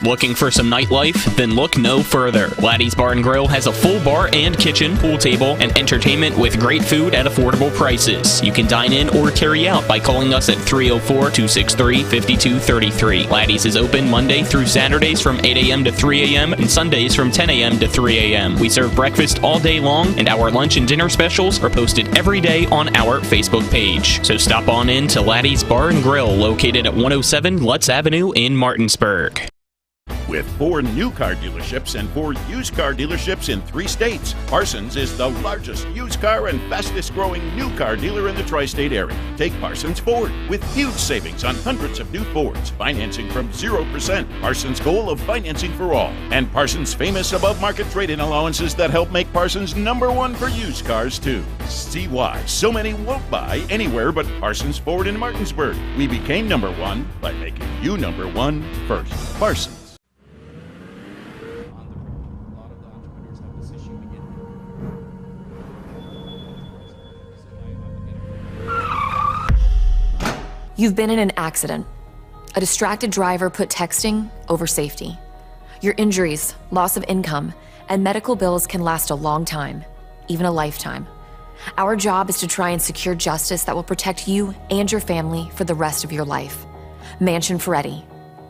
Looking for some nightlife? Then look no further. Laddie's Bar and Grill has a full bar and kitchen, pool table, and entertainment with great food at affordable prices. You can dine in or carry out by calling us at 304-263-5233. Laddie's is open Monday through Saturdays from 8 a.m. to 3 a.m. and Sundays from 10 a.m. to 3 a.m. We serve breakfast all day long, and our lunch and dinner specials are posted every day on our Facebook page. So stop on in to Laddie's Bar and Grill, located at 107 Lutz Avenue in Martinsburg. With 4 new car dealerships and 4 used car dealerships in 3 states, Parsons is the largest used car and fastest growing new car dealer in the tri-state area. Take Parsons Ford with huge savings on hundreds of new Fords, financing from 0%, Parsons' goal of financing for all, and Parsons' famous above-market trade-in allowances that help make Parsons #1 for used cars too. See why so many won't buy anywhere but Parsons Ford in Martinsburg. We became #1 by making you #1 first. Parsons. You've been in an accident. A distracted driver put texting over safety. Your injuries, loss of income, and medical bills can last a long time, even a lifetime. Our job is to try and secure justice that will protect you and your family for the rest of your life. Mansion Ferretti,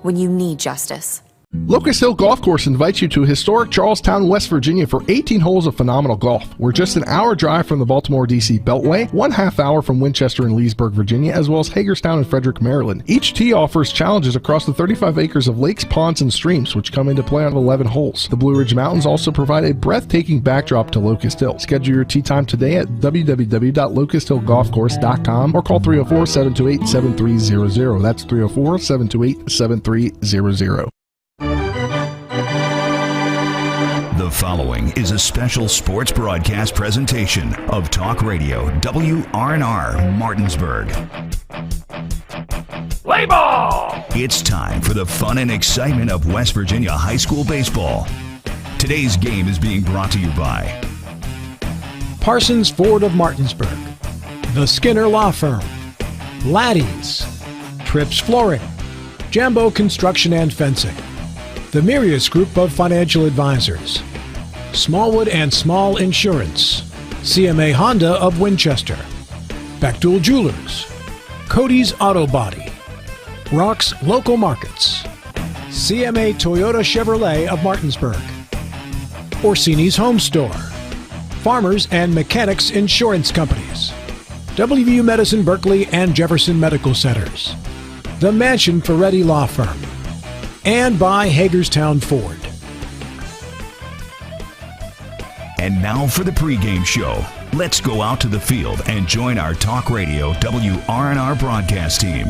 when you need justice. Locust Hill Golf Course invites you to historic Charlestown, West Virginia for 18 holes of phenomenal golf. We're just an hour drive from the Baltimore-D.C. Beltway, 1/2 hour from Winchester and Leesburg, Virginia, as well as Hagerstown and Frederick, Maryland. Each tee offers challenges across the 35 acres of lakes, ponds, and streams, which come into play on 11 holes. The Blue Ridge Mountains also provide a breathtaking backdrop to Locust Hill. Schedule your tee time today at www.locusthillgolfcourse.com or call 304-728-7300. That's 304-728-7300. The following is a special sports broadcast presentation of Talk Radio WRNR Martinsburg. Play ball! It's time for the fun and excitement of West Virginia high school baseball. Today's game is being brought to you by Parsons Ford of Martinsburg, the Skinner Law Firm, Laddie's, Trips Flooring, Jambo Construction and Fencing, the Mirius Group of Financial Advisors, Smallwood and Small Insurance, CMA Honda of Winchester, Bechtel Jewelers, Cody's Auto Body, Rock's Local Markets, CMA Toyota Chevrolet of Martinsburg, Orsini's Home Store, Farmers and Mechanics Insurance Companies, WVU Medicine Berkeley and Jefferson Medical Centers, the Mansion Ferretti Law Firm, and by Hagerstown Ford. And now for the pregame show. Let's go out to the field and join our Talk Radio WRNR broadcast team.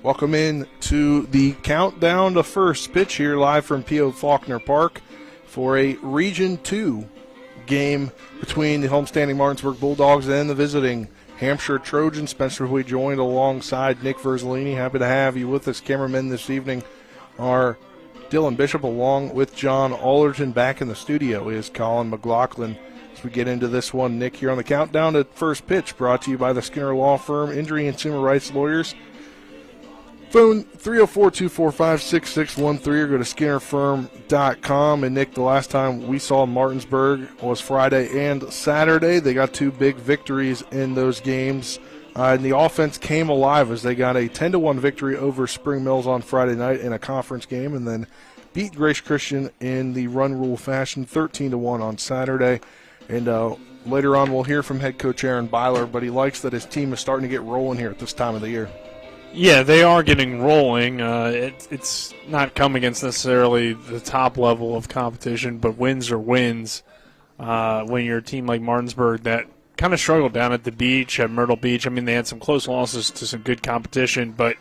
Welcome in to the countdown to first pitch here live from P.O. Faulkner Park for a Region 2 game between the homestanding Martinsburg Bulldogs and the visiting Hampshire Trojans. Spencer, we joined alongside Nick Verzolini. Happy to have you with us. Cameramen this evening are Dylan Bishop, along with John Alderton. Back in the studio is Colin McLaughlin. As we get into this one, Nick, here on the countdown to first pitch, brought to you by the Skinner Law Firm, Injury and Consumer Rights Lawyers. Phone 304-245-6613 or go to skinnerfirm.com. And, Nick, the last time we saw Martinsburg was Friday and Saturday. They got 2 big victories in those games. And the offense came alive as they got a 10-1 victory over Spring Mills on Friday night in a conference game, and then beat Grace Christian in the run rule fashion 13-1 on Saturday. And later on we'll hear from head coach Aaron Byler, but he likes that his team is starting to get rolling here at this time of the year. Yeah, they are getting rolling. It's not come against necessarily the top level of competition, but wins are wins. When you're a team like Martinsburg that kind of struggled down at the beach, at Myrtle Beach. I mean, they had some close losses to some good competition, but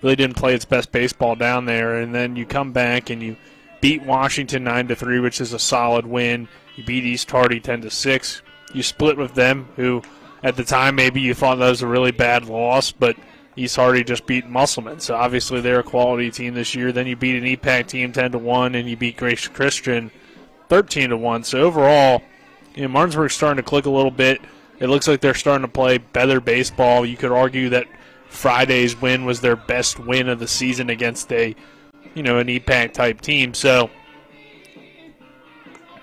really didn't play its best baseball down there. And then you come back and you beat Washington 9-3, which is a solid win. You beat East Hardy 10-6. You split with them, who at the time maybe you thought that was a really bad loss, but East Hardy just beat Musselman, so obviously they're a quality team this year. Then you beat an EPAC team 10-1, and you beat Grace Christian 13-1. So overall, Martinsburg's starting to click a little bit. It looks like they're starting to play better baseball. You could argue that Friday's win was their best win of the season against an EPAC type team. So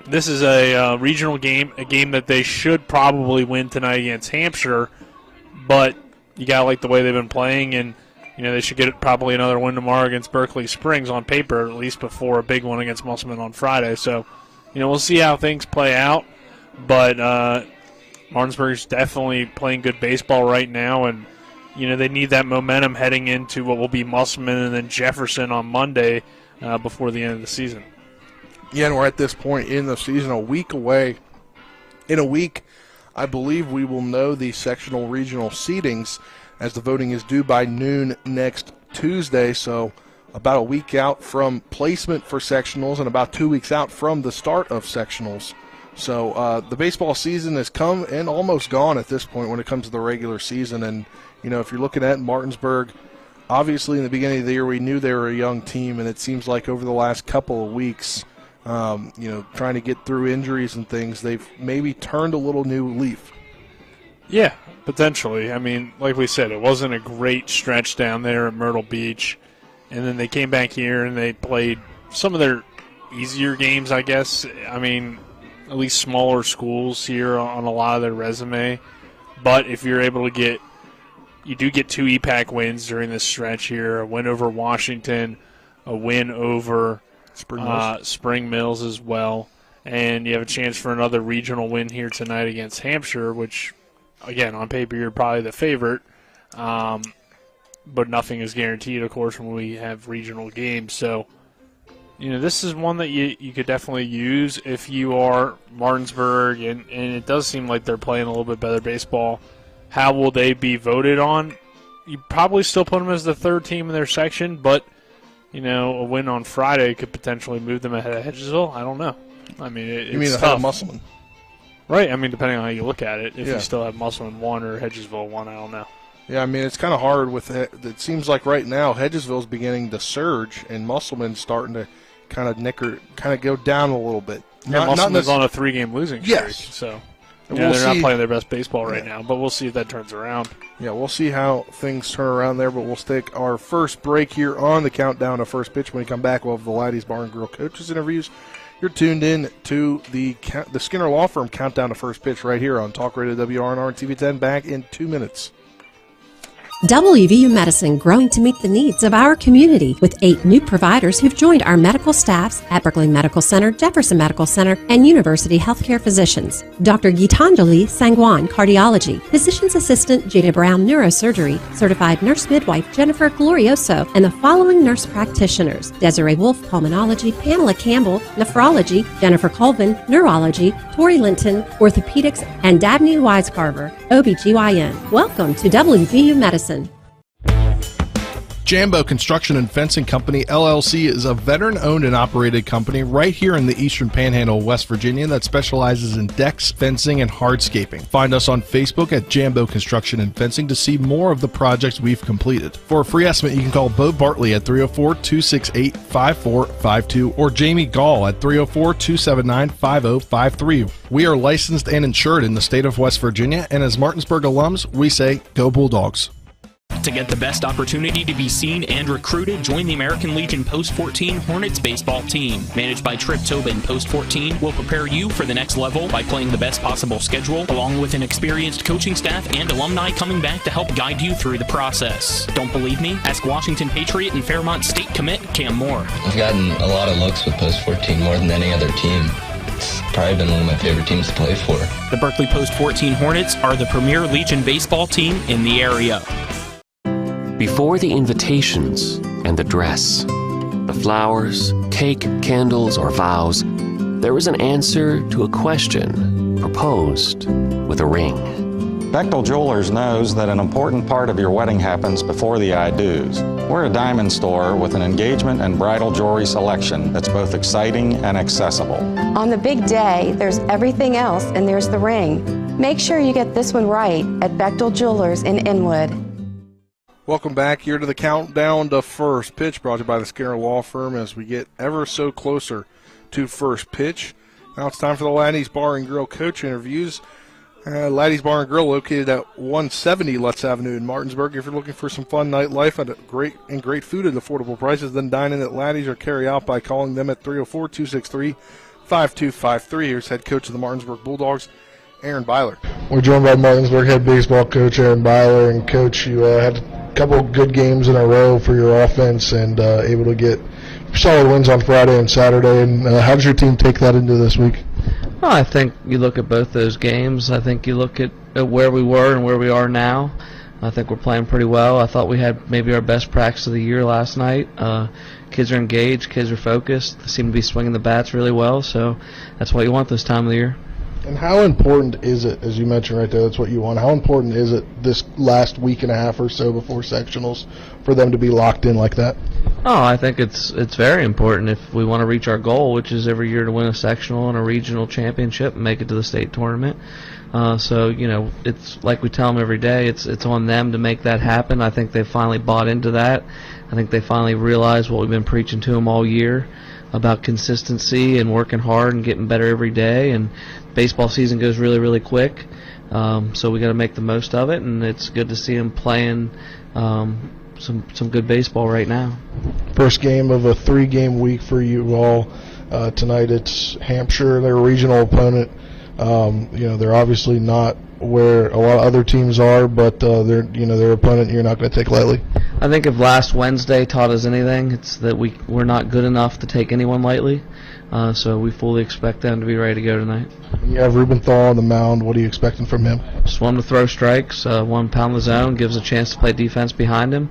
this is a regional game, a game that they should probably win tonight against Hampshire, but you got to like the way they've been playing, and they should get probably another win tomorrow against Berkeley Springs on paper, at least before a big one against Musselman on Friday. So, we'll see how things play out, but Martinsburg's definitely playing good baseball right now, and they need that momentum heading into what will be Musselman and then Jefferson on Monday before the end of the season. Yeah, and we're at this point in the season, a week away. In a week, I believe we will know the sectional regional seedings, as the voting is due by noon next Tuesday. So about a week out from placement for sectionals and about 2 weeks out from the start of sectionals. So the baseball season has come and almost gone at this point when it comes to the regular season. And, if you're looking at Martinsburg, obviously in the beginning of the year we knew they were a young team, and it seems like over the last couple of weeks, trying to get through injuries and things, they've maybe turned a little new leaf. Yeah, potentially. I mean, like we said, it wasn't a great stretch down there at Myrtle Beach, and then they came back here and they played some of their easier games, I guess. I mean, at least smaller schools here on a lot of their resume. But if you're able to you do get 2 EPAC wins during this stretch here, a win over Washington, a win over Spring Mills as well, and you have a chance for another regional win here tonight against Hampshire, which, again, on paper you're probably the favorite, but nothing is guaranteed, of course, when we have regional games. So, this is one that you could definitely use if you are Martinsburg, and it does seem like they're playing a little bit better baseball. How will they be voted on? You probably still put them as the third team in their section, but a win on Friday could potentially move them ahead of Hedgesville. I don't know. I mean, it's ahead tough. of Musselman? Right. I mean, depending on how you look at it, if you still have Musselman 1 or Hedgesville 1, I don't know. Yeah, I mean, it's kind of hard with it. It seems like right now Hedgesville's beginning to surge, and Musselman's starting to kind of go down a little bit. Musselman's on a 3-game losing streak. Yes. So they're not playing their best baseball right now, but we'll see if that turns around. Yeah, we'll see how things turn around there, but we'll take our first break here on the countdown to first pitch. When we come back, we'll have the Laddie's Bar and Grill coaches interviews. You're tuned in to the Skinner Law Firm countdown to first pitch right here on Talk Radio WRNR and TV10. Back in 2 minutes. WVU Medicine, growing to meet the needs of our community with 8 new providers who've joined our medical staffs at Berkeley Medical Center, Jefferson Medical Center, and University Healthcare Physicians. Dr. Gitanjali Sangwan, Cardiology, Physician's Assistant Jada Brown, Neurosurgery, Certified Nurse Midwife Jennifer Glorioso, and the following nurse practitioners: Desiree Wolf, Pulmonology, Pamela Campbell, Nephrology, Jennifer Colvin, Neurology, Tori Linton, Orthopedics, and Dabney Wisecarver, OBGYN. Welcome to WVU Medicine. Jambo Construction and Fencing Company, LLC, is a veteran-owned and operated company right here in the Eastern Panhandle of West Virginia that specializes in decks, fencing, and hardscaping. Find us on Facebook at Jambo Construction and Fencing to see more of the projects we've completed. For a free estimate, you can call Bo Bartley at 304-268-5452 or Jamie Gall at 304-279-5053. We are licensed and insured in the state of West Virginia, and as Martinsburg alums, we say, go Bulldogs. To get the best opportunity to be seen and recruited, join the American Legion Post 14 Hornets baseball team. Managed by Trip Tobin, Post 14 will prepare you for the next level by playing the best possible schedule, along with an experienced coaching staff and alumni coming back to help guide you through the process. Don't believe me? Ask Washington Patriot and Fairmont State commit Cam Moore. I've gotten a lot of looks with Post 14, more than any other team. It's probably been one of my favorite teams to play for. The Berkeley Post 14 Hornets are the premier Legion baseball team in the area. Before the invitations and the dress, the flowers, cake, candles, or vows, there was an answer to a question proposed with a ring. Bechtel Jewelers knows that an important part of your wedding happens before the I-dos. We're a diamond store with an engagement and bridal jewelry selection that's both exciting and accessible. On the big day, there's everything else, and there's the ring. Make sure you get this one right at Bechtel Jewelers in Inwood. Welcome back here to the countdown to first pitch, brought to you by the Skinner Law Firm as we get ever so closer to first pitch. Now it's time for the Laddie's Bar and Grill coach interviews. Laddie's Bar and Grill, located at 170 Lutz Avenue in Martinsburg. If you're looking for some fun nightlife at great food at affordable prices, then dine in at Laddie's or carry out by calling them at 304-263-5253. Here's head coach of the Martinsburg Bulldogs, Aaron Byler. We're joined by Martinsburg head baseball coach Aaron Byler. And, Coach, you had a couple of good games in a row for your offense and able to get solid wins on Friday and Saturday. And how does your team take that into this week? Well, I think you look at both those games. I think you look at where we were and where we are now. I think we're playing pretty well. I thought we had maybe our best practice of the year last night. Kids are engaged. Kids are focused. They seem to be swinging the bats really well, so that's what you want this time of the year. And how important is it, as you mentioned right there, that's what you want, how important is it this last week and a half or so before sectionals for them to be locked in like that? Oh, I think it's very important if we want to reach our goal, which is every year to win a sectional and a regional championship and make it to the state tournament. So, you know, it's like we tell them every day, it's on them to make that happen. I think they finally bought into that. I think they finally realized what we've been preaching to them all year about consistency and working hard and getting better every day. And baseball season goes really, really quick, so we got to make the most of it. And it's good to see them playing some good baseball right now. First game of a 3-game week for you all. Tonight it's Hampshire, their regional opponent. They're obviously not where a lot of other teams are, but they're their opponent you're not going to take lightly. I think if last Wednesday taught us anything, it's that we're not good enough to take anyone lightly. So we fully expect them to be ready to go tonight. You have Rubenthal on the mound. What are you expecting from him? Just want to throw strikes, one pound the zone, gives a chance to play defense behind him.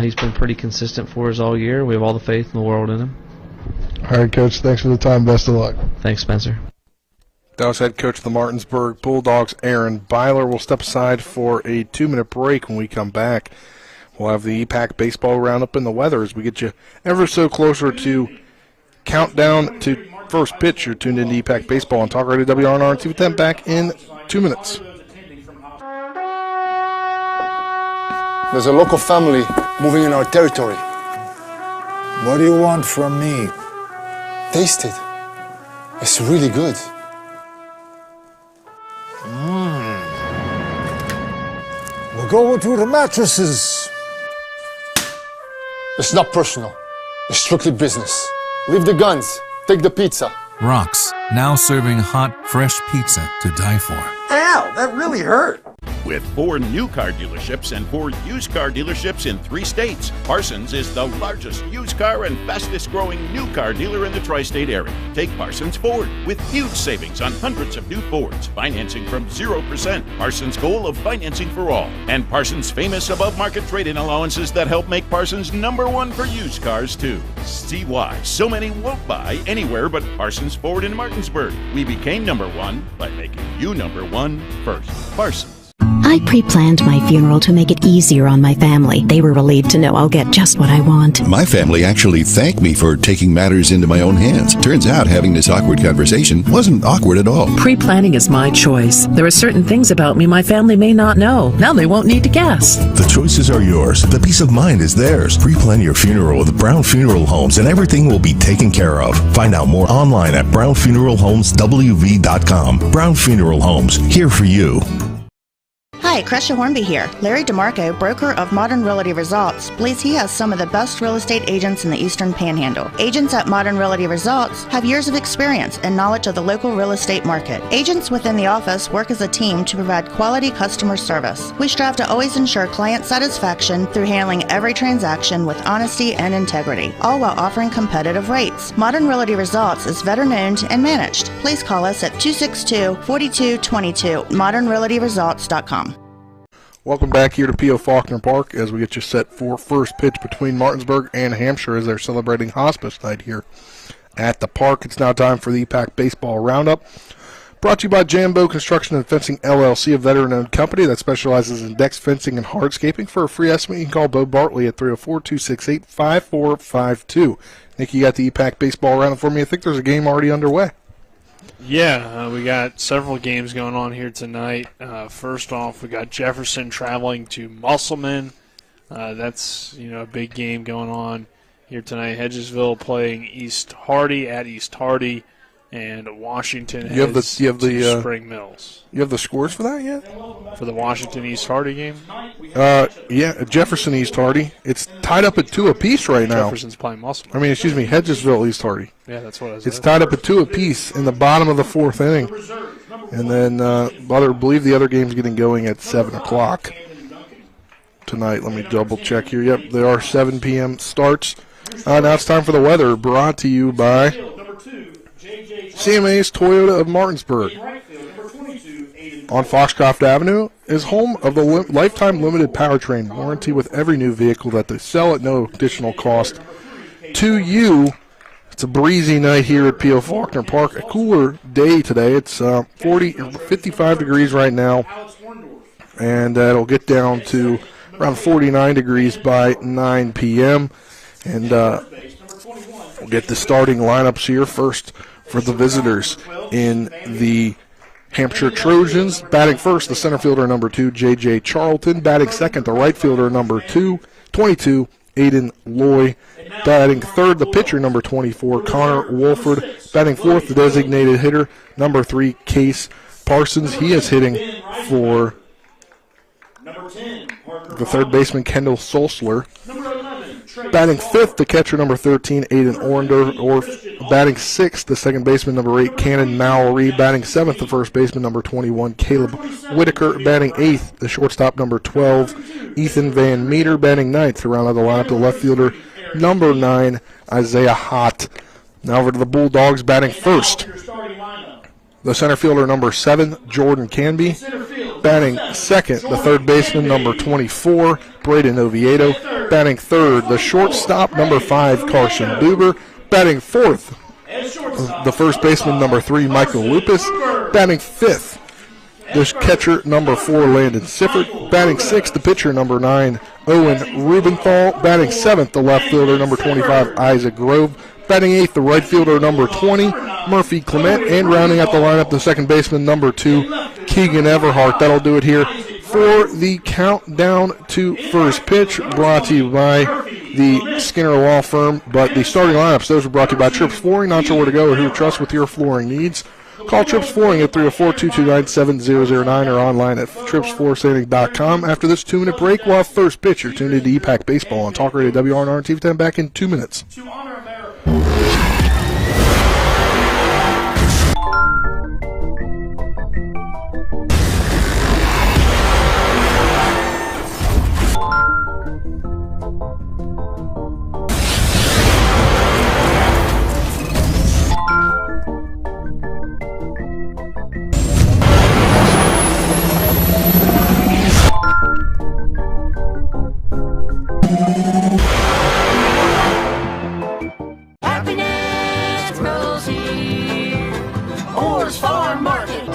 He's been pretty consistent for us all year. We have all the faith in the world in him. All right, Coach. Thanks for the time. Best of luck. Thanks, Spencer. That was head coach of the Martinsburg Bulldogs, Aaron Byler. We'll step aside for a 2-minute break. When we come back, we'll have the EPAC baseball roundup and the weather as we get you ever so closer to countdown to first pitch. You're tuned into EPAC baseball on Talk Radio WRNR and 210 back in 2 minutes. There's a local family moving in our territory. What do you want from me? Taste it. It's really good. We'll go to the mattresses. It's not personal. It's strictly business. Leave the guns. Take the pizza. Rock's, now serving hot, fresh pizza to die for. Ow, that really hurt. With 4 new car dealerships and 4 used car dealerships in 3 states, Parsons is the largest used car and fastest growing new car dealer in the tri-state area. Take Parsons Ford with huge savings on hundreds of new Fords, financing from 0%, Parsons' goal of financing for all, and Parsons' famous above-market trade-in allowances that help make Parsons #1 for used cars too. See why so many won't buy anywhere but Parsons Ford in Martinsburg. We became #1 by making you #1 first. Parsons. I pre-planned my funeral to make it easier on my family. They were relieved to know I'll get just what I want. My family actually thanked me for taking matters into my own hands. Turns out having this awkward conversation wasn't awkward at all. Pre-planning is my choice. There are certain things about me my family may not know. Now they won't need to guess. The choices are yours. The peace of mind is theirs. Pre-plan your funeral with Brown Funeral Homes and everything will be taken care of. Find out more online at brownfuneralhomeswv.com. Brown Funeral Homes, here for you. Hi, Crescia Hornby here. Larry DeMarco, broker of Modern Realty Results, believes he has some of the best real estate agents in the Eastern Panhandle. Agents at Modern Realty Results have years of experience and knowledge of the local real estate market. Agents within the office work as a team to provide quality customer service. We strive to always ensure client satisfaction through handling every transaction with honesty and integrity, all while offering competitive rates. Modern Realty Results is veteran-owned and managed. Please call us at 262-4222, modernrealtyresults.com. Welcome back here to P.O. Faulkner Park as we get you set for first pitch between Martinsburg and Hampshire as they're celebrating hospice night here at the park. It's now time for the EPAC Baseball Roundup. Brought to you by Jambo Construction and Fencing, LLC, a veteran-owned company that specializes in decks, fencing, and hardscaping. For a free estimate, you can call Bo Bartley at 304-268-5452. Nick, you got the EPAC Baseball Roundup for me. I think there's a game already underway. Yeah, we got several games going on here tonight. First off, we got Jefferson traveling to Musselman. That's a big game going on here tonight. Hedgesville playing East Hardy at East Hardy, and Washington You have the Spring Mills. You have the scores for that yet? For the Washington East Hardy game? Yeah, Jefferson East Hardy. It's tied up at 2 apiece right now. Jefferson's playing Muscle. Hedgesville East Hardy. Yeah, that's what I was. It's tied up at 2 apiece in the bottom of the 4th inning. And then I believe the other game's getting going at 7 o'clock tonight. Let me double check here. Yep, there are 7 p.m. starts. Now it's time for the weather, brought to you by CMA's Toyota of Martinsburg. On Foxcroft Avenue is home of the lifetime limited powertrain warranty with every new vehicle that they sell at no additional cost to you. It's a breezy night here at P.O. Faulkner Park. A cooler day today. It's 55 degrees right now, and it'll get down to around 49 degrees by 9 p.m. And we'll get the starting lineups here first for the visitors in the Hampshire Trojans. Batting first, the center fielder number 2, J.J. Charlton. Batting second, the right fielder number 22, Aiden Loy. Batting third, the pitcher number 24, Connor Wolford. Batting fourth, the designated hitter number 3, Case Parsons. He is hitting for the third baseman, Kendall Solsler. Batting fifth, the catcher number 13, Aiden Orndorff. Batting sixth, the second baseman number 8, Cannon Mallory. Batting seventh, the first baseman number 21, Caleb Whitaker. Batting eighth, the shortstop number 12, Ethan Van Meter. Batting ninth, to round out the lineup, the left fielder number 9, Isaiah Hott. Now over to the Bulldogs. Batting first, the center fielder number 7, Jordan Canby. Batting second, the third baseman number 24, Braden Oviedo. Batting third, the shortstop number 5, Carson Duber. Batting fourth, the first baseman number 3, Michael Lupus. Batting fifth, the catcher number 4, Landon Sifford. Batting sixth, the pitcher number 9, Owen Rubenthal. Batting seventh, the left fielder number 25, Isaac Grove. Batting eighth, the right fielder number 20, Murphy Clement. And rounding out the lineup, the second baseman number 2, Keegan Everhart. That'll do it here for the countdown to first pitch, brought to you by the Skinner Law Firm. But the starting lineups, those are brought to you by Trips Flooring. Not sure where to go or who to trust with your flooring needs. Call Trips Flooring at 304-229-7009 or online at tripsfloorsanding.com. After this 2-minute break, we'll have first pitch. You're tuned into EPAC Baseball on Talk Radio WRNR and TV10 back in 2 minutes.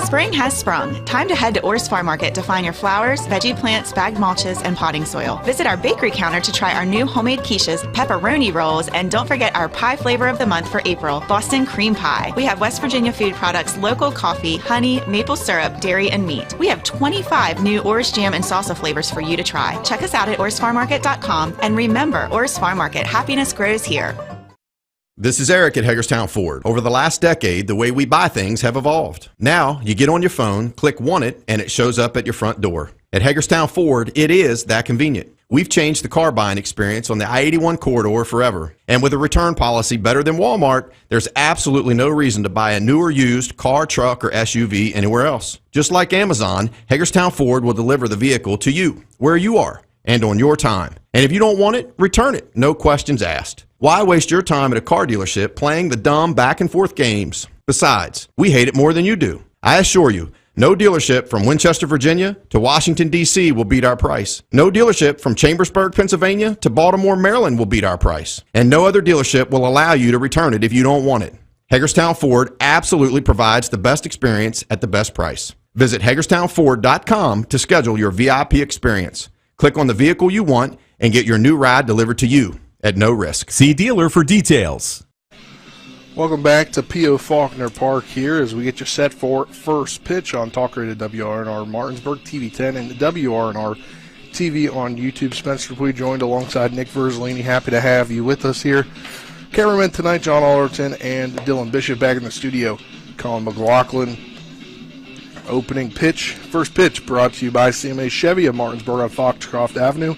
Spring has sprung. Time to head to Orr's Farm Market to find your flowers, veggie plants, bagged mulches, and potting soil. Visit our bakery counter to try our new homemade quiches, pepperoni rolls, and don't forget our pie flavor of the month for April, Boston cream pie. We have West Virginia food products, local coffee, honey, maple syrup, dairy, and meat. We have 25 new Orr's jam and salsa flavors for you to try. Check us out at orrsfarmmarket.com, and remember, Orr's Farm Market, happiness grows here. This is Eric at Hagerstown Ford. Over the last decade, the way we buy things have evolved. Now, you get on your phone, click Want It, and it shows up at your front door. At Hagerstown Ford, it is that convenient. We've changed the car buying experience on the I-81 corridor forever. And with a return policy better than Walmart, there's absolutely no reason to buy a new or used car, truck, or SUV anywhere else. Just like Amazon, Hagerstown Ford will deliver the vehicle to you, where you are, and on your time. And if you don't want it, return it. No questions asked. Why waste your time at a car dealership playing the dumb back-and-forth games? Besides, we hate it more than you do. I assure you, no dealership from Winchester, Virginia to Washington, D.C. will beat our price. No dealership from Chambersburg, Pennsylvania to Baltimore, Maryland will beat our price. And no other dealership will allow you to return it if you don't want it. Hagerstown Ford absolutely provides the best experience at the best price. Visit HagerstownFord.com to schedule your VIP experience. Click on the vehicle you want and get your new ride delivered to you at no risk. See dealer for details. Welcome back to P.O. Faulkner Park here as we get you set for first pitch on Talk Radio WRNR Martinsburg, TV10, and WRNR TV on YouTube. Spencer Dupuy joined alongside Nick Verzolini. Happy to have you with us here. Cameramen tonight, John Allerton and Dylan Bishop. Back in the studio, Colin McLaughlin. Opening pitch, first pitch brought to you by CMA Chevy of Martinsburg on Foxcroft Avenue.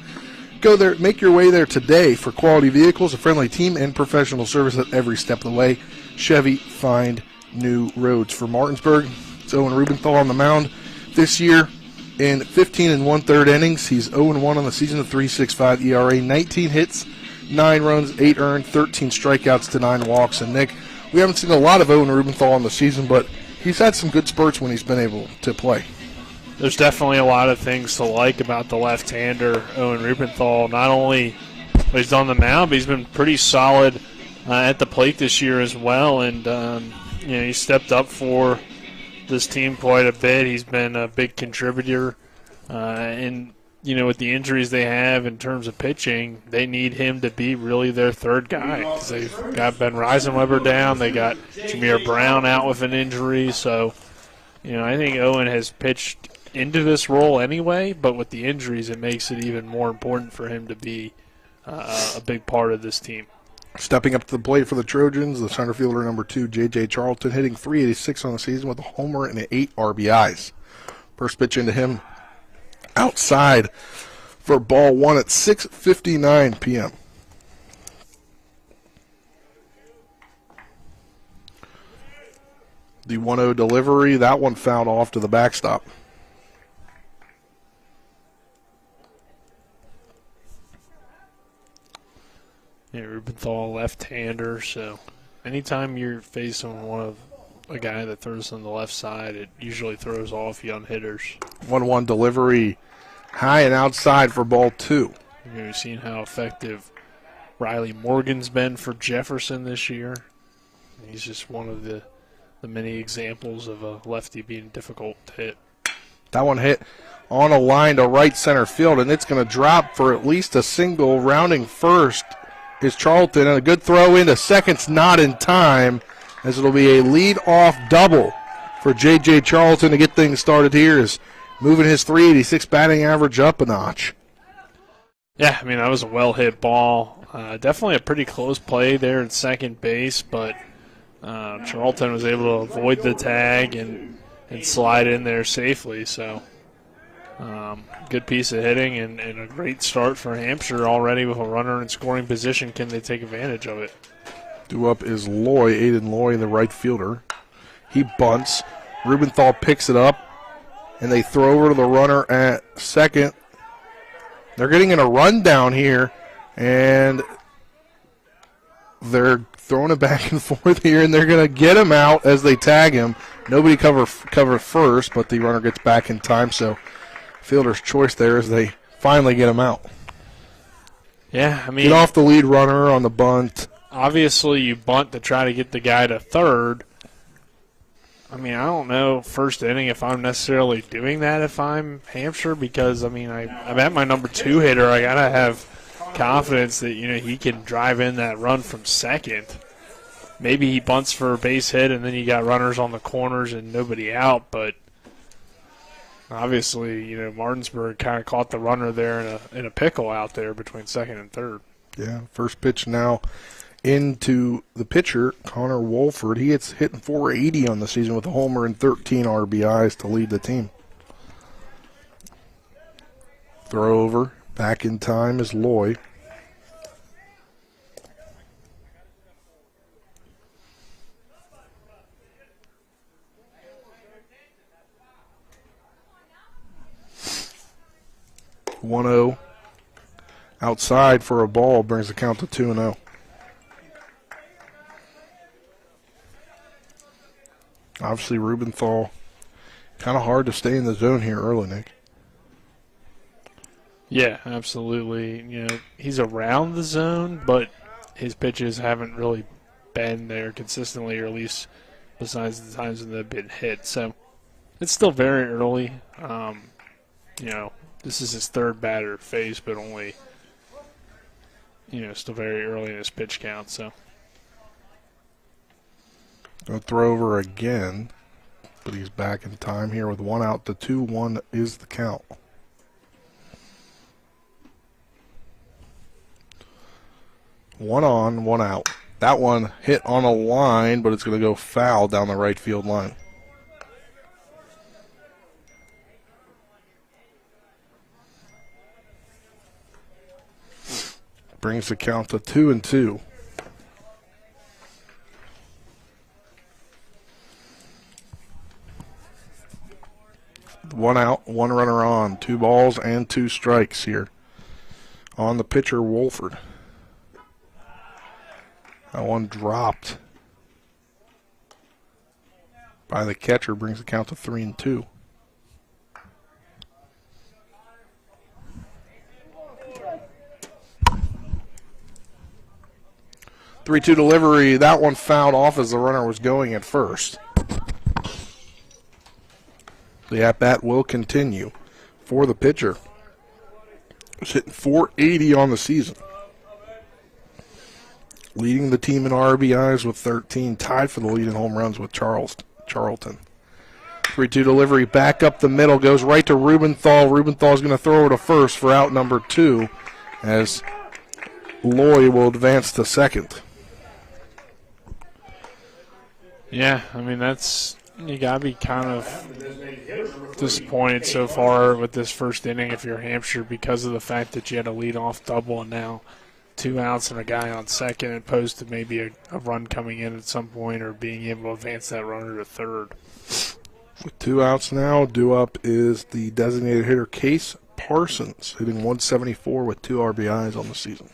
Go there, make your way there today for quality vehicles, a friendly team, and professional service at every step of the way. Chevy, find new roads. For Martinsburg, it's Owen Rubenthal on the mound this year. In 15 1/3 innings, he's 0-1 on the season, a 3.65 ERA, 19 hits, 9 runs, 8 earned, 13 strikeouts to 9 walks. And Nick, we haven't seen a lot of Owen Rubenthal on the season, but he's had some good spurts when he's been able to play. There's definitely a lot of things to like about the left-hander, Owen Rubenthal. Not only what he's done on the mound, but he's been pretty solid at the plate this year as well. And, he stepped up for this team quite a bit. He's been a big contributor. And, with the injuries they have in terms of pitching, they need him to be really their third guy. 'Cause they've got Ben Reisenweber down. They got Jameer Brown out with an injury. So, I think Owen has pitched into this role anyway, but with the injuries, it makes it even more important for him to be a big part of this team. Stepping up to the plate for the Trojans, the center fielder number 2, J.J. Charlton, hitting .386 on the season with a homer and 8 RBIs. First pitch into him outside for ball 1 at 6:59 p.m. The 1-0 delivery, that one fouled off to the backstop. Yeah, Rubenthal, left-hander, so anytime you're facing a guy that throws on the left side, it usually throws off young hitters. 1-1 delivery, high and outside for ball 2. We've seen how effective Riley Morgan's been for Jefferson this year. He's just one of the many examples of a lefty being difficult to hit. That one hit on a line to right center field, and it's going to drop for at least a single. Rounding first is Charlton, and a good throw into second's not in time, as it'll be a lead-off double for J.J. Charlton to get things started here, is moving his .386 batting average up a notch. Yeah, that was a well-hit ball. Definitely a pretty close play there at second base, but Charlton was able to avoid the tag and slide in there safely. So good piece of hitting and a great start for Hampshire already with a runner in scoring position. Can they take advantage of it? Due up is Loy, Aiden Loy, the right fielder. He bunts. Rubenthal picks it up, and they throw over to the runner at second. They're getting in a run down here, and they're throwing it back and forth here, and they're going to get him out as they tag him. Nobody cover first, but the runner gets back in time, so fielder's choice there as they finally get him out. Yeah, get off the lead runner on the bunt. Obviously, you bunt to try to get the guy to third. I don't know first inning if I'm necessarily doing that if I'm Hampshire, because, I'm at my number 2 hitter. I got to have confidence that, he can drive in that run from second. Maybe he bunts for a base hit, and then you got runners on the corners and nobody out, but obviously, Martinsburg kind of caught the runner there in a pickle out there between second and third. Yeah, first pitch now into the pitcher, Connor Wolford. He gets hitting .480 on the season with a homer and 13 RBIs to lead the team. Throw over, back in time is Loy. .1-0 outside for a ball brings the count to 2-0. Obviously, Rubenthal, kind of hard to stay in the zone here early, Nick. Yeah, absolutely. He's around the zone, but his pitches haven't really been there consistently, or at least besides the times when they've been hit. So it's still very early. This is his third batter phase, but only, still very early in his pitch count. So Gonna throw over again, but he's back in time here with 1 out. The 2-1 is the count. One on, 1 out. That one hit on a line, but it's going to go foul down the right field line. Brings the count to 2-2. One out, one runner on. 2 balls and 2 strikes here on the pitcher, Wolford. That one dropped by the catcher, brings the count to 3-2. Three-two delivery. That one fouled off as the runner was going at first. The at-bat will continue for the pitcher. He's hitting .480 on the season. Leading the team in RBIs with 13, tied for the lead in home runs with Charlton. 3-2 delivery, back up the middle, goes right to Rubenthal. Rubenthal's going to throw it to first for out number 2 as Loy will advance to second. Yeah, I mean, you got to be kind of disappointed so far with this first inning if you're Hampshire because of the fact that you had a leadoff double and now 2 outs and a guy on second opposed to maybe a run coming in at some point or being able to advance that runner to third. With 2 outs now, due up is the designated hitter Case Parsons, hitting 174 with 2 RBIs on the season.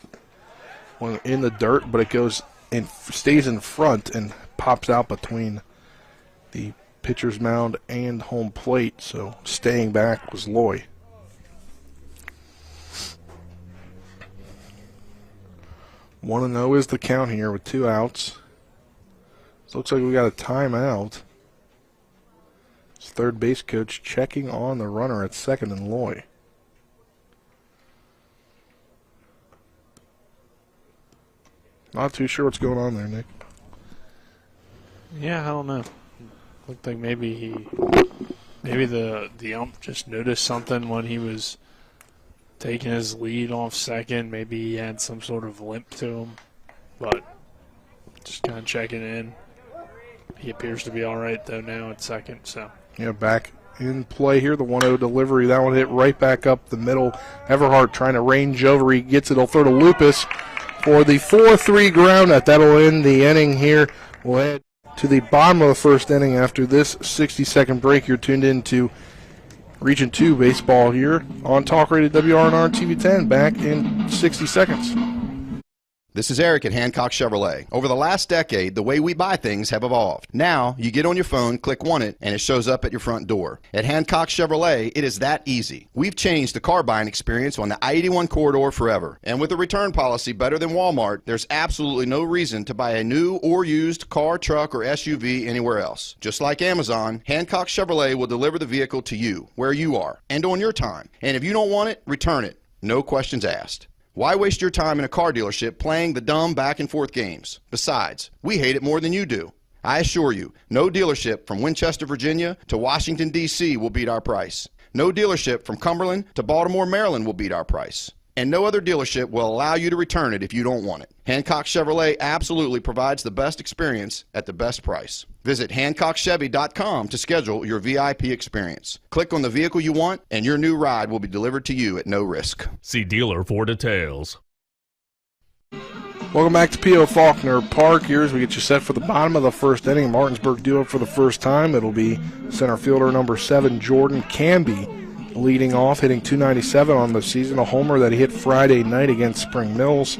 One in the dirt, but it goes and stays in front and pops out between the pitcher's mound and home plate, so staying back was Loy. One and 0 is the count here with 2 outs. So looks like we got a timeout. It's third base coach checking on the runner at second and Loy. Not too sure what's going on there, Nick. Yeah, I don't know. Looked like maybe the ump just noticed something when he was taking his lead off second. Maybe he had some sort of limp to him, but just kind of checking in. He appears to be all right, though, now at second. So yeah, back in play here. The 1-0 delivery. That one hit right back up the middle. Everhart trying to range over. He gets it. He'll throw to Lupus for the 4-3 ground out. That'll end the inning here. We'll head to the bottom of the first inning after this 60-second break. You're tuned in to Region 2 baseball here on Talk Radio WRNR TV 10. Back in 60 seconds. This is Eric at Hancock Chevrolet. Over the last decade, the way we buy things have evolved. Now, you get on your phone, click Want It, and it shows up at your front door. At Hancock Chevrolet, it is that easy. We've changed the car buying experience on the I-81 corridor forever. And with a return policy better than Walmart, there's absolutely no reason to buy a new or used car, truck, or SUV anywhere else. Just like Amazon, Hancock Chevrolet will deliver the vehicle to you, where you are, and on your time. And if you don't want it, return it. No questions asked. Why waste your time in a car dealership playing the dumb back-and-forth games? Besides, we hate it more than you do. I assure you, no dealership from Winchester, Virginia to Washington, D.C. will beat our price. No dealership from Cumberland to Baltimore, Maryland will beat our price. And no other dealership will allow you to return it if you don't want it. Hancock Chevrolet absolutely provides the best experience at the best price. Visit HancockChevy.com to schedule your VIP experience. Click on the vehicle you want, and your new ride will be delivered to you at no risk. See dealer for details. Welcome back to P.O. Faulkner Park. Here as we get you set for the bottom of the first inning. Martinsburg due up for the first time. It'll be center fielder number 7, Jordan Canby, leading off, hitting .297 on the season, a homer that he hit Friday night against Spring Mills.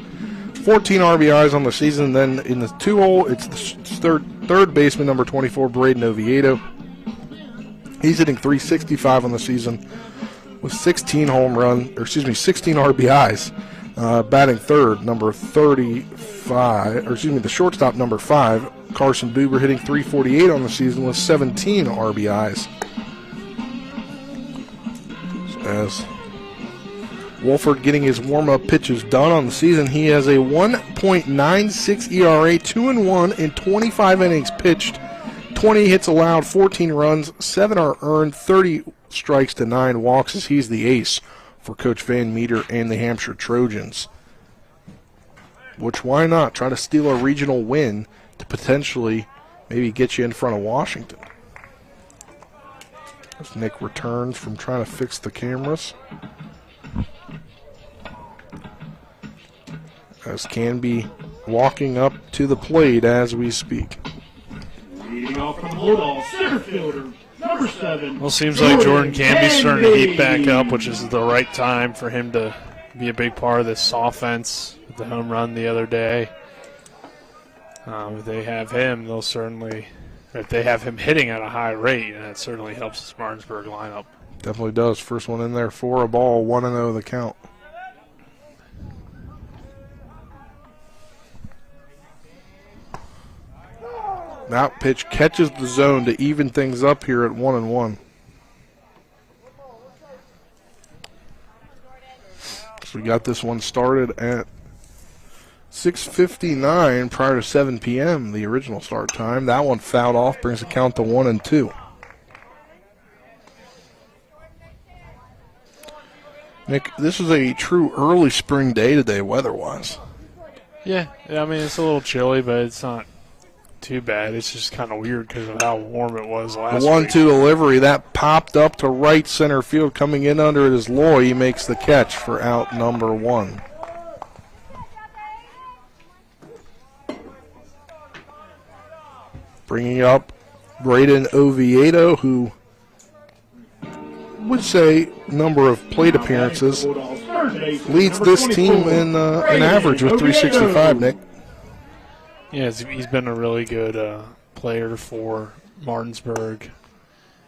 14 RBIs on the season. Then in the 2-hole, it's the third baseman, number 24, Braden Oviedo. He's hitting .365 on the season with 16 RBIs. Batting third, number 35, the shortstop, number 5, Carson Duber, hitting .348 on the season with 17 RBIs. As Wolford getting his warm-up pitches done on the season, he has a 1.96 ERA, 2-1 in 25 innings pitched, 20 hits allowed, 14 runs, 7 are earned, 30 strikes to 9 walks, as he's the ace for Coach Van Meter and the Hampshire Trojans. which why not? Try to steal a regional win to potentially maybe get you in front of Washington. As Nick returns from trying to fix the cameras. As Canby walking up to the plate as we speak. Leading off from the Bulldogs, center fielder, number 7. Well, seems like Jordan Canby's starting to heat back up, which is the right time for him to be a big part of this offense with the home run the other day. If they have him, they'll certainly, if they have him hitting at a high rate, that certainly helps this Martinsburg lineup. Definitely does. First one in there for a ball, 1-0 the count. That pitch catches the zone to even things up here at 1-1. So we got this one started at 6:59 prior to 7 p.m., the original start time. That one fouled off, brings the count to 1-2. Nick, this is a true early spring day today weather-wise. Yeah, I mean, it's a little chilly, but it's not too bad. It's just kind of weird because of how warm it was last The 1-2 week. delivery, that popped up to right center field. Coming in under it is Loy. He makes the catch for out number 1. Bringing up Braden Oviedo, who would say number of plate appearances leads this team in average with 365, Nick. Yeah, he's been a really good player for Martinsburg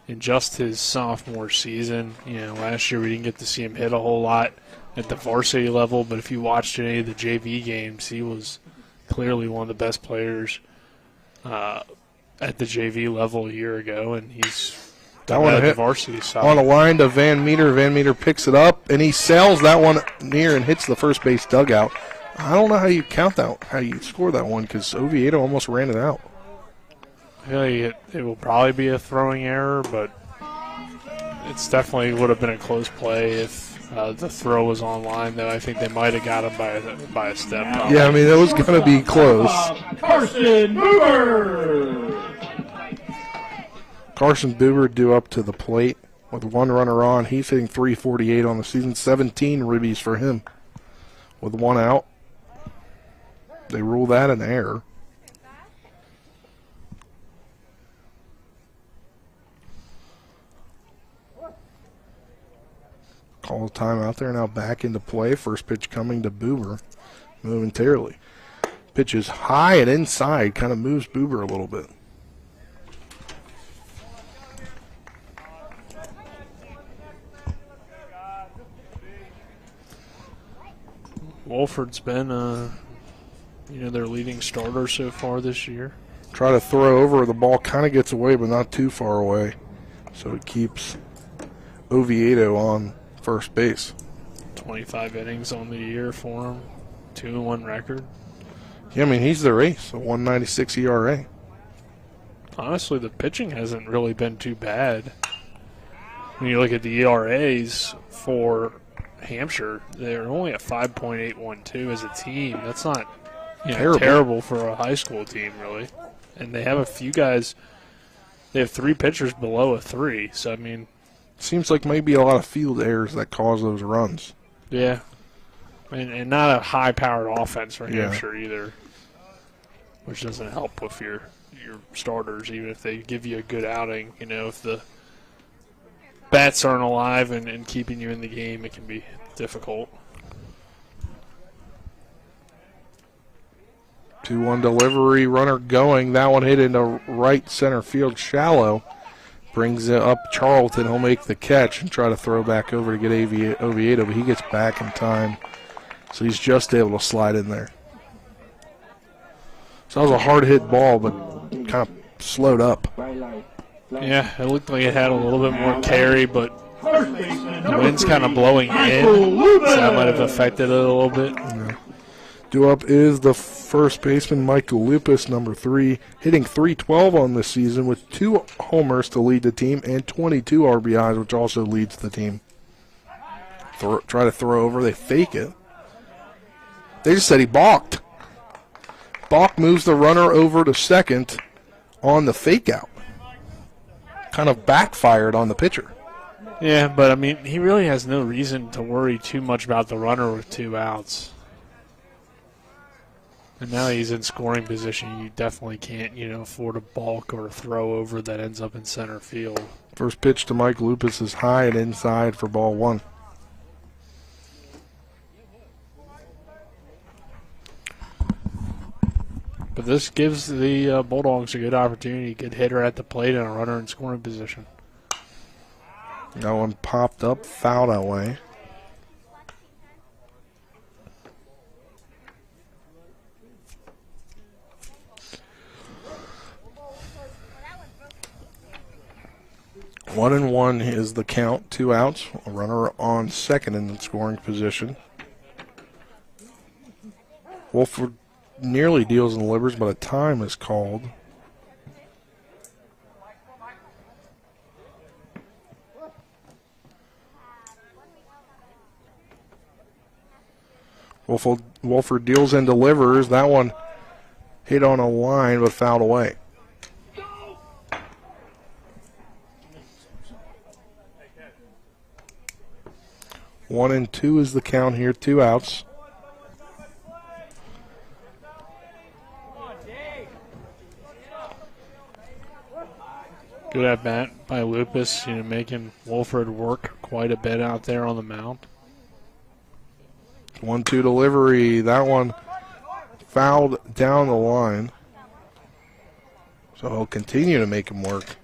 in just his sophomore season. You know, last year we didn't get to see him hit a whole lot at the varsity level, but if you watched any of the JV games, he was clearly one of the best players at the JV level a year ago, and he's done that at the varsity side. On a line to Van Meter. Van Meter picks it up, and he sails that one near and hits the first base dugout. I don't know how you count that, how you score that one, because Oviedo almost ran it out. I feel like it will probably be a throwing error, but it's definitely would have been a close play if the throw was online, though I think they might have got him by a step. Yeah, I mean, it was going to be close. Carson Buber. Carson Buber due up to the plate with one runner on. He's hitting 348 on the season, 17 ribbies for him with one out. They rule that an error. Call the time out there, now back into play. First pitch coming to Buber momentarily. Pitch is high and inside, kind of moves Buber a little bit. Wolford's been, their leading starter so far this year. Try to throw over, the ball kind of gets away, but not too far away. So it keeps Oviedo on first base. 25 innings on the year for him, 2-1 record. Yeah, I mean, he's their ace, a 1.96 ERA. Honestly, the pitching hasn't really been too bad. When you look at the ERAs for Hampshire, they're only at 5.812 as a team. That's not terrible for a high school team, really. And they have a few guys, they have 3 pitchers below a 3. So, I mean, seems like maybe a lot of field errors that cause those runs. Yeah. And not a high-powered offense for Hampshire either, which doesn't help with your starters, even if they give you a good outing. You know, if the bats aren't alive and keeping you in the game, it can be difficult. 2-1 delivery, runner going. That one hit into right center field shallow. Brings it up Charlton. He'll make the catch and try to throw back over to get Oviedo, but he gets back in time. So he's just able to slide in there. So that was a hard-hit ball, but kind of slowed up. Yeah, it looked like it had a little bit more carry, but the wind's kind of blowing in, so that might have affected it a little bit. Yeah. Due up is the first baseman, Michael Lupus, number 3, hitting .312 on this season with 2 homers to lead the team and 22 RBIs, which also leads the team. Try to throw over, they fake it. They just said he balked. Balk moves the runner over to second on the fake out. Kind of backfired on the pitcher. Yeah, but, I mean, he really has no reason to worry too much about the runner with 2 outs. And now he's in scoring position. You definitely can't, afford a balk or a throw over that ends up in center field. First pitch to Mike Lupus is high and inside for ball 1. But this gives the Bulldogs a good opportunity. Good hitter at the plate and a runner in scoring position. That one popped up, fouled away. One and one is the count, 2 outs. A runner on second in the scoring position. Wolford nearly deals and delivers, but a time is called. Wolford deals and delivers. That one hit on a line but fouled away. One and two is the count here, 2 outs. Good at bat by Lupus, making Wolford work quite a bit out there on the mound. 1-2 delivery. That one fouled down the line. So he'll continue to make him work.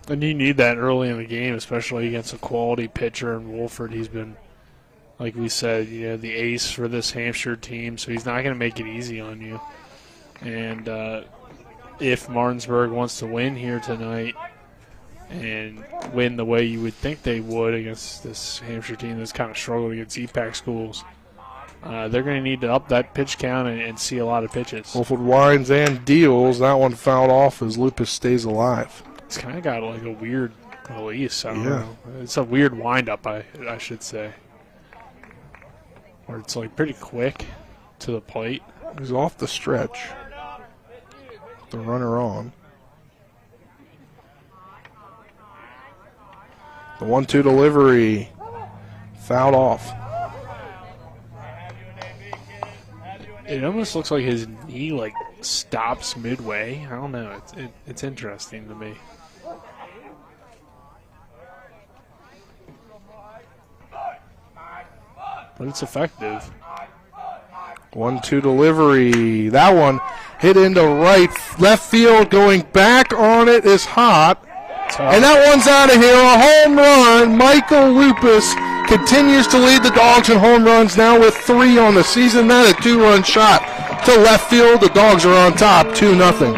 And you need that early in the game, especially against a quality pitcher. And Wolford, he's been, like we said, the ace for this Hampshire team, so he's not going to make it easy on you. And if Martinsburg wants to win here tonight and win the way you would think they would against this Hampshire team that's kind of struggled against EPAC schools, they're going to need to up that pitch count and see a lot of pitches. Wolford winds and deals. That one fouled off as Lupus stays alive. It's kind of got like a weird release. I don't know. It's a weird windup, I should say. Where it's like pretty quick to the plate. He's off the stretch. The runner on. The 1-2 delivery fouled off. It almost looks like his knee stops midway. I don't know. It's interesting to me. But it's effective. 1-2 delivery. That one hit into left field. Going back on it is Hot. And that one's out of here. A home run. Michael Lupus continues to lead the Dogs in home runs now with 3 on the season. That a 2-run shot to left field. The Dogs are on top, 2-0.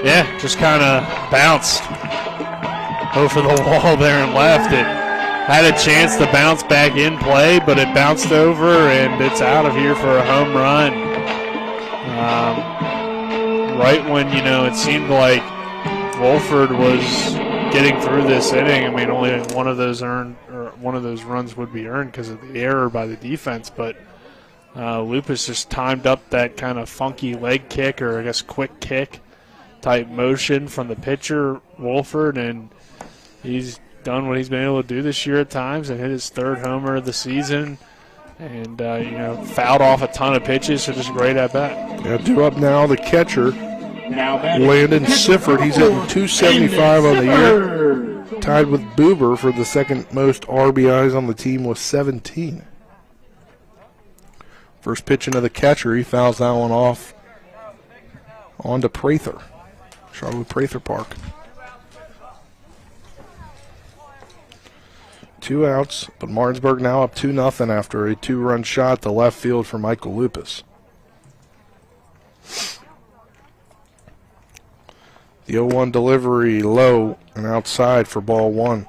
Yeah, just kind of bounced over the wall there and left it. Had a chance to bounce back in play, but it bounced over, and it's out of here for a home run. Right when, it seemed like Wolford was getting through this inning. I mean, only one of those runs would be earned because of the error by the defense, but Lupus just timed up that kind of funky leg kick, or I guess quick kick type motion from the pitcher, Wolford, and he's done what he's been able to do this year at times and hit his 3rd homer of the season and, fouled off a ton of pitches, so just great at bat. Yeah, 2 up now, the catcher, Landon Sifford. He's hitting 275 on the year, tied with Buber for the second most RBIs on the team with 17. First pitch into the catcher, he fouls that one off onto Prather, Charlotte Prather Park. 2 outs, but Martinsburg now up 2-0 after a 2-run shot to left field for Michael Lupus. The 0-1 delivery low and outside for ball 1.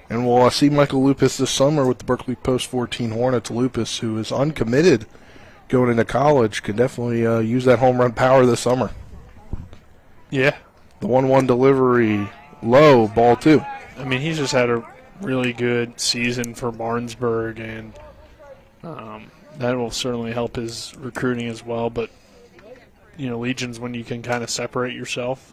And we'll see Michael Lupus this summer with the Berkeley Post 14 Hornets. Lupus, who is uncommitted going into college, could definitely use that home run power this summer. Yeah. The 1-1 delivery low, ball 2. I mean, he's just had a really good season for Martinsburg, and that will certainly help his recruiting as well. But, Legion's when you can kind of separate yourself.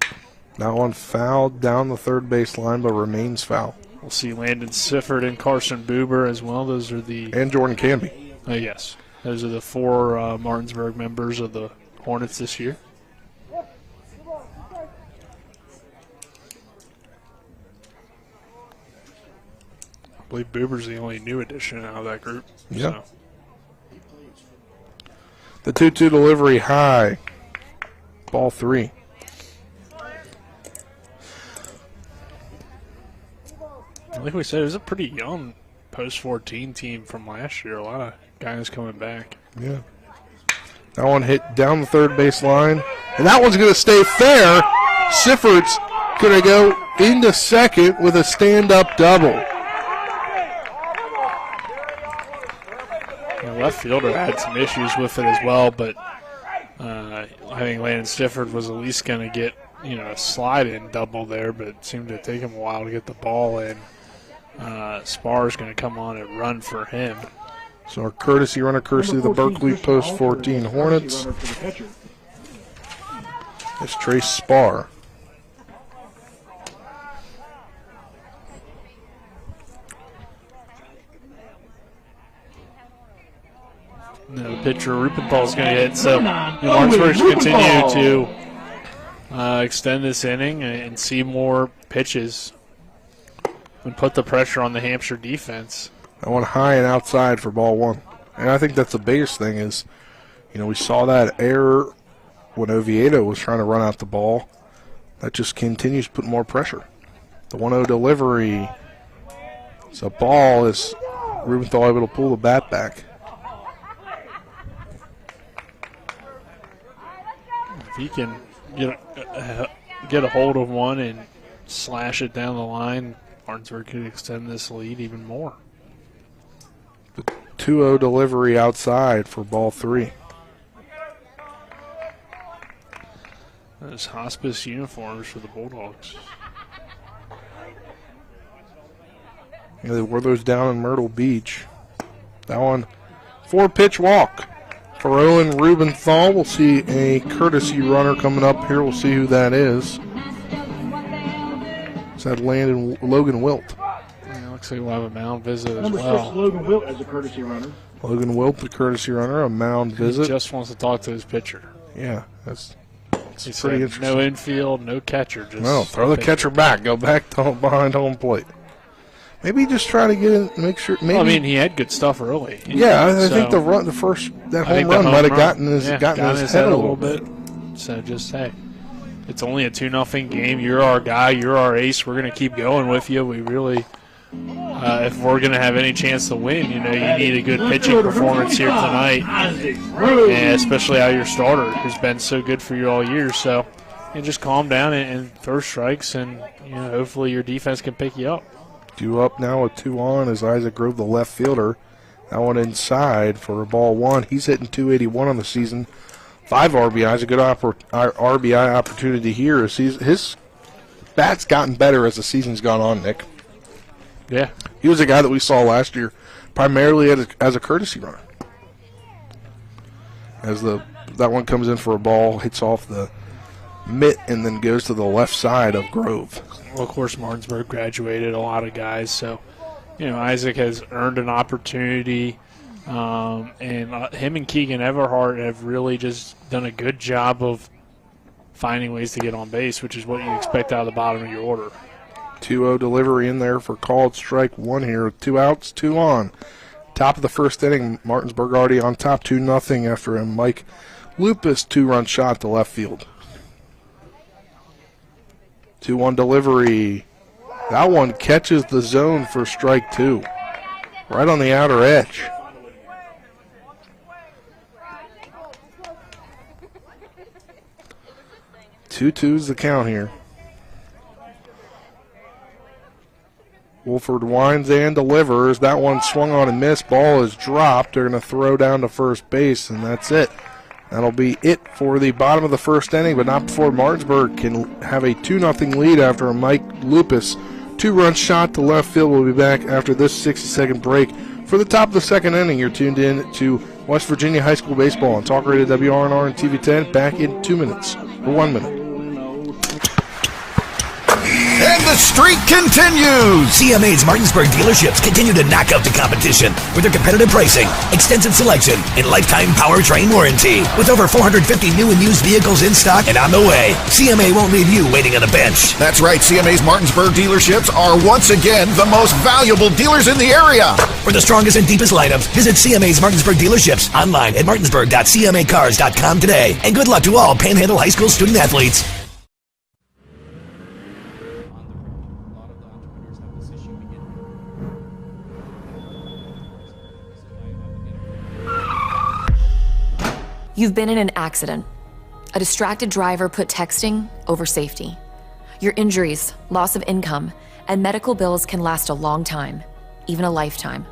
That one fouled down the third baseline, but remains foul. We'll see Landon Sifford and Carson Buber as well. Those are and Jordan Canby. Yes. Those are the 4 Martinsburg members of the Hornets this year. I believe Buber's the only new addition out of that group. Yeah. So. The 2-2 delivery high. Ball 3. Like we said, it was a pretty young post-14 team from last year. A lot of guys coming back. Yeah. That one hit down the third baseline. And that one's going to stay fair. Sifford's going to go into second with a stand-up double. The left fielder had some issues with it as well, but I think Landon Sifford was at least going to get a slide-in double there, but it seemed to take him a while to get the ball in. Sparr's going to come on and run for him. So our courtesy runner, courtesy of the Berkeley Post 14 Hornets. It's Trace Sparr. No, the pitcher Rupenthal's going to hit. So Martinsburg's continue to extend this inning and see more pitches and put the pressure on the Hampshire defense. I want high and outside for ball 1. And I think that's the biggest thing is, we saw that error when Oviedo was trying to run out the ball. That just continues to put more pressure. The 1-0 delivery. It's a ball. Is Rubenthal able to pull the bat back? If he can get a hold of one and slash it down the line, Martinsburg could extend this lead even more. The 2-0 delivery outside for ball 3. Those hospice uniforms for the Bulldogs. Yeah, they wore those down in Myrtle Beach. That one, 4-pitch walk for Owen Rubenthal. We'll see a courtesy runner coming up here. We'll see who that is. Is that Logan Wilt? Yeah, looks like we'll have a mound visit as well. Logan Wilt as a courtesy runner. Logan Wilt, the courtesy runner, a mound visit. He just wants to talk to his pitcher. Yeah, that's he pretty interesting. No infield, no catcher. Just no, throw the catcher back. Go back behind home plate. Maybe just try to get in, make sure. Maybe, well, I mean, he had good stuff early. Yeah, I think the home run might have gotten his head a little bit. So just hey, it's only a 2-0 game. You're our guy. You're our ace. We're going to keep going with you. We really, if we're going to have any chance to win, you need a good pitching performance here tonight, and especially out of your starter, who's been so good for you all year. So, just calm down and throw strikes, and hopefully your defense can pick you up. 2 up now with 2 on is Isaac Grove, the left fielder. That one inside for a ball 1. He's hitting .281 on the season. 5 RBIs, a good RBI opportunity here. His bat's gotten better as the season's gone on, Nick. Yeah. He was a guy that we saw last year primarily as a courtesy runner. As that one comes in for a ball, hits off the mitt, and then goes to the left side of Grove. Well, of course, Martinsburg graduated a lot of guys, so Isaac has earned an opportunity, and him and Keegan Everhart have really just done a good job of finding ways to get on base, which is what you expect out of the bottom of your order. 2-0 delivery in there for called strike 1 here. 2 outs, 2 on. Top of the first inning, Martinsburg already on top 2-0 after a Mike Lupus 2-run shot to left field. 2-1 delivery. That one catches the zone for strike 2. Right on the outer edge. Two-two's the count here. Wolford winds and delivers. That one swung on and missed. Ball is dropped. They're going to throw down to first base, and that's it. That'll be it for the bottom of the first inning, but not before Martinsburg can have a 2-0 lead after a Mike Lupus 2-run shot to left field. We'll be back after this 60-second break. For the top of the second inning, you're tuned in to West Virginia High School Baseball on Talk Radio WRNR and TV 10 back in 2 minutes, or 1 minute. And the streak continues! CMA's Martinsburg dealerships continue to knock out the competition with their competitive pricing, extensive selection, and lifetime powertrain warranty. With over 450 new and used vehicles in stock and on the way, CMA won't leave you waiting on a bench. That's right, CMA's Martinsburg dealerships are once again the most valuable dealers in the area. For the strongest and deepest lineups, visit CMA's Martinsburg dealerships online at martinsburg.cmacars.com today. And good luck to all Panhandle High School student athletes. You've been in an accident. A distracted driver put texting over safety. Your injuries, loss of income, and medical bills can last a long time, even a lifetime.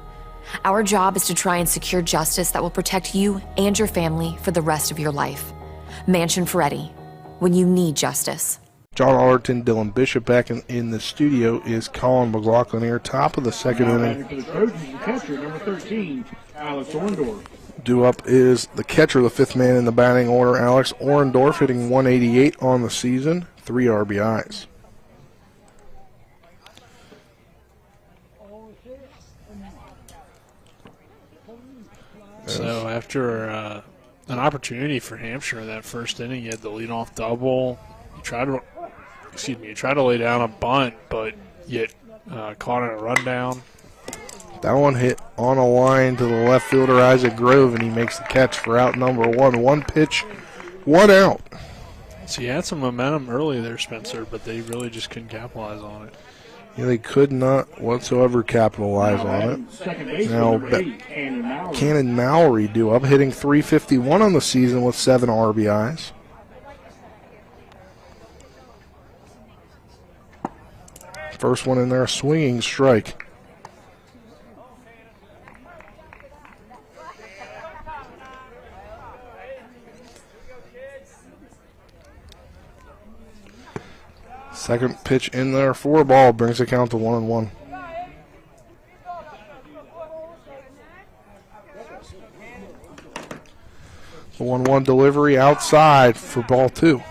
Our job is to try and secure justice that will protect you and your family for the rest of your life. Mansion Ferretti, when you need justice. John Allerton, Dylan Bishop back in the studio is Colin McLaughlin here, top of the second inning. For the Trojans, the catcher, number 13, Alex Orndorff. Due up is the catcher, the fifth man in the batting order, Alex Orndorff, hitting 188 on the season, 3 RBIs. So after an opportunity for Hampshire in that first inning, you had the leadoff double. You tried to lay down a bunt, but yet caught in a rundown. That one hit on a line to the left fielder, Isaac Grove, and he makes the catch for out number 1. 1 pitch, 1 out. So you had some momentum early there, Spencer, but they really just couldn't capitalize on it. Yeah, they could not whatsoever capitalize on it. Now, Cannon Mallory due up, hitting .351 on the season with 7 RBIs. First one in there, a swinging strike. Second pitch in there for a ball brings the count to 1-1. The 1-1 delivery outside for ball 2.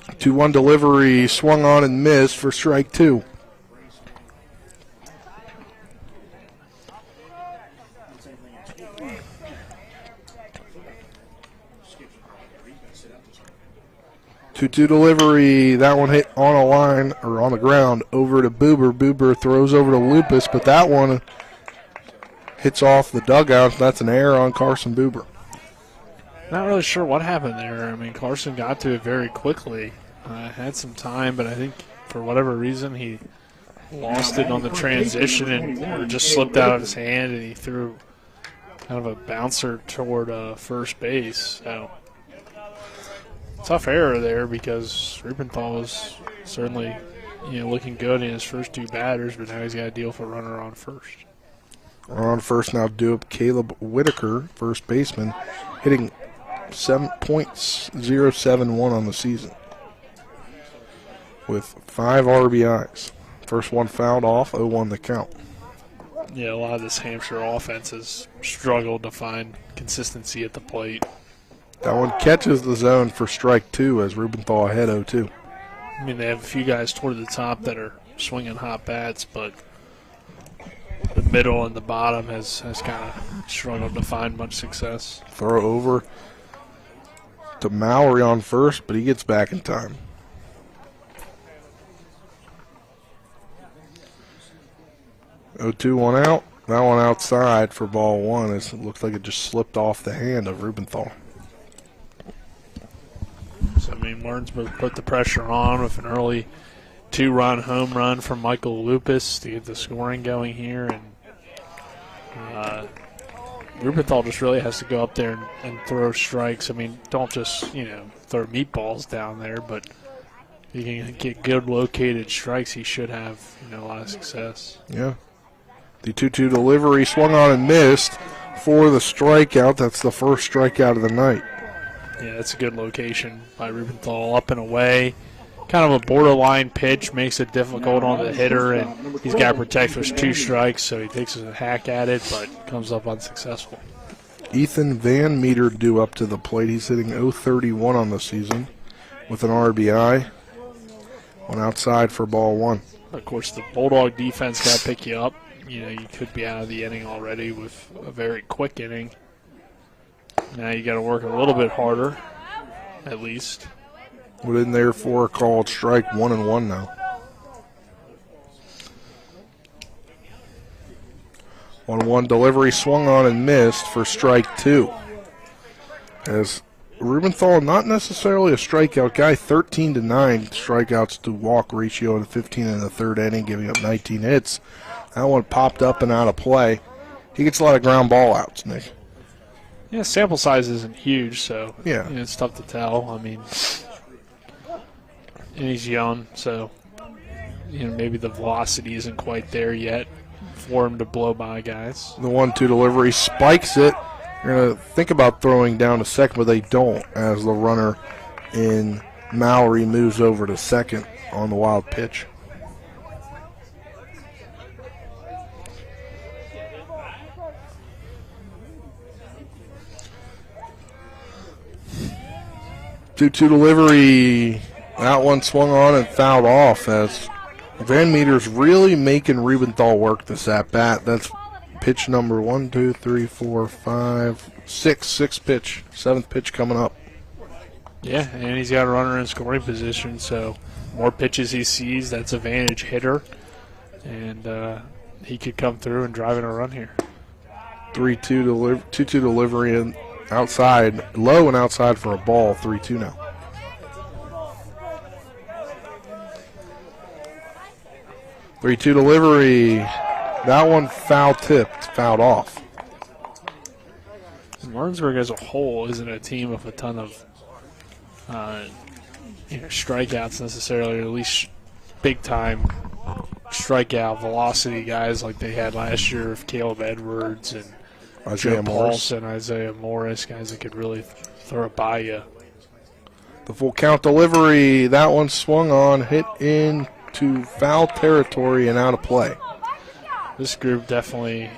The 2-1 delivery swung on and missed for strike 2. Two delivery, that one hit on a line, or on the ground, over to Buber. Buber throws over to Lupus, but that one hits off the dugout. That's an error on Carson Buber. Not really sure what happened there. I mean, Carson got to it very quickly. Had some time, but I think for whatever reason he lost it on the transition and just slipped out of his hand, and he threw kind of a bouncer toward first base. So tough error there because Rubenthal was certainly looking good in his first 2 batters, but now he's got to deal for a runner on first. Runner on first now due up Caleb Whitaker, first baseman, hitting 7.071 on the season with 5 RBIs. First one fouled off, 0-1 the count. Yeah, a lot of this Hampshire offense has struggled to find consistency at the plate. That one catches the zone for strike 2 as Rubenthal ahead 0-2. I mean, they have a few guys toward the top that are swinging hot bats, but the middle and the bottom has kind of struggled to find much success. Throw over to Mallory on first, but he gets back in time. Oh, 2-1 out. That one outside for ball 1. It looks like it just slipped off the hand of Rubenthal. So, I mean, Martinsburg put the pressure on with an early 2-run home run from Michael Lupus to get the scoring going here. And Rubenthal just really has to go up there and throw strikes. I mean, don't just, throw meatballs down there, but if you can get good located strikes, he should have, a lot of success. Yeah. The 2-2 delivery swung on and missed for the strikeout. That's the first strikeout of the night. Yeah, that's a good location by Rubenthal, up and away. kind of a borderline pitch, makes it difficult on the hitter, and he's got to protect for 2 strikes, so he takes a hack at it, but comes up unsuccessful. Ethan Van Meter due up to the plate. He's hitting .031 on the season with an RBI. One outside for ball 1. Of course, the Bulldog defense got to pick you up. You know, you could be out of the inning already with a very quick inning. Now you got to work a little bit harder, at least. We're in there for a called strike, 1-1 now. 1-1 delivery swung on and missed for strike 2. As Rubenthal, not necessarily a strikeout guy, 13-9 strikeouts to walk ratio in 15 in the third inning, giving up 19 hits. That one popped up and out of play. He gets a lot of ground ball outs, Nick. Yeah, sample size isn't huge, so yeah, you know, it's tough to tell. I mean, and he's young, so you know maybe the velocity isn't quite there yet for him to blow by guys. The 1-2 delivery spikes it. You're going to think about throwing down to second, but they don't, as the runner in Mallory moves over to second on the wild pitch. Two-two delivery. That one swung on and fouled off as Van Meter's really making Rubenthal work this at-bat. That's pitch number 1, 2, 3, 4, 5, 6. Sixth pitch. 7th pitch coming up. Yeah, and he's got a runner in scoring position, so more pitches he sees, that's advantage hitter. And he could come through and drive in a run here. 2-2 delivery and outside, low and outside for a ball, 3-2 now. Three-two delivery. That one foul tipped, fouled off. Martinsburg as a whole isn't a team with a ton of strikeouts necessarily, or at least big-time strikeout velocity guys like they had last year with Caleb Edwards and Isaiah Morris. And Isaiah Morris, guys that could really throw it by you. The full count delivery, that one swung on, hit into foul territory and out of play. This group definitely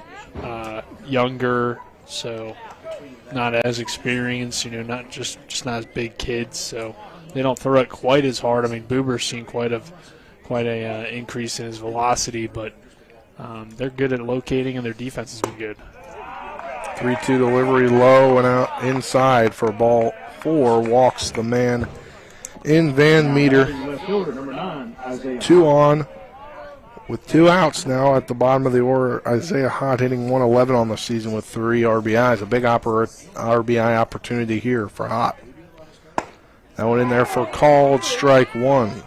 younger, so not as experienced, not just not as big kids, so they don't throw it quite as hard. I mean, Buber's seen quite a increase in his velocity, but they're good at locating, and their defense has been good. 3-2 delivery low and out inside for ball 4. Walks the man in Van Meter. 2 on with 2 outs now at the bottom of the order. Isaiah Hott hitting 111 on the season with 3 RBIs. A big RBI opportunity here for Hott. That one in there for called strike 1.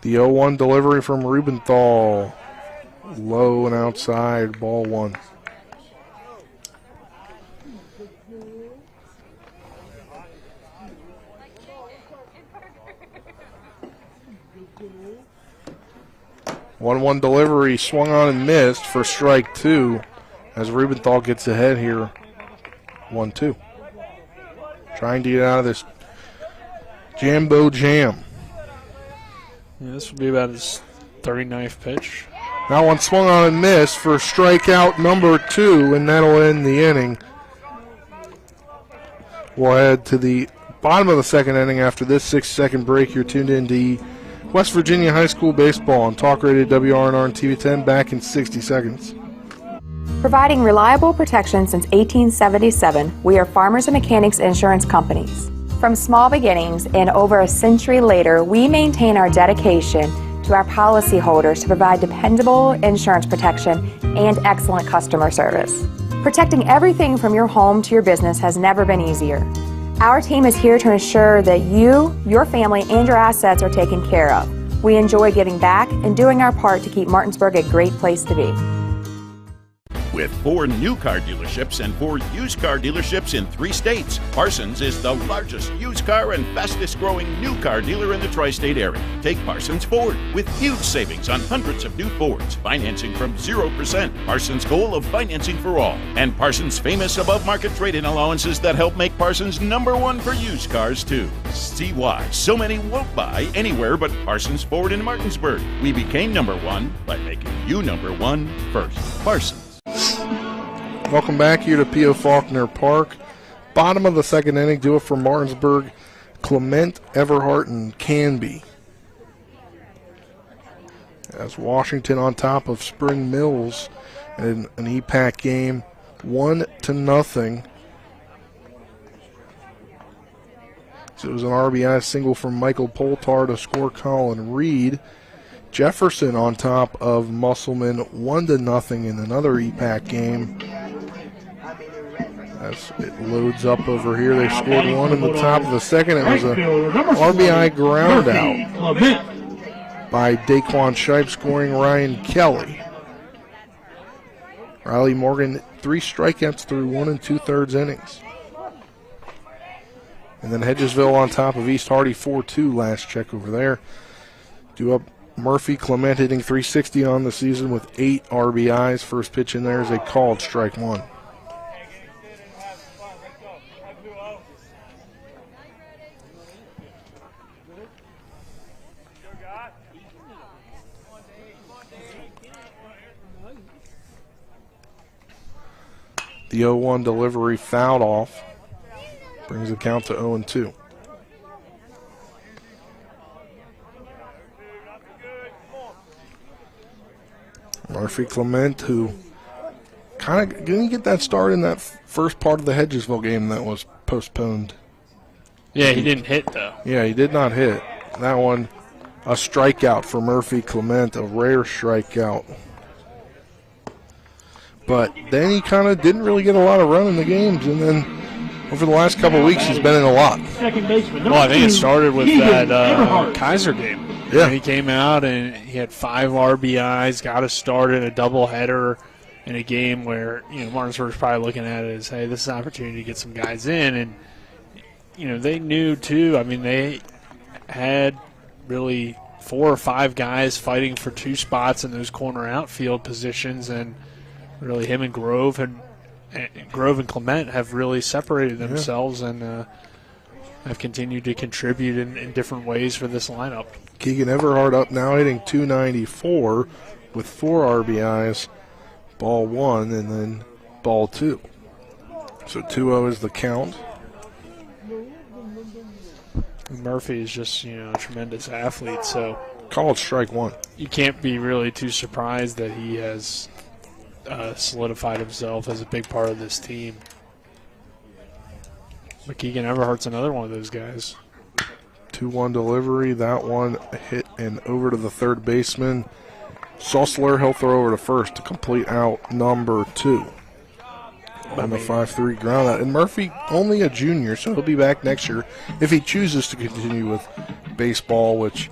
The 0-1 delivery from Rubenthal. Low and outside, ball 1. One delivery swung on and missed for strike 2 as Rubenthal gets ahead here. 1-2. Trying to get out of this Jambo jam. Yeah, this would be about his 39th pitch. That one swung on and missed for strikeout number 2, and that'll end the inning. We'll head to the bottom of the second inning after this 6-second break. You're tuned in to West Virginia High School Baseball on Talk Radio WRNR and TV 10. Back in 60 seconds. Providing reliable protection since 1877, we are Farmers and Mechanics Insurance Companies. From small beginnings and over a century later, we maintain our dedication to our policyholders to provide dependable insurance protection and excellent customer service. Protecting everything from your home to your business has never been easier. Our team is here to ensure that you, your family, and your assets are taken care of. We enjoy giving back and doing our part to keep Martinsburg a great place to be. With 4 new car dealerships and 4 used car dealerships in 3 states, Parsons is the largest used car and fastest growing new car dealer in the tri-state area. Take Parsons Ford with huge savings on hundreds of new Fords, financing from 0%, Parsons' goal of financing for all, and Parsons' famous above-market trade-in allowances that help make Parsons #1 for used cars too. See why so many won't buy anywhere but Parsons Ford in Martinsburg. We became #1 by making you #1 first. Parsons. Welcome back here to P.O. Faulkner Park. Bottom of the second inning, do it for Martinsburg, Clement, Everhart, and Canby. As Washington on top of Spring Mills in an EPAC game, 1-0. So it was an RBI single from Michael Poltar to score Colin Reed. Jefferson on top of Musselman, 1-0 in another EPAC game. As it loads up over here, they scored one in the top of the second. It was a RBI ground out by Daquan Shipe, scoring Ryan Kelly. Riley Morgan, 3 strikeouts through 1 2/3 innings. And then Hedgesville on top of East Hardy, 4-2 last check over there. Due up Murphy Clement hitting .360 on the season with 8 RBIs. First pitch in there is a called strike 1. The 0-1 delivery fouled off. Brings the count to 0-2. Murphy Clement, who kind of didn't get that start in that first part of the Hedgesville game that was postponed. Yeah, he didn't hit, though. Yeah, he did not hit. That one, a strikeout for Murphy Clement, a rare strikeout. But then he kind of didn't really get a lot of run in the games, and then over the last couple of weeks he's been in a lot. Well, I think it started with that Kaiser game. Yeah. He came out and he had 5 RBIs, got a start in a doubleheader in a game where, Martinsburg's probably looking at it as, hey, this is an opportunity to get some guys in. And, they knew, too. I mean, they had really 4 or 5 guys fighting for 2 spots in those corner outfield positions, and really him and Grove and Clement have really separated themselves and have continued to contribute in different ways for this lineup. Keegan Everhart up now, hitting .294 with 4 RBIs, ball 1, and then ball 2. So 2-0 is the count. Murphy is just, a tremendous athlete, so called strike 1. You can't be really too surprised that he has solidified himself as a big part of this team. But Keegan Everhart's another one of those guys. 2-1 delivery. That one hit and over to the third baseman. Sussler, he'll throw over to first to complete out number 2. On the 5-3 ground out. And Murphy, only a junior, so he'll be back next year if he chooses to continue with baseball, which,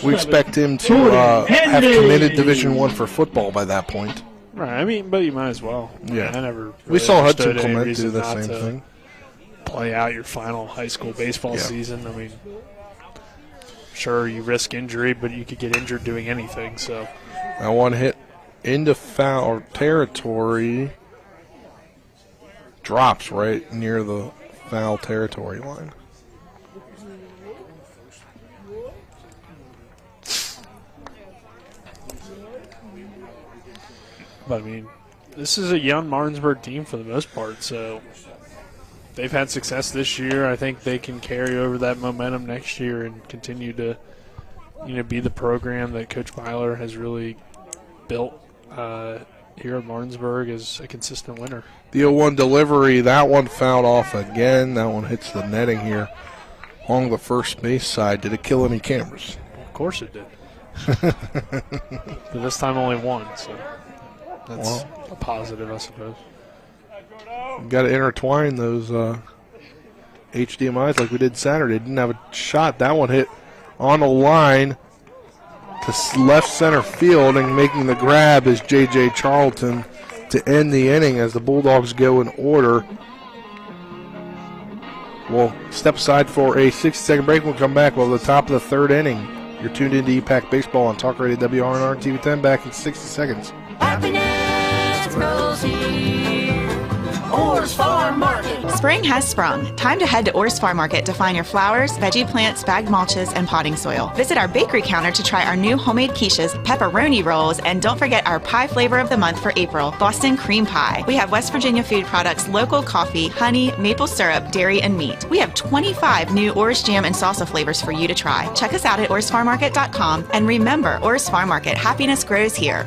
we expect him to have committed Division I for football by that point. Right, but you might as well. Yeah. I never really we saw Hudson understood any Clement reason do the not same to thing. Play out your final high school baseball season. I mean, sure, you risk injury, but you could get injured doing anything. So that one hit into foul territory. Drops right near the foul territory line. But, this is a young Martinsburg team for the most part, so they've had success this year. I think they can carry over that momentum next year and continue to, be the program that Coach Byler has really built here at Martinsburg as a consistent winner. The 0-1 delivery, that one fouled off again. That one hits the netting here along the first base side. Did it kill any cameras? Of course it did. But this time only 1, so that's a positive, I suppose. We've got to intertwine those HDMIs like we did Saturday. Didn't have a shot. That one hit on a line to left center field, and making the grab is J.J. Charlton. to end the inning as the Bulldogs go in order. We'll step aside for a 60-second break. We'll come back. We'll at the top of the third inning. You're tuned into EPAC Baseball on Talk Radio WRNR and TV10. Back in 60 seconds. Happiness grows here. Orr's Farm Market. Spring has sprung. Time to head to Orr's Farm Market to find your flowers, veggie plants, bagged mulches, and potting soil. Visit our bakery counter to try our new homemade quiches, pepperoni rolls, and don't forget our pie flavor of the month for April, Boston cream pie. We have West Virginia food products, local coffee, honey, maple syrup, dairy, and meat. We have 25 new Orr's jam and salsa flavors for you to try. Check us out at orrsfarmmarket.com, and remember, Orr's Farm Market, happiness grows here.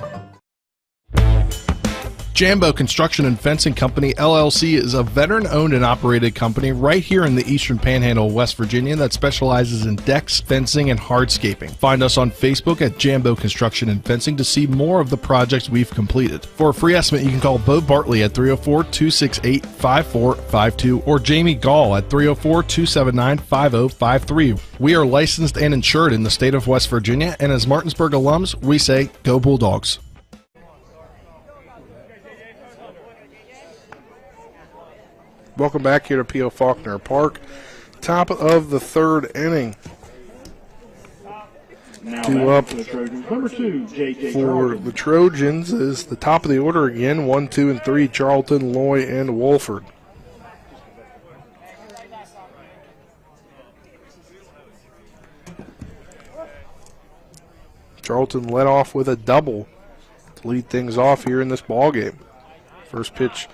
Jambo Construction and Fencing Company, LLC, is a veteran-owned and operated company right here in the Eastern Panhandle of West Virginia that specializes in decks, fencing, and hardscaping. Find us on Facebook at Jambo Construction and Fencing to see more of the projects we've completed. For a free estimate, you can call Bo Bartley at 304-268-5452 or Jamie Gall at 304-279-5053. We are licensed and insured in the state of West Virginia, and as Martinsburg alums, we say, Go Bulldogs. Welcome back here to P.O. Faulkner Park. Top of the third inning. Two up for the Trojans. Number 2, J.J. for the Trojans is the top of the order again. 1, 2, and 3, Charlton, Loy, and Wolford. Charlton led off with a double to lead things off here in this ball game. First pitch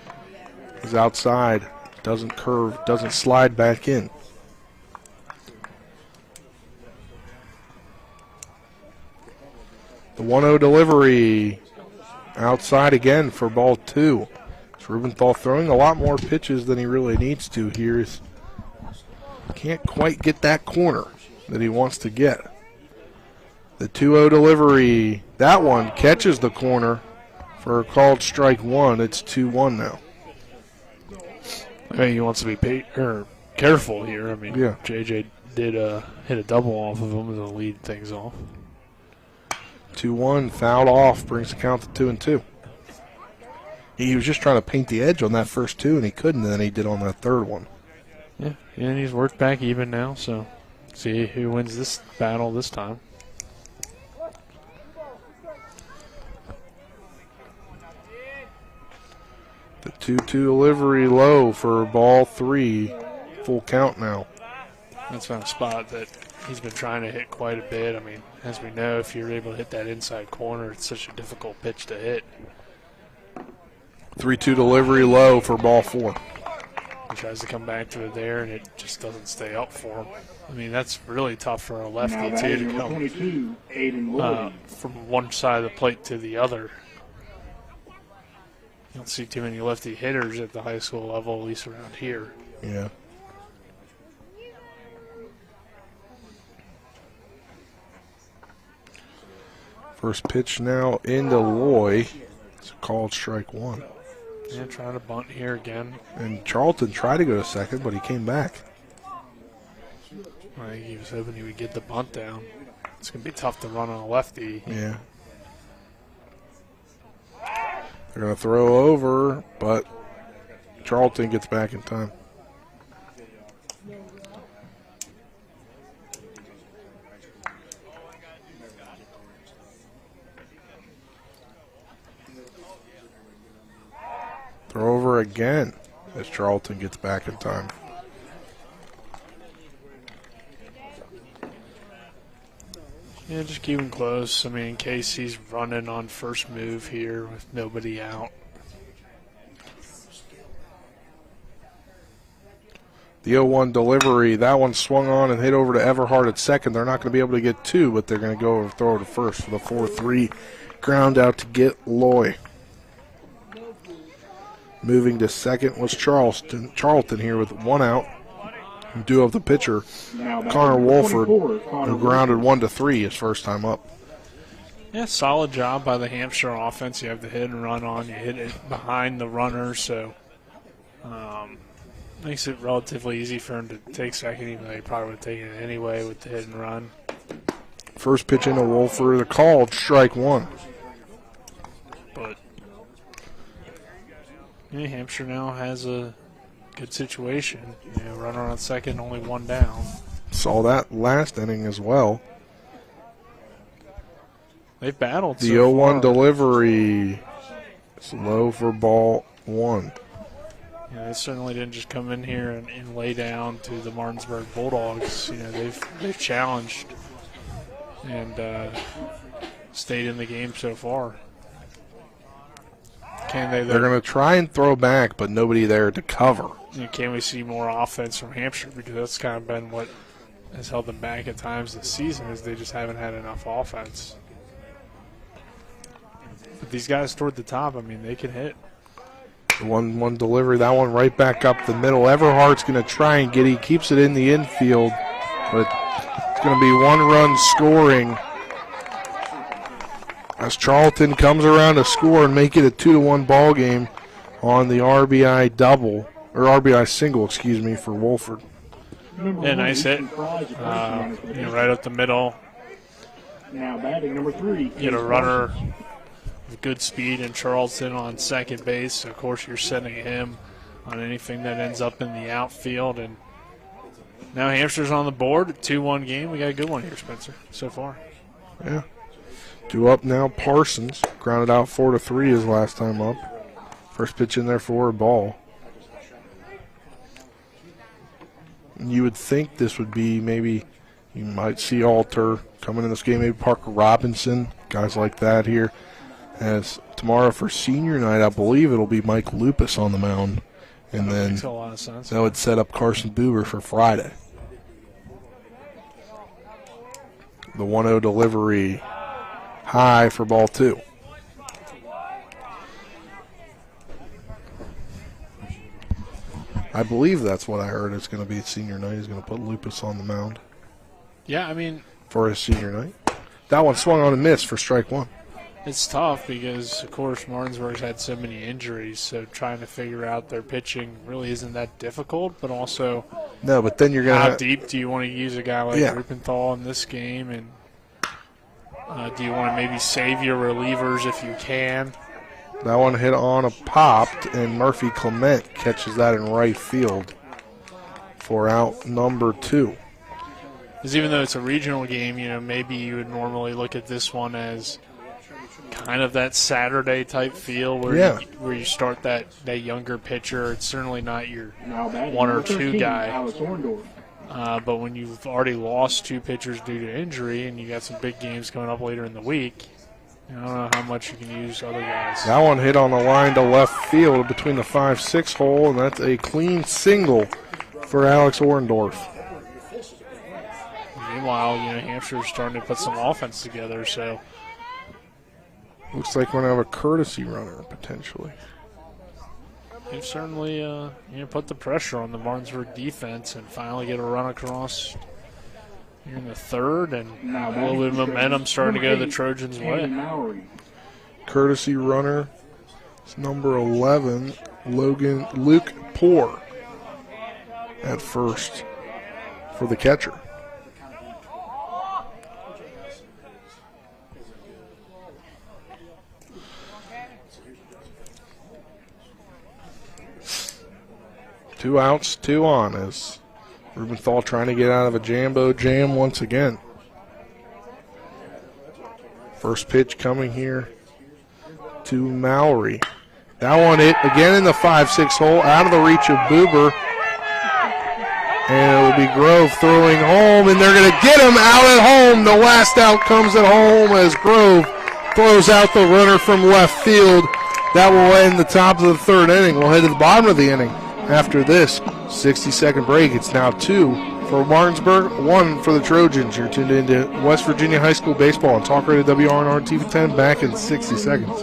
is outside. Doesn't curve, doesn't slide back in. The 1-0 delivery outside again for ball 2. It's Rubenthal throwing a lot more pitches than he really needs to here. Can't quite get that corner that he wants to get. The 2-0 delivery, that one catches the corner for a called strike 1. It's 2-1 now. I mean, he wants to be careful here. I mean, yeah. JJ did hit a double off of him to lead things off. 2-1, fouled off, brings the count to 2-2. He was just trying to paint the edge on that first 2, and he couldn't, and then he did on that third one. Yeah, and he's worked back even now, so see who wins this battle this time. The 2-2 delivery low for ball 3. Full count now. That's been a spot that he's been trying to hit quite a bit. I mean, as we know, if you're able to hit that inside corner, it's such a difficult pitch to hit. 3-2 delivery low for ball 4. He tries to come back to it there, and it just doesn't stay up for him. I mean, that's really tough for a lefty, too, to come from one side of the plate to the other. You don't see too many lefty hitters at the high school level, at least around here. Yeah. First pitch now into Loy. It's a called strike 1. Yeah, trying to bunt here again. And Charlton tried to go to second, but he came back. I think he was hoping he would get the bunt down. It's going to be tough to run on a lefty. Yeah. They're going to throw over, but Charlton gets back in time. Throw over again as Charlton gets back in time. Yeah, just keep him close. I mean, in case he's running on first move here with nobody out. The 0-1 delivery, that one swung on and hit over to Everhart at second. They're not going to be able to get 2, but they're going to go over throw to first for the 4-3 ground out to get Loy. Moving to second was Charlton here with 1 out. Due of the pitcher, Connor Wolford, who grounded 1-3 his first time up. Yeah, solid job by the Hampshire offense. You have the hit and run on. You hit it behind the runner, so makes it relatively easy for him to take second, even though he probably would have taken it anyway with the hit and run. First pitch into Wolford, a called strike 1. But New Hampshire now has a good situation. Runner on second, only one down. Saw that last inning as well. They've battled the so 0-1 far. delivery. It's low for ball one. Yeah, they certainly didn't just come in here and lay down to the Martinsburg Bulldogs. They've challenged and stayed in the game so far. They're going to try and throw back, but nobody there to cover. Can we see more offense from Hampshire? Because that's kind of been what has held them back at times this season, is they just haven't had enough offense. But these guys toward the top, they can hit. The 1-1 delivery, that one right back up the middle. Everhart's going to try and he keeps it in the infield, but it's going to be one run scoring as Charlton comes around to score and make it a 2-1 ball game on the RBI double, or RBI single, for Wolford. Yeah, nice hit. Right up the middle. Now batting number 3. Get a runner with good speed and Charlton on second base. Of course, you're sending him on anything that ends up in the outfield. And now Hampshire's on the board. 2-1 game. We got a good one here, Spencer, so far. Yeah. 2 up now. Parsons grounded out 4-3 his last time up. First pitch in there for a ball. You would think this would be maybe you might see Alter coming in this game, maybe Parker Robinson, guys like that here. As tomorrow for senior night, I believe it'll be Mike Lupus on the mound. And then makes a lot of sense. That would set up Carson Buber for Friday. The 1-0 delivery high for ball 2. I believe that's what I heard. It's going to be senior night. He's going to put Lupus on the mound. Yeah, for his senior night. That one swung on a miss for strike 1. It's tough because, of course, Martinsburg's had so many injuries, so trying to figure out their pitching really isn't that difficult, but also no, but then you're going how deep do you want to use a guy like Yeah. Rupenthal in this game, and do you want to maybe save your relievers if you can? That one hit on a popped, and Murphy Clement catches that in right field for out number 2. Because even though it's a regional game, maybe you would normally look at this one as kind of that Saturday type feel where you start that younger pitcher. It's certainly not your 1 or 2 guy. But when you've already lost 2 pitchers due to injury and you got some big games coming up later in the week, I don't know how much you can use other guys. That one hit on the line to left field between the 5-6 hole, and that's a clean single for Alex Orendorf. Meanwhile, Hampshire's starting to put some offense together, so looks like we're going to have a courtesy runner potentially. they've certainly put the pressure on the Martinsburg defense and finally get a run across here in the 3rd, and a little bit of momentum starting to go the Trojans' way. Courtesy runner is number 11, Luke Poor at first for the catcher. Two outs, 2 on as Rubenthal trying to get out of a jam once again. First pitch coming here to Mallory. That one hit again in the 5-6 hole, out of the reach of Buber. And it will be Grove throwing home, and they're going to get him out at home. The last out comes at home as Grove throws out the runner from left field. That will end the top of the 3rd inning. We'll head to the bottom of the inning. After this 60-second break, it's now 2 for Martinsburg, 1 for the Trojans. You're tuned into West Virginia High School Baseball on Talk Radio WRNR TV 10. Back in 60 seconds.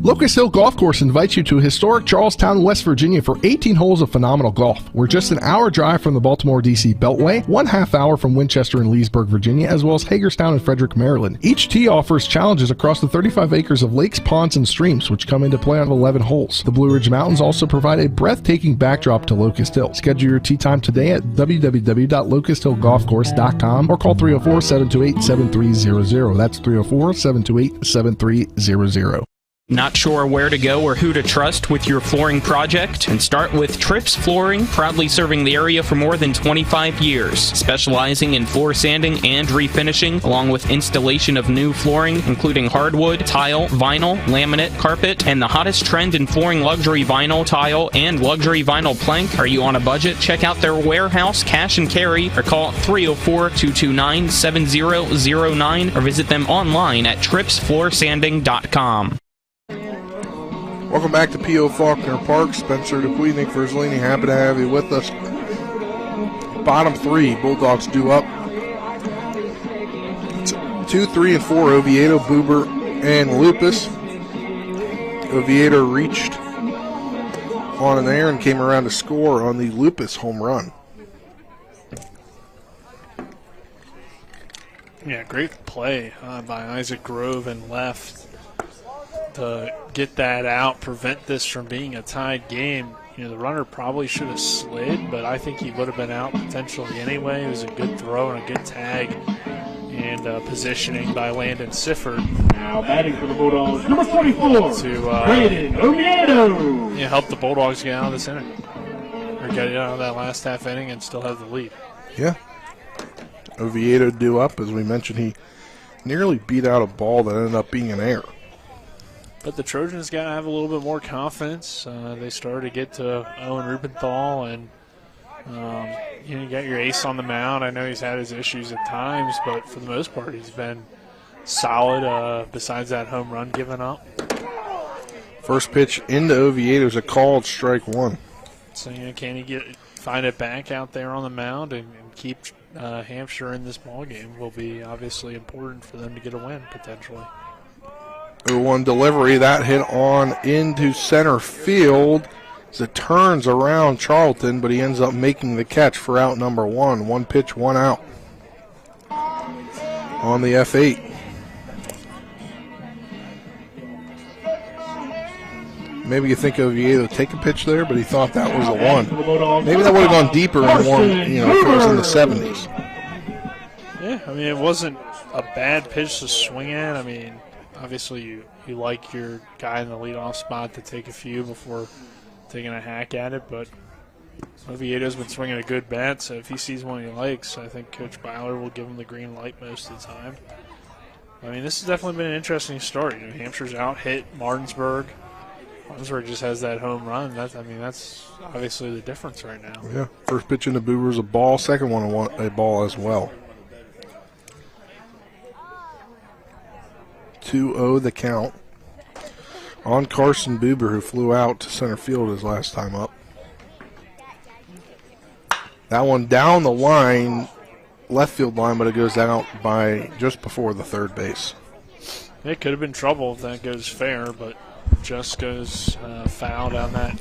Locust Hill Golf Course invites you to historic Charlestown, West Virginia for 18 holes of phenomenal golf. We're just an hour drive from the Baltimore-D.C. Beltway, 1/2 hour from Winchester and Leesburg, Virginia, as well as Hagerstown and Frederick, Maryland. Each tee offers challenges across the 35 acres of lakes, ponds, and streams, which come into play on 11 holes. The Blue Ridge Mountains also provide a breathtaking backdrop to Locust Hill. Schedule your tee time today at www.locusthillgolfcourse.com or call 304-728-7300. That's 304-728-7300. Not sure where to go or who to trust with your flooring project? And start with Trips Flooring, proudly serving the area for more than 25 years, specializing in floor sanding and refinishing, along with installation of new flooring, including hardwood, tile, vinyl, laminate, carpet, and the hottest trend in flooring, luxury vinyl, tile, and luxury vinyl plank. Are you on a budget? Check out their warehouse, cash and carry, or call 304-229-7009, or visit them online at tripsfloorsanding.com. Welcome back to P.O. Faulkner Park. Spencer Dupuy, Nick Verzolini, happy to have you with us. Bottom three, Bulldogs due up. It's 2, 3, and 4, Oviedo, Buber, and Lupus. Oviedo reached on an air and came around to score on the Lupus home run. Yeah, great play by Isaac Grove and left to get that out, prevent this from being a tied game. You know, the runner probably should have slid, but I think he would have been out potentially anyway. It was a good throw and a good tag and positioning by Landon Sifford. Now batting for the Bulldogs, number 44, to Braden Oviedo. Yeah, help the Bulldogs get out of this inning, or get out of that last half inning and still have the lead. Yeah. Oviedo due up. As we mentioned, he nearly beat out a ball that ended up being an error. But the Trojans got to have a little bit more confidence. They started to get to Owen Rubenthal, and you got your ace on the mound. I know he's had his issues at times, but for the most part, he's been solid. Besides that home run given up. First pitch into Oviedo is a called strike one. So can he find it back out there on the mound and keep Hampshire in this ball game? Will be obviously important for them to get a win potentially. 0-1 delivery, that hit on into center field as it turns around Charlton, but he ends up making the catch for out number one. One pitch, one out on the F8. Maybe you think Oviedo take a pitch there, but he thought that was a one. Maybe that would have gone deeper and more, if it was in the 70s. Yeah, I mean, it wasn't a bad pitch to swing at. I mean, obviously, you like your guy in the leadoff spot to take a few before taking a hack at it, but Oviedo's been swinging a good bat, so if he sees one he likes, I think Coach Byler will give him the green light most of the time. I mean, this has definitely been an interesting start. Hampshire's out-hit Martinsburg. Martinsburg just has that home run. That's obviously the difference right now. Yeah, first pitch into Boober's a ball, second one a ball as well. 2-0 the count on Carson Buber, who flew out to center field his last time up. That one down the line, left field line, but it goes out by just before the third base. It could have been trouble if that goes fair, but just goes foul down that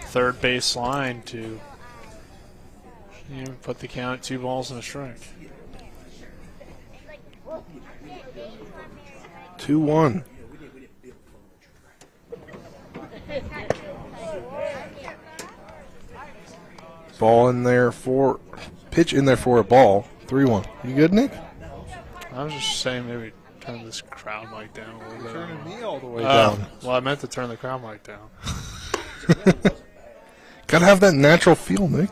third base line to put the count at 2 balls and a strike. 2-1. Ball in there for pitch in there for a ball. 3-1. You good, Nick? I was just saying maybe turn this crowd mic down a little bit. Turning me all the way down. Well, I meant to turn the crowd mic down. Gotta have that natural feel, Nick.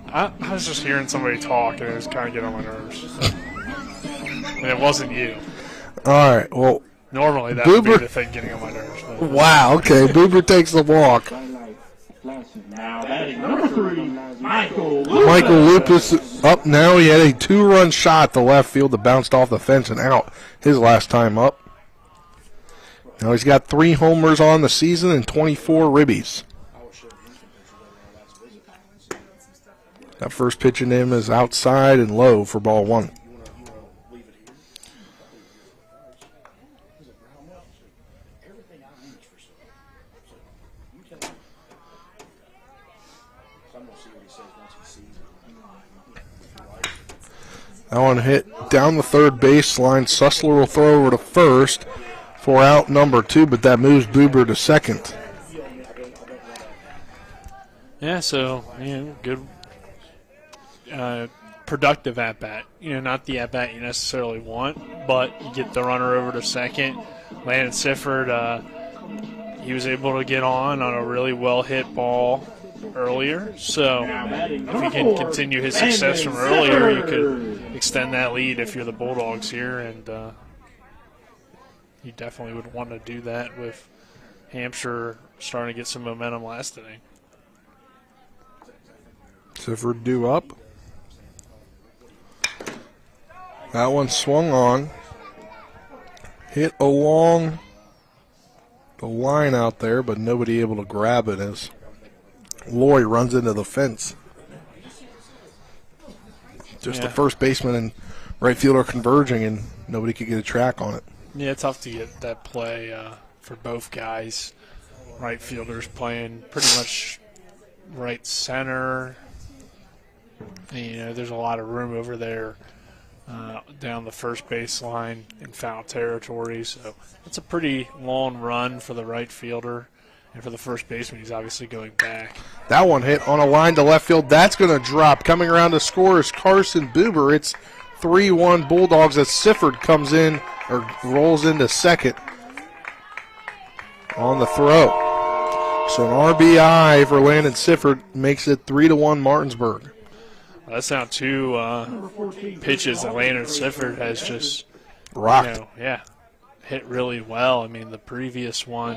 I was just hearing somebody talk, and it was kind of getting on my nerves. And it wasn't you. All right, well. Normally that would be the thing getting on my nerves. But. Wow, okay. Buber takes the walk. Now batting number 3, Michael Lupus up now. He had a 2-run shot to left field that bounced off the fence and out his last time up. Now he's got 3 homers on the season and 24 ribbies. That first pitch in him is outside and low for ball 1. That one hit down the third baseline. Sussler will throw over to first for out number 2, but that moves Buber to second. Yeah, so good, productive at bat. Not the at bat you necessarily want, but you get the runner over to second. Landon Sifford he was able to get on a really well-hit ball earlier. So if he can continue his success from earlier, you could extend that lead if you're the Bulldogs here, and you definitely would want to do that with Hampshire starting to get some momentum last inning. Sifford due up. That one swung on. Hit along the line out there, but nobody able to grab it as Loy runs into the fence. Just the first baseman and right fielder converging, and nobody could get a track on it. Yeah, tough to get that play for both guys. Right fielders playing pretty much right center. And, there's a lot of room over there down the first baseline in foul territory. So it's a pretty long run for the right fielder. And for the first baseman, he's obviously going back. That one hit on a line to left field. That's going to drop. Coming around to score is Carson Buber. It's 3-1 Bulldogs as Sifford comes in or rolls into second on the throw. So an RBI for Landon Sifford makes it 3-1 Martinsburg. Well, that's now two pitches that Landon Sifford has just rocked. Hit really well. I mean, the previous one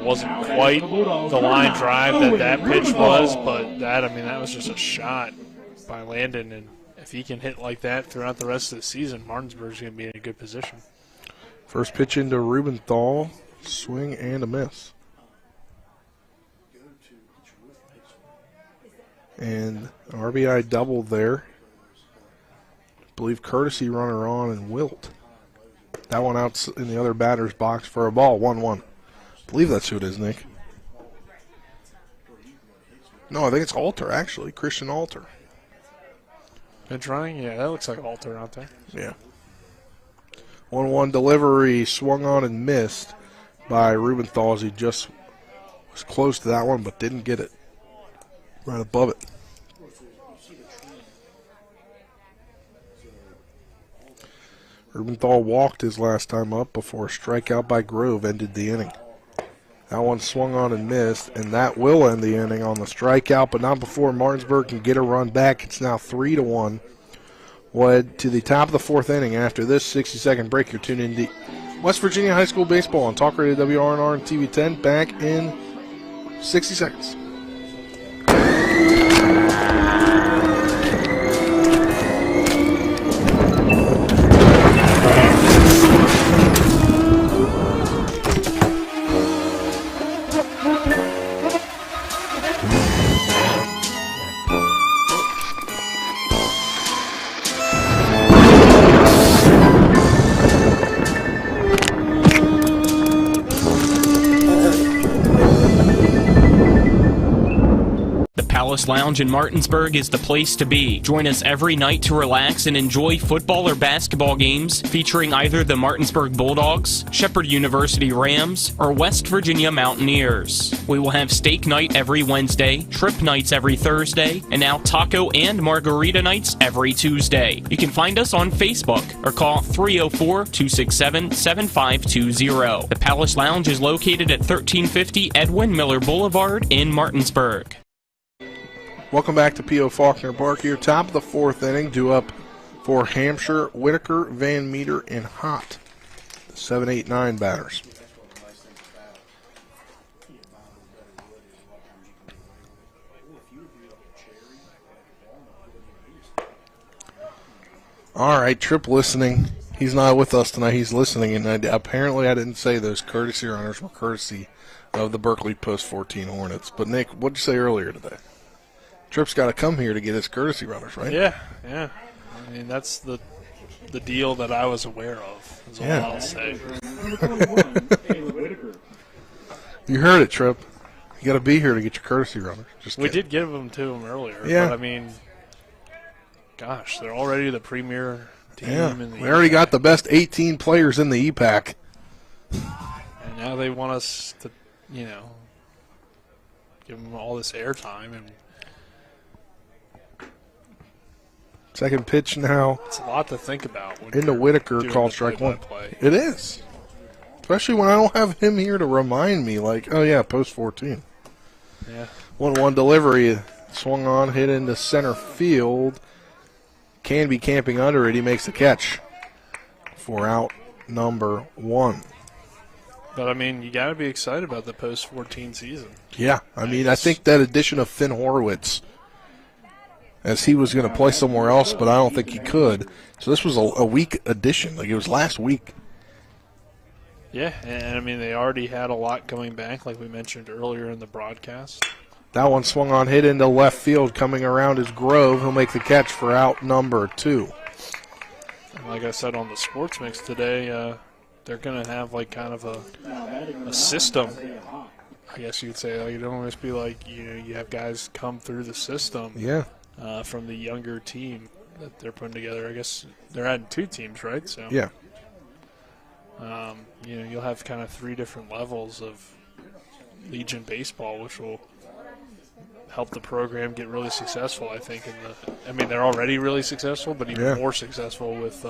wasn't quite the line drive that pitch was, but that was just a shot by Landon. And if he can hit like that throughout the rest of the season, Martinsburg's going to be in a good position. First pitch into Rubenthal, swing and a miss. And an RBI double there. I believe courtesy runner on and Wilt. That one out in the other batter's box for a ball, 1-1. I believe that's who it is, Nick. No, I think it's Alter, actually, Christian Alter. Been trying? Yeah, that looks like Alter out there. Yeah. 1-1 delivery, swung on and missed by Rubenthal as he just was close to that one but didn't get it. Right above it. Rubenthal walked his last time up before a strikeout by Grove ended the inning. That one swung on and missed, and that will end the inning on the strikeout, but not before Martinsburg can get a run back. It's now 3-1. We'll head to the top of the fourth inning. After this 60-second break, you're tuned in to West Virginia High School Baseball on Talk Radio WRNR and TV 10. Back in 60 seconds. Palace Lounge in Martinsburg is the place to be. Join us every night to relax and enjoy football or basketball games featuring either the Martinsburg Bulldogs, Shepherd University Rams, or West Virginia Mountaineers. We will have steak night every Wednesday, trip nights every Thursday, and now taco and margarita nights every Tuesday. You can find us on Facebook or call 304-267-7520. The Palace Lounge is located at 1350 Edwin Miller Boulevard in Martinsburg. Welcome back to P.O. Faulkner Park here. Top of the fourth inning, due up for Hampshire, Whitaker, Van Meter, and Hott. 7, 8, 9 batters. All right, Tripp listening. He's not with us tonight. He's listening, and apparently I didn't say those courtesy runners were courtesy of the Berkeley Post 14 Hornets. But, Nick, what did you say earlier today? Tripp's got to come here to get his courtesy runners, right? Yeah. I mean, that's the deal that I was aware of, is all I'll say. You heard it, Tripp. You got to be here to get your courtesy runners. We did give them to him earlier. Yeah. But, I mean, gosh, they're already the premier team in the we already got the best 18 players in the EPAC. And now they want us to, give them all this airtime and second pitch now. It's a lot to think about. Into Whitaker, called strike one. It is. Especially when I don't have him here to remind me, like, oh, yeah, post 14. Yeah. 1-1 delivery, swung on, hit into center field. Can be camping under it. He makes the catch for out number 1. But, I mean, you got to be excited about the post-14 season. Yeah, I mean, I think that addition of Finn Horowitz, as he was going to play somewhere else, but I don't think he could. So this was a week addition. Like, it was last week. Yeah, and I mean, they already had a lot coming back, like we mentioned earlier in the broadcast. That one swung on, hit into left field, coming around is Grove. He'll make the catch for out number 2. And like I said on the Sports Mix today, they're going to have like kind of a system, I guess you could say. Like, it don't always be like, you have guys come through the system. Yeah. From the younger team that they're putting together. I guess they're adding 2 teams, right? So yeah. You'll have kind of 3 different levels of Legion baseball, which will help the program get really successful, I think. They're already really successful, but even more successful with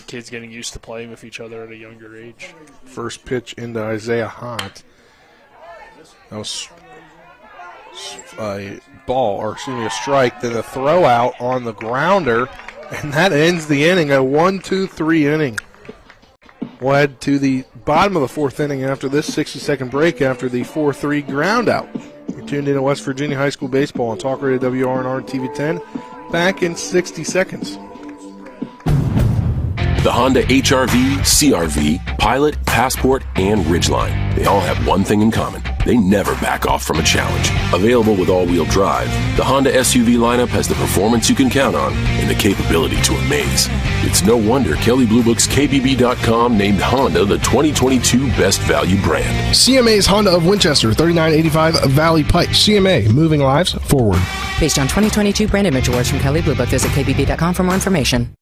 kids getting used to playing with each other at a younger age. First pitch into Isaiah Hott. That was a a strike, then a throw out on the grounder, and that ends the inning, a 1-2-3 inning. We'll head to the bottom of the 4th inning after this 60-second break after the 4-3 ground out. You're tuned in to West Virginia High School Baseball on Talk Radio WRNR TV 10. Back in 60 seconds. The Honda HR-V, CR-V, Pilot, Passport, and Ridgeline. They all have one thing in common. They never back off from a challenge. Available with all-wheel drive, the Honda SUV lineup has the performance you can count on and the capability to amaze. It's no wonder Kelley Blue Book's KBB.com named Honda the 2022 Best Value brand. CMA's Honda of Winchester, 3985 Valley Pike. CMA, moving lives forward. Based on 2022 brand image awards from Kelley Blue Book, visit KBB.com for more information.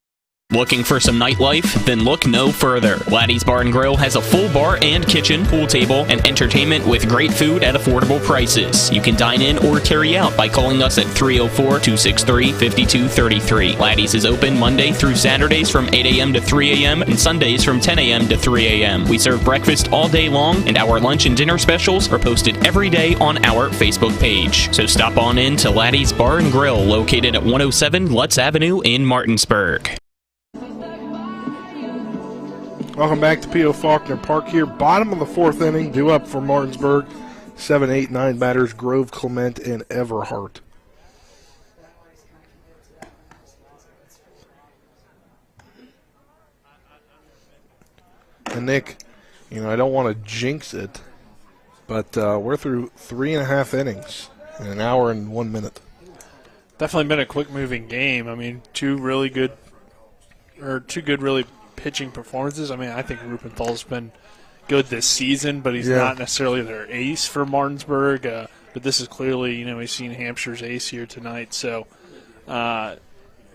Looking for some nightlife? Then look no further. Laddie's Bar and Grill has a full bar and kitchen, pool table, and entertainment with great food at affordable prices. You can dine in or carry out by calling us at 304-263-5233. Laddie's is open Monday through Saturdays from 8 a.m. to 3 a.m. and Sundays from 10 a.m. to 3 a.m. We serve breakfast all day long, and our lunch and dinner specials are posted every day on our Facebook page. So stop on in to Laddie's Bar and Grill, located at 107 Lutz Avenue in Martinsburg. Welcome back to P.O. Faulkner Park here. Bottom of the 4th inning, due up for Martinsburg. 7, 8, 9 batters, Grove, Clement, and Everhart. And Nick, I don't want to jinx it, but we're through 3.5 innings in an hour and 1 minute. Definitely been a quick-moving game. I mean, two good really pitching performances. I mean, I think Rupenthal's been good this season, but he's not necessarily their ace for Martinsburg. But this is clearly, we've seen Hampshire's ace here tonight. So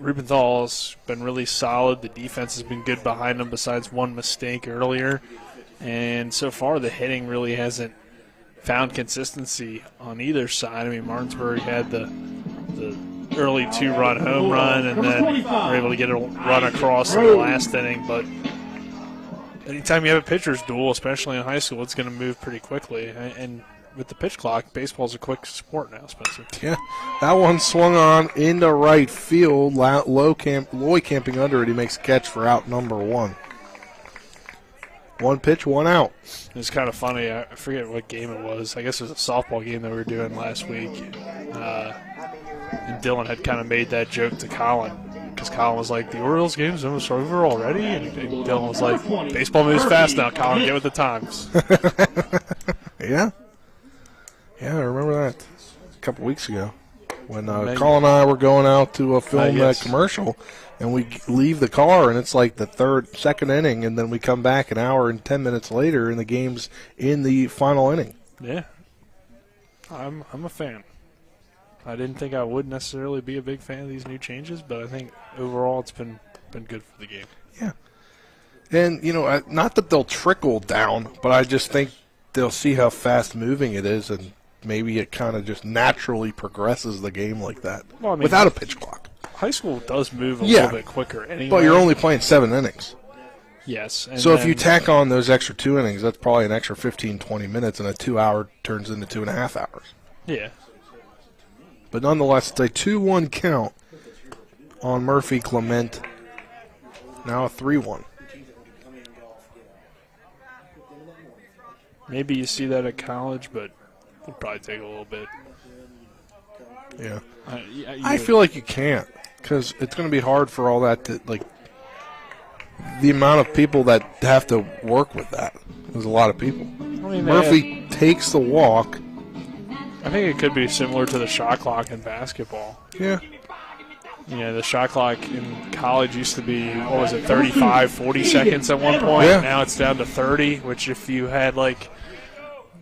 Rupenthal's been really solid. The defense has been good behind him besides one mistake earlier. And so far the hitting really hasn't found consistency on either side. I mean, Martinsburg had the early 2-run home run, and then were able to get a run across in the last inning. But anytime you have a pitcher's duel, especially in high school, it's going to move pretty quickly. And with the pitch clock, baseball's a quick sport now, Spencer. Yeah, that one swung on into right field. Loy camping under it. He makes a catch for out number 1. 1 pitch, 1 out. It's kind of funny. I forget what game it was. I guess it was a softball game that we were doing last week. And Dylan had kind of made that joke to Colin, because Colin was like, the Orioles game's almost over already? And Dylan was like, baseball moves fast now, Colin. Get with the times. Yeah, I remember that a couple weeks ago when Colin and I were going out to film that commercial, and we leave the car, and it's like the second inning, and then we come back an hour and 10 minutes later, and the game's in the final inning. Yeah, I'm a fan. I didn't think I would necessarily be a big fan of these new changes, but I think overall it's been good for the game. Yeah. And, not that they'll trickle down, but I just think they'll see how fast-moving it is, and maybe it kind of just naturally progresses the game like that without a pitch clock. High school does move a little bit quicker anyway. But you're only playing 7 innings. Yes. And so if you tack on those extra 2 innings, that's probably an extra 15, 20 minutes, and a 2 hour turns into 2.5 hours. Yeah. But nonetheless, it's a 2-1 count on Murphy Clement. Now a 3-1. Maybe you see that at college, but it'll probably take a little bit. Yeah. I feel like you can't, because it's going to be hard for all that to, like, the amount of people that have to work with that. There's a lot of people. Murphy takes the walk. I think it could be similar to the shot clock in basketball. Yeah. The shot clock in college used to be, 35, 40 seconds at one point. Yeah. Now it's down to 30, which if you had,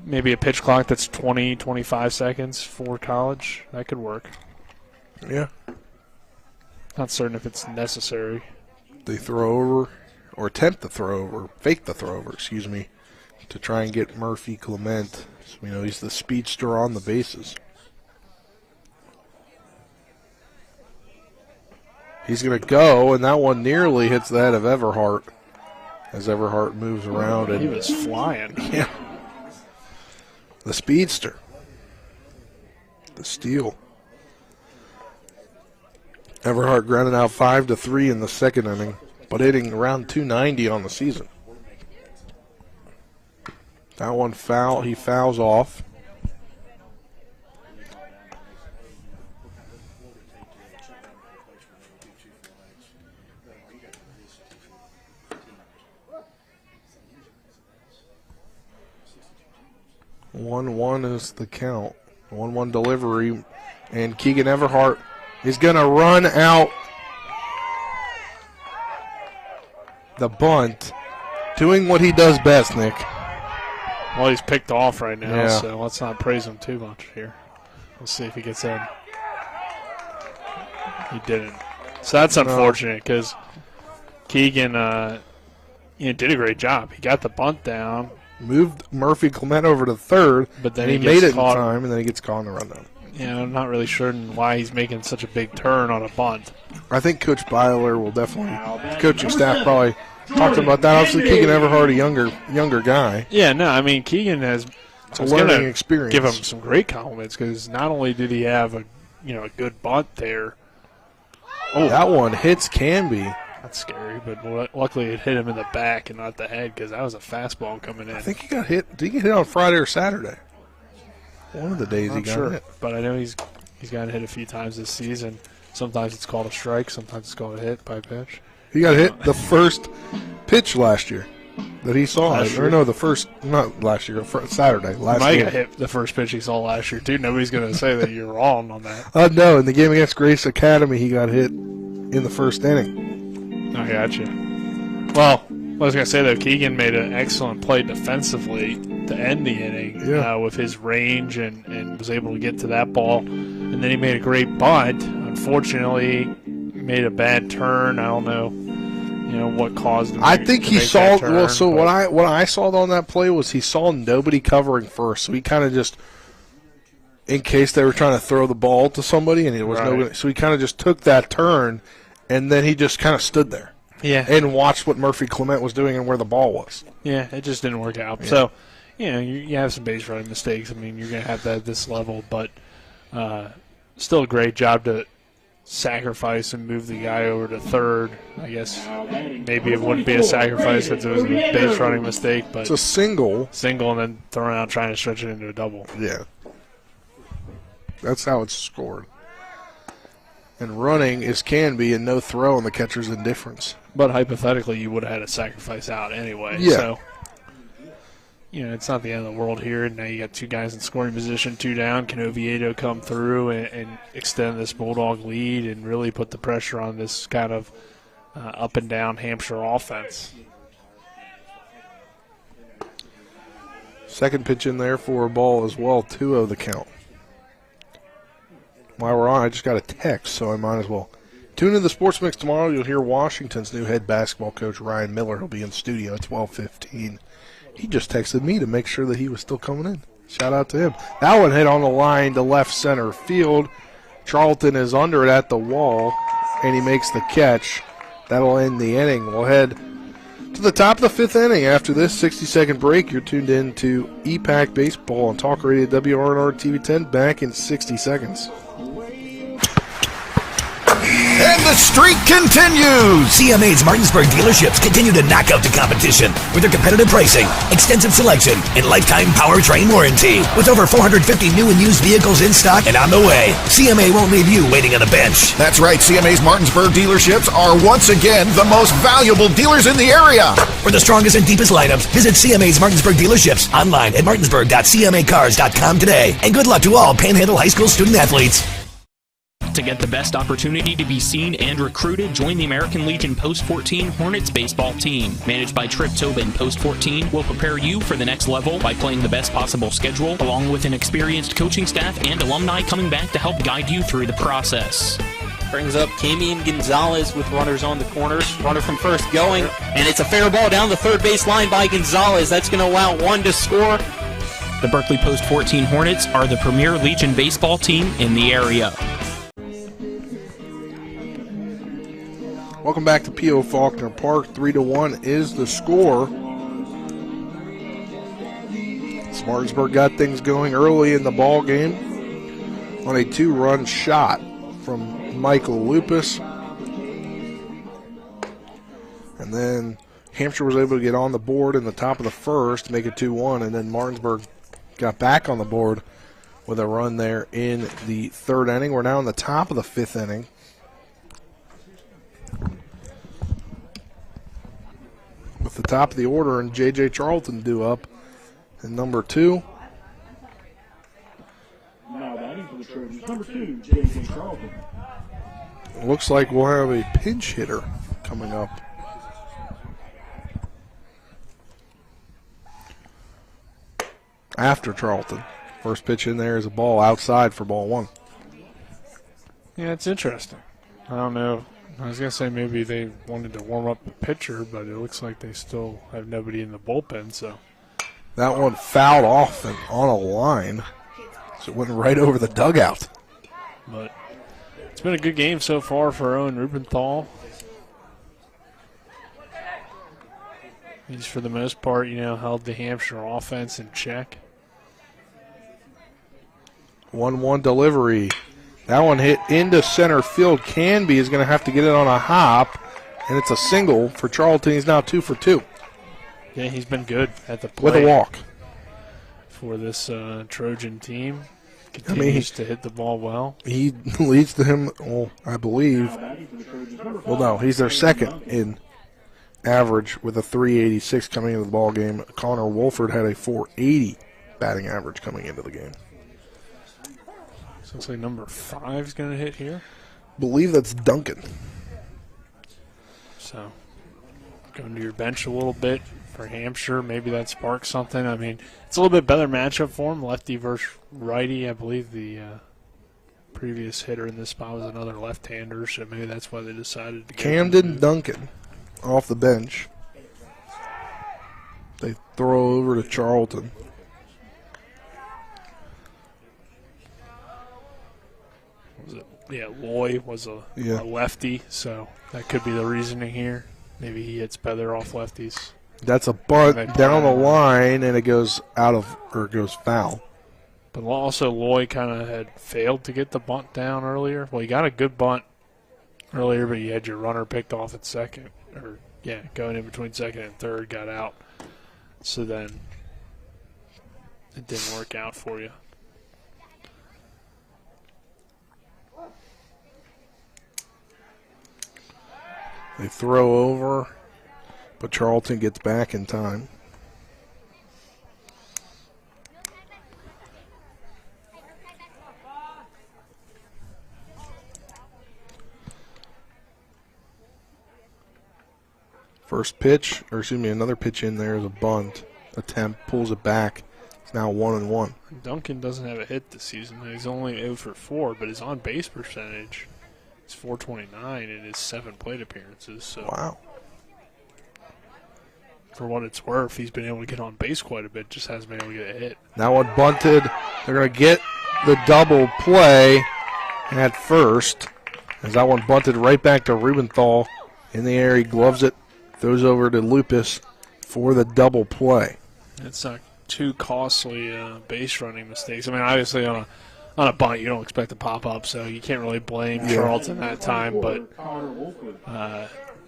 maybe a pitch clock that's 20, 25 seconds for college, that could work. Yeah. Not certain if it's necessary. They throw over, or attempt to throw over, fake the throw over, to try and get Murphy Clement. He's the speedster on the bases. He's going to go, and that one nearly hits the head of Everhart as Everhart moves around. He was flying. Yeah. The speedster. The steal. Everhart grounded out 5-3 in the second inning, but hitting around 290 on the season. That one foul, he fouls off. One is the count. 1-1 delivery, and Keegan Everhart is going to run out the bunt, doing what he does best, Nick. Well, he's picked off right now, Yeah. so let's not praise him too much here. We'll see if he gets in. He didn't. So that's unfortunate because Keegan did a great job. He got the bunt down. Moved Murphy Clement over to third, but then he made it in time, and then he gets caught in the rundown. Yeah, I'm not really sure why he's making such a big turn on a bunt. I think Coach Byler will definitely, coaching staff probably talked about that. Obviously, Keegan Everhart, a younger guy. Yeah, no, I mean, Keegan has a learning experience. Give him some great compliments because not only did he have a good bunt there. Oh, that one hits Canby. That's scary, but luckily it hit him in the back and not the head because that was a fastball coming in. I think he got hit. Did he get hit on Friday or Saturday? One of the days he got hit. But I know he's gotten hit a few times this season. Sometimes it's called a strike. Sometimes it's called a hit by pitch. He got hit the first pitch last year that he saw. Not last year, Saturday. Last Mike year. got hit the first pitch he saw last year, too. Nobody's going to say that you're wrong on that. No, in the game against Grace Academy, he got hit in the first inning. I got you. Well, I was going to say, though, Keegan made an excellent play defensively to end the inning with his range and was able to get to that ball. And then he made a great bunt. Unfortunately, made a bad turn. I don't know, what caused him. I think he saw. What I saw on that play was he saw nobody covering first, so he kind of just, in case they were trying to throw the ball to somebody, and it was nobody, so he kind of just took that turn, and then he just kind of stood there. Yeah. And watched what Murphy Clement was doing and where the ball was. Yeah, it just didn't work out. Yeah. So, you have some base running mistakes. I mean, you're going to have that at this level, but still a great job to sacrifice and move the guy over to third. I guess maybe it wouldn't be a sacrifice since it was a base running mistake, but it's a single. Single and then throwing out trying to stretch it into a double. Yeah. That's how it's scored. And running is Canby and no throw, and the catcher's indifference. But hypothetically, you would have had a sacrifice out anyway. Yeah. So, it's not the end of the world here. Now you got two guys in scoring position, 2 down. Can Oviedo come through and extend this Bulldog lead and really put the pressure on this kind of up and down Hampshire offense? Second pitch in there for a ball as well, 2-0 the count. While we're on, I just got a text, so I might as well. Tune in to the Sports Mix tomorrow. You'll hear Washington's new head basketball coach, Ryan Miller. He'll be in studio at 12:15. He just texted me to make sure that he was still coming in. Shout out to him. That one hit on the line to left center field. Charlton is under it at the wall, and he makes the catch. That'll end the inning. We'll head to to the top of the fifth inning. After this 60-second break, you're tuned in to EPAC Baseball on Talk Radio WRNR TV 10. Back in 60 seconds. And the streak continues! CMA's Martinsburg dealerships continue to knock out the competition with their competitive pricing, extensive selection, and lifetime powertrain warranty. With over 450 new and used vehicles in stock and on the way, CMA won't leave you waiting on a bench. That's right, CMA's Martinsburg dealerships are once again the most valuable dealers in the area. For the strongest and deepest lineups, visit CMA's Martinsburg dealerships online at martinsburg.cmacars.com today. And good luck to all Panhandle High School student athletes. To get the best opportunity to be seen and recruited, join the American Legion Post 14 Hornets baseball team. Managed by Trip Tobin, Post 14 will prepare you for the next level by playing the best possible schedule, along with an experienced coaching staff and alumni coming back to help guide you through the process. Brings up Camion Gonzalez with runners on the corners. Runner from first going, and it's a fair ball down the third base line by Gonzalez. That's going to allow one to score. The Berkeley Post 14 Hornets are the premier Legion baseball team in the area. Welcome back to P.O. Faulkner Park. 3-1 is the score. Martinsburg got things going early in the ball game on a 2-run shot from Michael Lupus. And then Hampshire was able to get on the board in the top of the first to make it 2-1, and then Martinsburg got back on the board with a run there in the third inning. We're now in the top of the fifth inning. With the top of the order and J.J. Charlton due up in number 2. Now batting for the Trojans, number 2, J.J. Charlton. Looks like we'll have a pinch hitter coming up. After Charlton. First pitch in there is a ball outside for ball 1. Yeah, it's interesting. I don't know. I was going to say maybe they wanted to warm up the pitcher, but it looks like they still have nobody in the bullpen. So that one fouled off and on a line, so it went right over the dugout. But it's been a good game so far for Owen Rubenthal. He's, for the most part, held the Hampshire offense in check. 1-1 delivery. That one hit into center field. Canby is going to have to get it on a hop, and it's a single for Charlton. He's now 2 for 2. Yeah, he's been good at the plate. With a walk. For this Trojan team. Continues to hit the ball well. He leads them, I believe. Well, no, he's their second in average with a 386 coming into the ball game. Connor Wolford had a 480 batting average coming into the game. Looks like number 5 is going to hit here. Believe that's Duncan. So, going to your bench a little bit for Hampshire. Maybe that sparks something. I mean, it's a little bit better matchup for him. Lefty versus righty. I believe the previous hitter in this spot was another left-hander, so maybe that's why they decided to Camden Duncan off the bench. They throw over to Charlton. Yeah, Loy was a lefty, so that could be the reasoning here. Maybe he hits better off lefties. That's a bunt down the line, and it goes it goes foul. But also, Loy kind of had failed to get the bunt down earlier. Well, he got a good bunt earlier, but you had your runner picked off at second, going in between second and third, got out. So then it didn't work out for you. They throw over, but Charlton gets back in time. First pitch, another pitch in there is a bunt attempt, pulls it back. It's now 1-1. Duncan doesn't have a hit this season. He's only 0 for 4, but his on-base percentage is .429 in his 7 plate appearances. So wow. For what it's worth, he's been able to get on base quite a bit, just hasn't been able to get a hit. That one bunted. They're going to get the double play at first, as that one bunted right back to Rubenthal in the air. He gloves it Throws over to Lupus for the double play. It's not too costly base running mistakes. I mean, obviously on a bunt you don't expect to pop up, so you can't really blame Charlton that time. But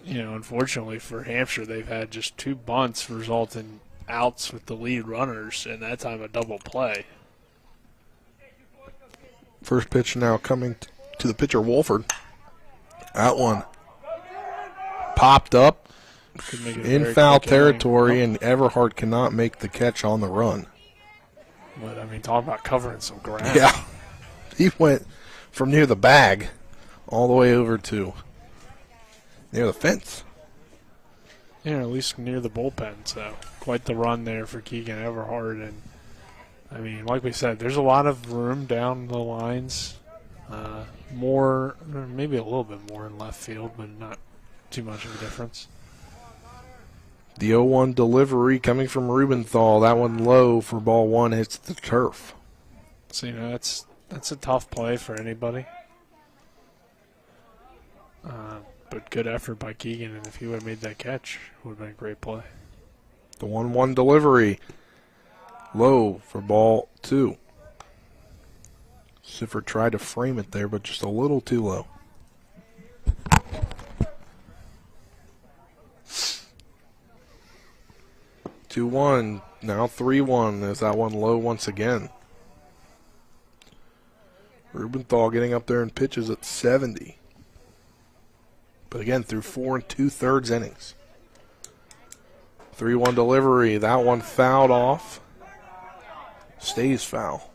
unfortunately for Hampshire, they've had just 2 bunts result in outs with the lead runners, and that time a double play. First pitch now coming to the pitcher, Wolford. That one popped up in foul territory, and Everhart cannot make the catch on the run. But, I mean, talk about covering some ground. Yeah. He went from near the bag all the way over to near the fence. Yeah, at least near the bullpen, so quite the run there for Keegan Everhart. And, I mean, like we said, there's a lot of room down the lines. More, maybe a little bit more in left field, but not too much of a difference. The 0-1 delivery coming from Rubenthal. That one low for ball 1, hits the turf. So, that's a tough play for anybody. But good effort by Keegan, and if he would have made that catch, it would have been a great play. The 1-1 delivery. Low for ball 2. Sifford tried to frame it there, but just a little too low. Two one, now 3-1. There's that one low once again. Rubenthal getting up there in pitches at 70. But again, through 4 2/3 innings. 3-1 delivery. That one fouled off. Stays foul.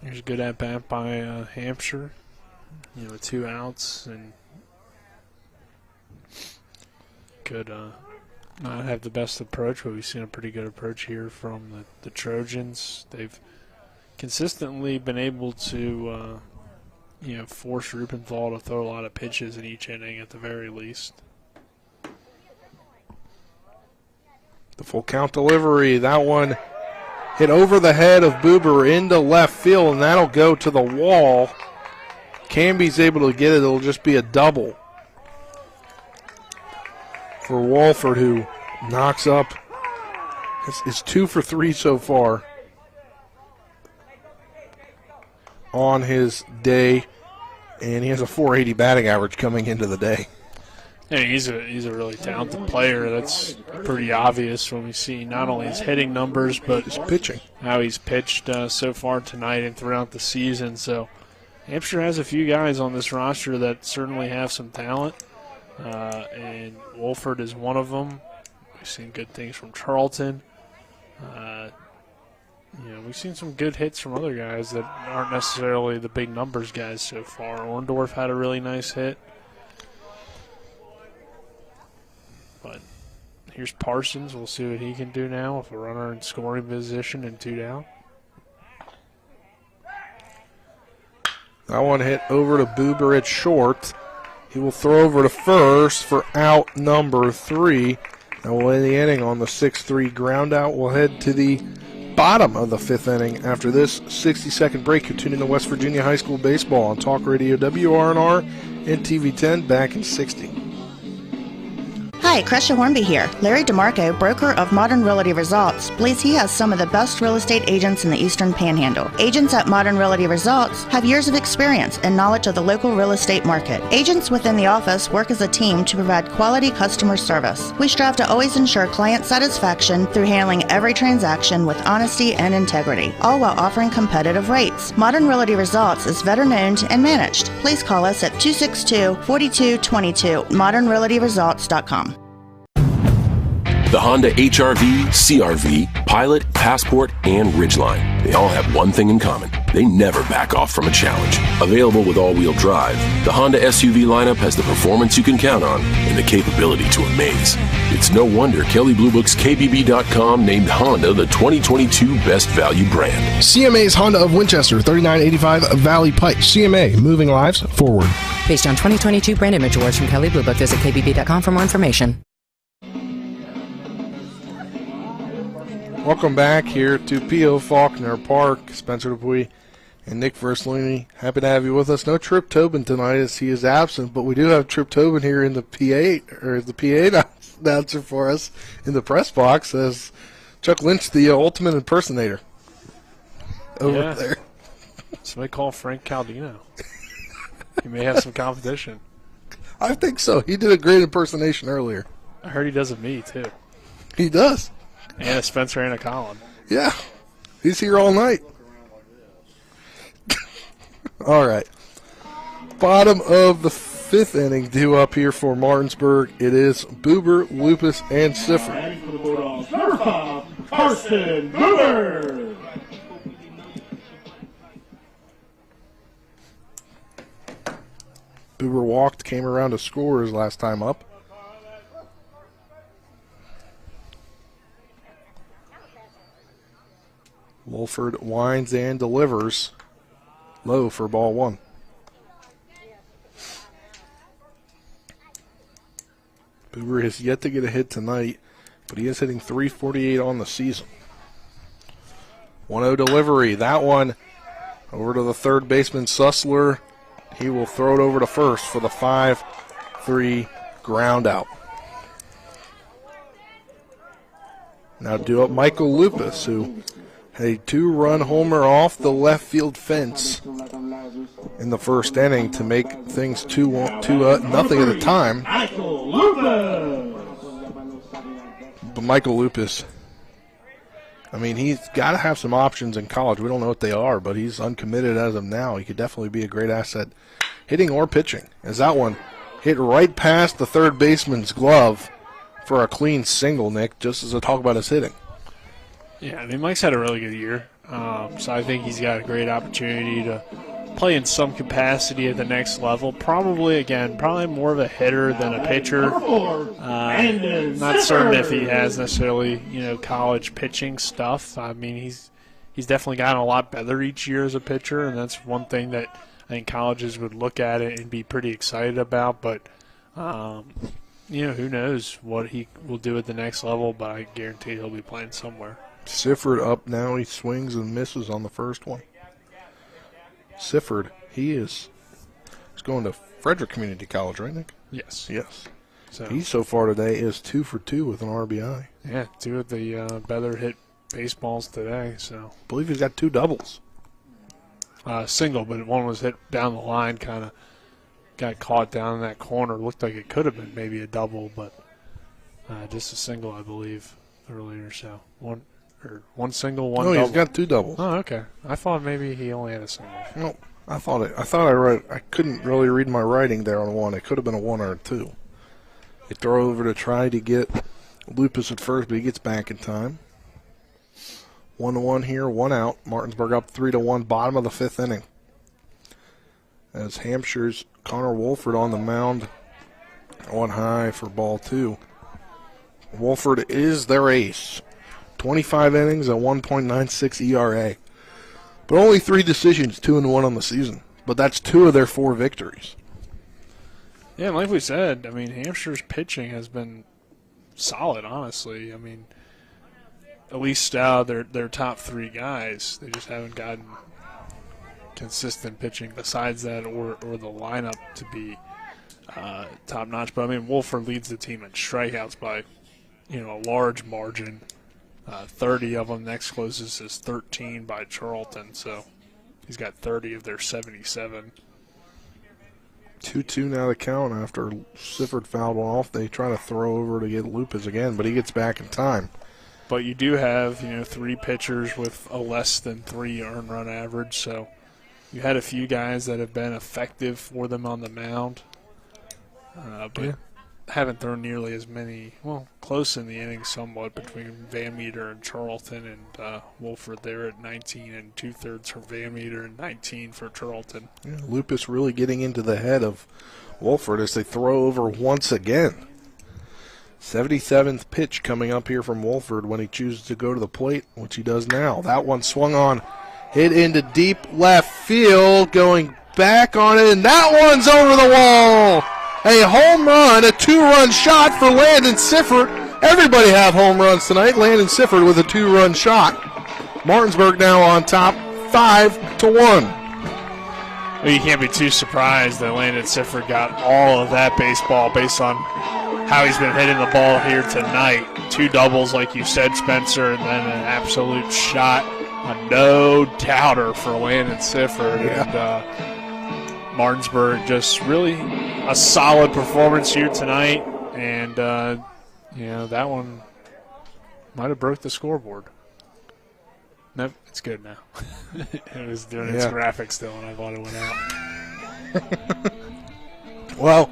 Here's a good at-bat by Hampshire. 2 outs, and could not have the best approach, but we've seen a pretty good approach here from the Trojans. They've consistently been able to force Rubenthal to throw a lot of pitches in each inning at the very least. The full count delivery. That one hit over the head of Buber into left field, and that'll go to the wall. Camby's able to get it. It'll just be a double for Walford, who knocks up. It's 2 for 3 so far on his day, and he has a .480 batting average coming into the day. Yeah, he's a really talented player. That's pretty obvious when we see not only his hitting numbers, but his pitching. How he's pitched so far tonight and throughout the season. So Hampshire has a few guys on this roster that certainly have some talent, and Wolford is one of them. We've seen good things from Charlton. We've seen some good hits from other guys that aren't necessarily the big numbers guys so far. Orndorff had a really nice hit. But here's Parsons. We'll see what he can do now with a runner in scoring position and 2 down. That one hit over to Buber at short. He will throw over to first for out number 3. That will end the inning on the 6-3 ground out. We'll head to the bottom of the 5th inning after this 60-second break. You're tuning to West Virginia High School Baseball on Talk Radio WRNR and TV10 back in 60. Hi, Crescia Hornby here. Larry DeMarco, broker of Modern Realty Results, believes he has some of the best real estate agents in the Eastern Panhandle. Agents at Modern Realty Results have years of experience and knowledge of the local real estate market. Agents within the office work as a team to provide quality customer service. We strive to always ensure client satisfaction through handling every transaction with honesty and integrity, all while offering competitive rates. Modern Realty Results is veteran-owned and managed. Please call us at 262-4222, modernrealtyresults.com. The Honda HR-V, CR-V, Pilot, Passport, and Ridgeline. They all have one thing in common. They never back off from a challenge. Available with all-wheel drive, the Honda SUV lineup has the performance you can count on and the capability to amaze. It's no wonder Kelley Blue Book's KBB.com named Honda the 2022 Best Value brand. CMA's Honda of Winchester, 3985 Valley Pike. CMA, moving lives forward. Based on 2022 brand image awards from Kelley Blue Book, visit KBB.com for more information. Welcome back here to P.O. Faulkner Park. Spencer Dupuy And Nick Verslini, happy to have you with us. No Trip Tobin tonight as he is absent, but we do have Trip Tobin here in the PA announcer for us in the press box as Chuck Lynch, the ultimate impersonator over there. Somebody call Frank Caldino. He may have some competition. I think so. He did a great impersonation earlier. I heard he does of me, too. He does. And a Spencer and a Colin. Yeah. He's here all night. All right. Bottom of the fifth inning due up here for Martinsburg. It is Boober, Lupus, and Sifford. Batting for the Bulldogs, number 5, Carson Boober. Boober walked, came around to score his last time up. Wolford winds and delivers. Low for ball one. Boober has yet to get a hit tonight, but he is hitting .348 on the season. 1-0 delivery. That one over to the third baseman, Sussler. He will throw it over to first for the 5-3 ground out. Now due up Michael Lupus, who had a 2-run homer off the left field fence in the first inning to make things 2-0 at a time. Michael Lupus. But Michael Lupus, I mean, he's got to have some options in college. We don't know what they are, but he's uncommitted as of now. He could definitely be a great asset hitting or pitching. As that one hit right past the third baseman's glove for a clean single, Nick, just as I talk about his hitting. Yeah, I mean, Mike's had a really good year, so I think he's got a great opportunity to play in some capacity at the next level. Probably more of a hitter than a pitcher. Not certain if he has necessarily, college pitching stuff. I mean, he's definitely gotten a lot better each year as a pitcher, and that's one thing that I think colleges would look at it and be pretty excited about. But, who knows what he will do at the next level, but I guarantee he'll be playing somewhere. Sifford up now. He swings and misses on the first one. Sifford, he's going to Frederick Community College, right, Nick? Yes. Yes. So he so far today is 2 for 2 with an RBI. Yeah, 2 of the better hit baseballs today. So I believe he's got 2 doubles. Single, but one was hit down the line, kind of got caught down in that corner. Looked like it could have been maybe a double, but just a single, I believe, earlier. So one single, one double. No, he's got 2 doubles. Oh, okay. I thought maybe he only had a single. No, I couldn't really read my writing there on one. It could have been a 1 or a 2. They throw over to try to get Lupus at first, but he gets back in time. 1-1 here, 1 out. Martinsburg up 3-1, bottom of the fifth inning. As Hampshire's Connor Wolford on the mound, 1 high for ball 2. Wolford is their ace. 25 innings, a 1.96 ERA. But only 3 decisions, 2-1 on the season. But that's 2 of their 4 victories. Yeah, like we said, I mean, Hampshire's pitching has been solid, honestly. I mean, at least their top 3 guys, they just haven't gotten consistent pitching besides that or the lineup to be top-notch. But, I mean, Wolford leads the team in strikeouts by, a large margin. 30 of them. Next closest is 13 by Charlton, so he's got 30 of their 77. 2-2 now the count after Sifford fouled one off. They try to throw over to get Lupus again, but he gets back in time. But you do have, 3 pitchers with a less than 3 earned run average, so you had a few guys that have been effective for them on the mound, but haven't thrown nearly as many, close in the innings somewhat between Van Meter and Charlton, and Wolford there at 19 and 2/3 for Van Meter and 19 for Charlton. Yeah, Lupus really getting into the head of Wolford as they throw over once again. 77th pitch coming up here from Wolford when he chooses to go to the plate, which he does now. That one swung on, hit into deep left field, going back on it, and that one's over the wall. A home run, a 2-run shot for Landon Sifford. Everybody have home runs tonight. Landon Sifford with a 2-run shot. Martinsburg now on top, 5-1. Well, you can't be too surprised that Landon Sifford got all of that baseball based on how he's been hitting the ball here tonight. 2 doubles, like you said, Spencer, and then an absolute shot. A no-doubter for Landon Sifford. Yeah. And Martinsburg just really a solid performance here tonight. And, that one might have broke the scoreboard. Nope, it's good now. It was doing its graphics still, and I thought it went out. Well,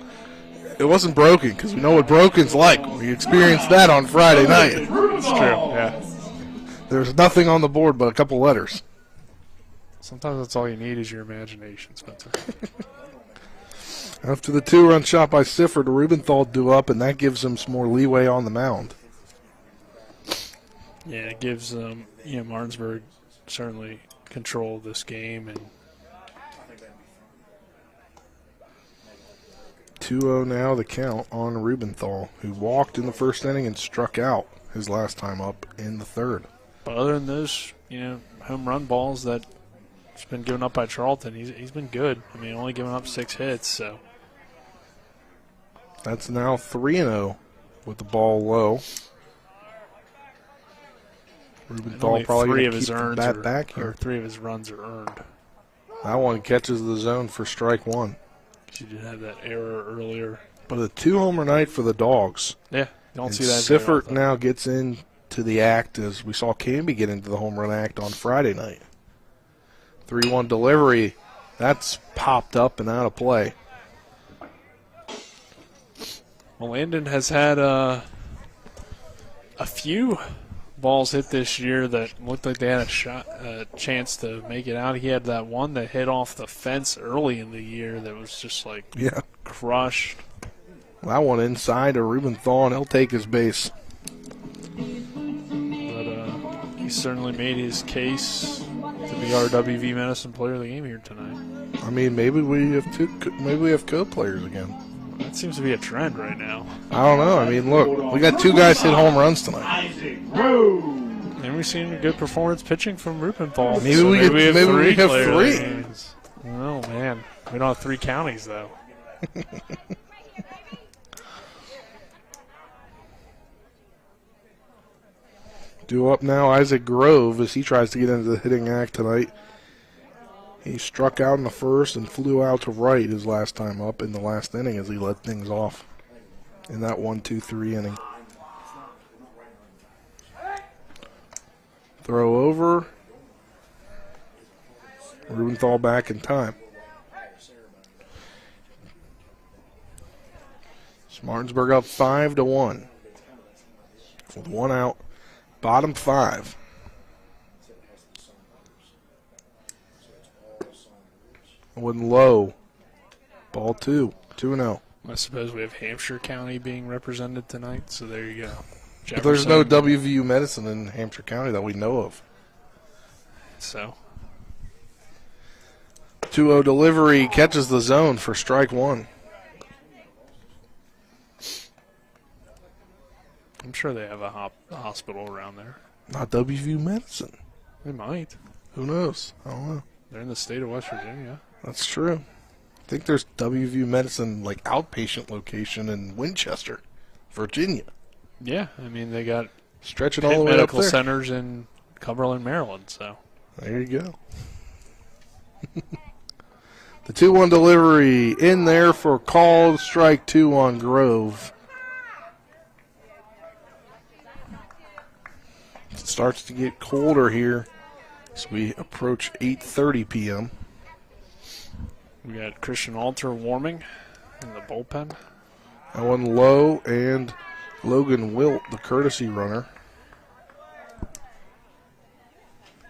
it wasn't broken because we know what broken's like. We experienced that on Friday night. It's true, yeah. There's nothing on the board but a couple letters. Sometimes that's all you need is your imagination, Spencer. After the 2-run shot by Sifford, Rubenthal due up, and that gives him some more leeway on the mound. Yeah, it gives Martinsburg certainly control of this game. And 2-0 now the count on Rubenthal, who walked in the first inning and struck out his last time up in the third. But other than those, home run balls that's been given up by Charlton, he's been good. I mean, only giving up 6 hits, so. That's now 3-0 with the ball low. Rubenthal probably 3 going of to his keep earns that back here. 3 of his runs are earned. That one catches the zone for strike 1. She did have that error earlier. But a 2-homer night for the Dogs. Yeah, don't see that. Sifford now gets into the act as we saw Canby get into the home run act on Friday night. 3-1 delivery. That's popped up and out of play. Well, Landon has had a few balls hit this year that looked like they had a chance to make it out. He had that one that hit off the fence early in the year that was just crushed. That one inside to Rubenthal, and he'll take his base. But he certainly made his case to be our WV Medicine Player of the Game here tonight. I mean, maybe we have co-players again. That seems to be a trend right now. I don't know. I mean, look, we got 2 guys hit home runs tonight. And we've seen a good performance pitching from Rubenthal. Maybe we have 3. Oh, man. We don't have 3 counties, though. Due up now, Isaac Grove, as he tries to get into the hitting act tonight. He struck out in the first and flew out to right his last time up in the last inning as he led things off in that 1-2-3 inning. Throw over. Rubenthal back in time. Martinsburg up 5-1 with 1 out. Bottom 5. One low. Ball 2. 2-0. I suppose we have Hampshire County being represented tonight, so there you go. But there's no WVU Medicine in Hampshire County that we know of. So. 2-0 delivery catches the zone for strike 1. I'm sure they have a hospital around there. Not WVU Medicine. They might. Who knows? I don't know. They're in the state of West Virginia. That's true. I think there's WVU Medicine outpatient location in Winchester, Virginia. Yeah, I mean they got stretching all the way medical up there. Centers in Cumberland, Maryland. So there you go. The 2-1 delivery in there for called strike 2 on Grove. It starts to get colder here as we approach 8:30 p.m. We got Christian Alter warming in the bullpen. That one low, and Logan Wilt, the courtesy runner.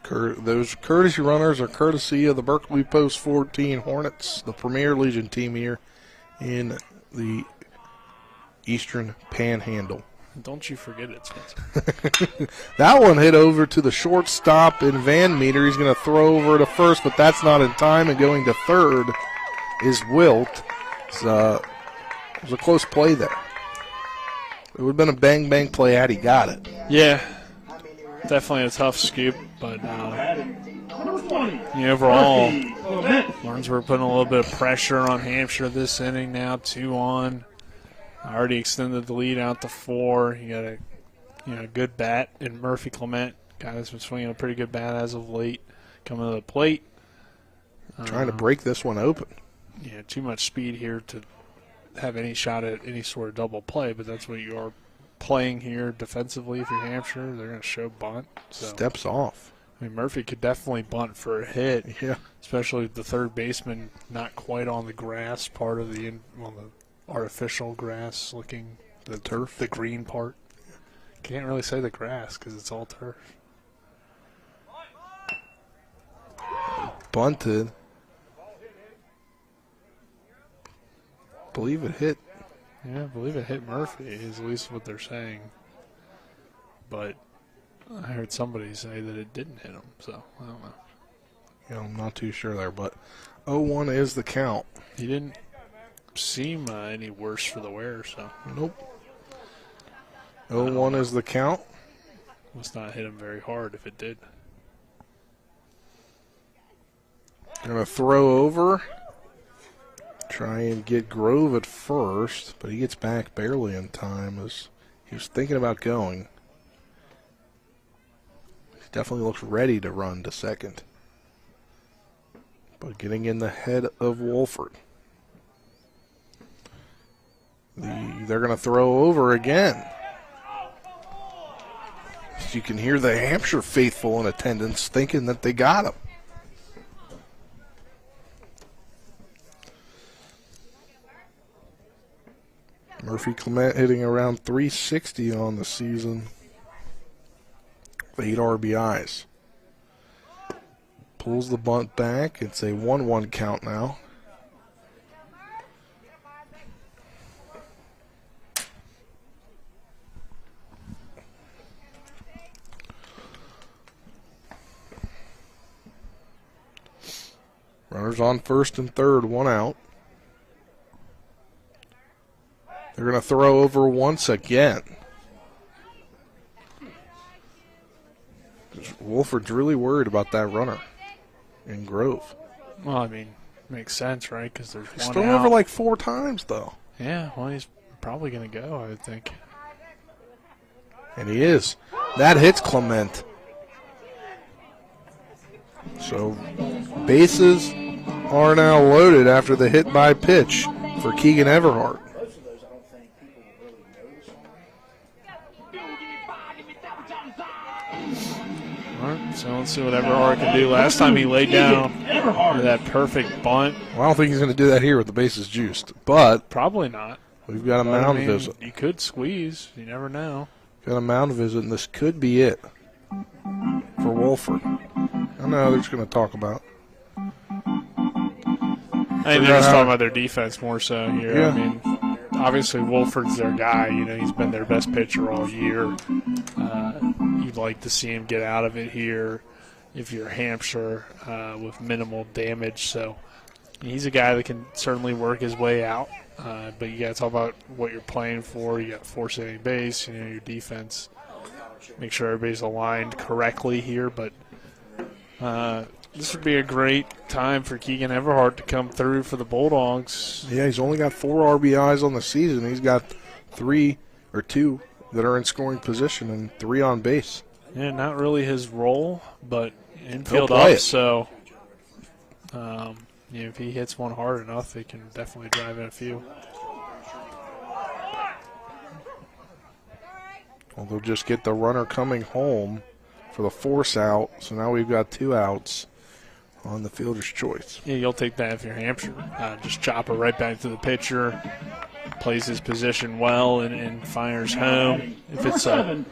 Those courtesy runners are courtesy of the Berkeley Post 14 Hornets, the premier Legion team here in the Eastern Panhandle. Don't you forget it, Spencer. That one hit over to the shortstop in Van Meter. He's going to throw over to first, but that's not in time, and going to third is Wilt. It was a close play there. It would have been a bang-bang play had he got it. Yeah. definitely a tough scoop, but overall, Martinsburg putting a little bit of pressure on Hampshire this inning now, 2-on. Already extended the lead out to 4. You got a good bat in Murphy Clement, guy that's been swinging a pretty good bat as of late, coming to the plate. Trying to break this one open. Yeah, too much speed here to have any shot at any sort of double play, but that's what you are playing here defensively. If you're Hampshire, they're going to show bunt. So. Steps off. I mean, Murphy could definitely bunt for a hit, yeah. Especially with the third baseman not quite on the grass part of the artificial grass looking, the turf, the green part. Can't really say the grass because it's all turf. Bunted. Believe it hit. Yeah, I believe it hit Murphy, is at least what they're saying. But I heard somebody say that it didn't hit him, so I don't know. Yeah, I'm not too sure there, but 0-1 is the count. He didn't seem any worse for the wear, so. Nope. 0-1 is the count. Must not hit him very hard if it did. Going to throw over. Try and get Grove at first, but he gets back barely in time as he was thinking about going. He definitely looks ready to run to second. But getting in the head of Wolford. They're going to throw over again. You can hear the Hampshire faithful in attendance thinking that they got him. Murphy Clement hitting around 360 on the season. 8 RBIs. Pulls the bunt back. It's a 1-1 count now. Runners on first and third, 1 out. They're going to throw over once again. Wolford's really worried about that runner in Grove. Well, I mean, makes sense, right? Because there's He's one thrown out. over like 4 times, though. Yeah, well, he's probably going to go, I would think. And he is. That hits Clement. So bases are now loaded after the hit by pitch for Keegan Everhart. So let's see what Everhart can do. Last time he laid down that perfect bunt. Well, I don't think he's going to do that here with the bases juiced, but probably not. We've got a mound visit. You could squeeze. You never know. Got a mound visit, and this could be it for Wolford. I know they're just going to talk about. I think they're just talking about their defense more so here. Yeah. I mean, obviously Wolford's their guy. You know, he's been their best pitcher all year. You'd like to see him get out of it here if you're Hampshire with minimal damage. So he's a guy that can certainly work his way out. But you got to talk about what you're playing for. You got to force any base, you know, your defense. Make sure everybody's aligned correctly here. But this would be a great time for Keegan Everhart to come through for the Bulldogs. Yeah, he's only got 4 RBIs on the season. He's got 2 that are in scoring position and 3 on base. Yeah, not really his role, but infield up. So, if he hits one hard enough, he can definitely drive in a few. Well, they'll just get the runner coming home for the force out. So now we've got 2 outs on the fielder's choice. Yeah, you'll take that if you're Hampshire. Just chop it right back to the pitcher. Plays his position well and fires home. If it's a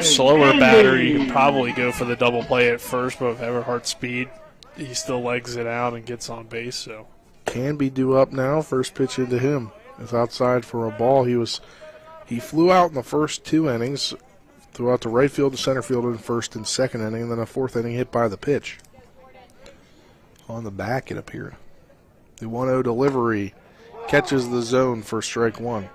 slower batter, you can probably go for the double play at first, but with Everhart's speed, he still legs it out and gets on base. So Canby due up now. First pitch into him. It's outside for a ball. He flew out in the first 2 innings, threw out to right field to center field in first and second inning, and then a 4th inning hit by the pitch. On the back, it appeared. The 1-0 delivery catches the zone for strike 1.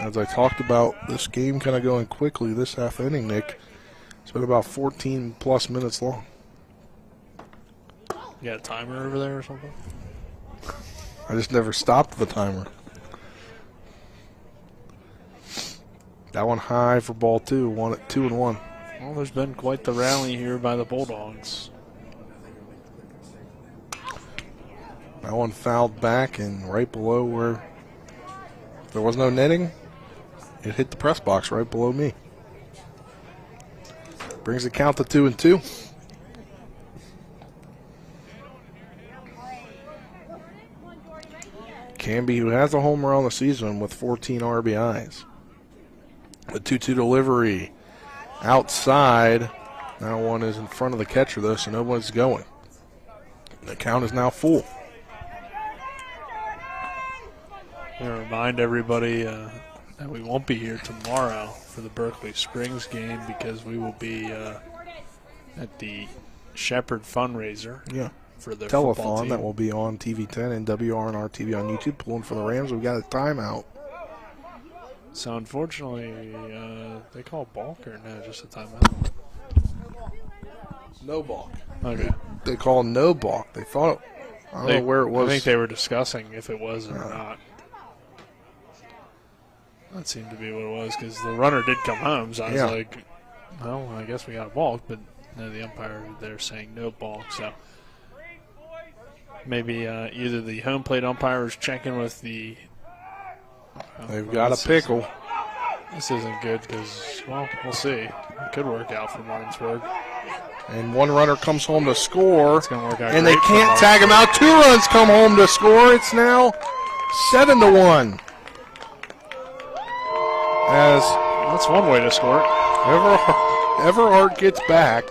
As I talked about this game kind of going quickly this half inning, Nick, it's been about 14-plus minutes long. You got a timer over there or something? I just never stopped the timer. That one high for ball 2, 2-1. Well, there's been quite the rally here by the Bulldogs. That one fouled back and right below where there was no netting. It hit the press box right below me. Brings the count to 2-2. Canby, who has a homer on the season with 14 RBIs. The 2-2 delivery outside. That one is in front of the catcher, though, so no one's going. The count is now full. I remind everybody that we won't be here tomorrow for the Berkeley Springs game because we will be at the Shepherd fundraiser. Yeah. For their telethon that will be on TV10 and WRNR TV on YouTube, pulling for the Rams. We've got a timeout. So unfortunately, they call balk or no, just a timeout? No balk. Okay. They call no balk. They thought, I don't know where it was. I think they were discussing if it was or not. That seemed to be what it was because the runner did come home, so I was like, well, I guess we got a balk, but no, the umpire there saying no balk, so maybe either the home plate umpire is checking with the. They've got a pickle. This isn't good because, well, we'll see. It could work out for Martinsburg. And one runner comes home to score. It's going to work out and great they can't tag him out. 2 runs come home to score. It's now 7-1. As that's one way to score it. Everhart gets back.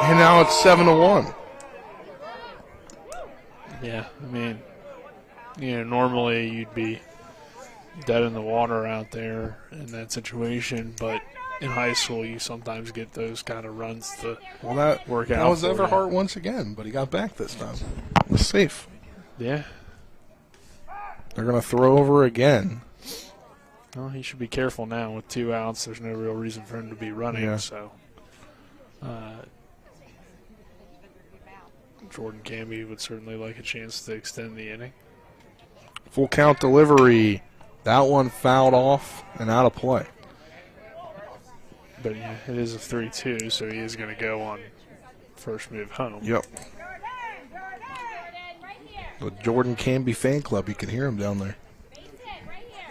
And now it's 7-1. Yeah, I mean, normally you'd be dead in the water out there in that situation, but in high school you sometimes get those kind of runs to work out. That was Everhart once again, but he got back this time. It was safe. Yeah. They're going to throw over again. Well, he should be careful now with 2 outs. There's no real reason for him to be running, so Jordan Canby would certainly like a chance to extend the inning. Full count delivery. That one fouled off and out of play. But yeah, it is a 3-2, so he is going to go on first move home. Yep. The Jordan Canby fan club, you can hear him down there.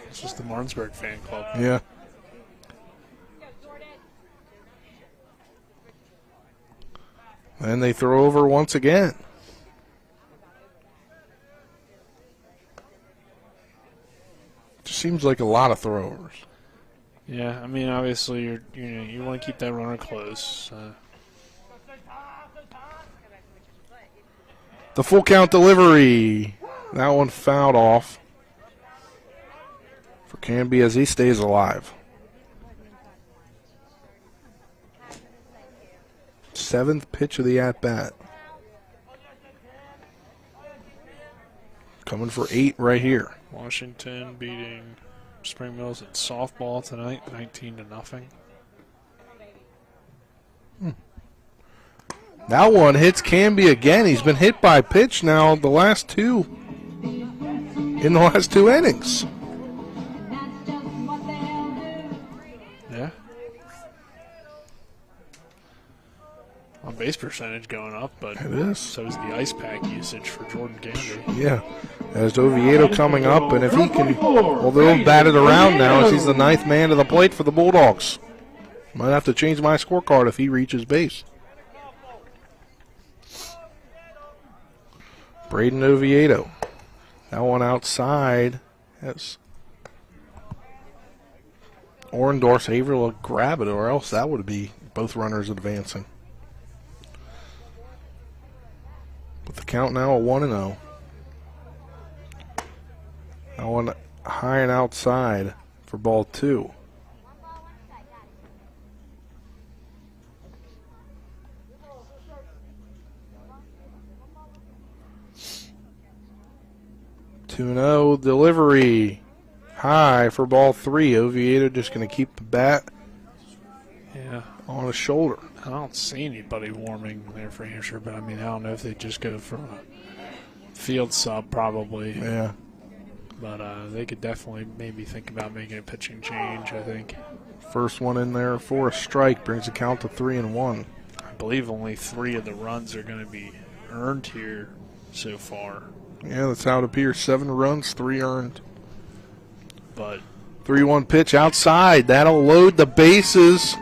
This is the Martinsburg fan club. Yeah. And they throw over once again. Just seems like a lot of throwovers. Yeah, I mean, obviously you want to keep that runner close. The full count delivery. That one fouled off for Canby as he stays alive. 7th pitch of the at-bat. Coming for 8 right here. Washington beating Spring Mills in softball tonight, 19-0. That one hits Canby again. He's been hit by pitch now in the last 2 innings. Yeah. On base percentage going up, but it is. So is the ice pack usage for Jordan Canby. Yeah. As Oviedo coming up, and if he can, although he'll bat it around now as he's the 9th man to the plate for the Bulldogs. Might have to change my scorecard if he reaches base. Braden Oviedo. That one outside. Yes. Orendorf's Avery will grab it, or else that would be both runners advancing. With the count now at 1-0. That one high and outside for ball 2. 2-0 delivery. High for ball 3. Oviedo just going to keep the bat on his shoulder. I don't see anybody warming there for Hampshire, but I don't know if they just go for a field sub probably. Yeah. But they could definitely maybe think about making a pitching change, I think. First one in there for a strike brings the count to 3-1. I believe only 3 of the runs are going to be earned here so far. Yeah, that's how it appears. 7 runs, 3 earned. But 3-1 pitch outside. That'll load the bases.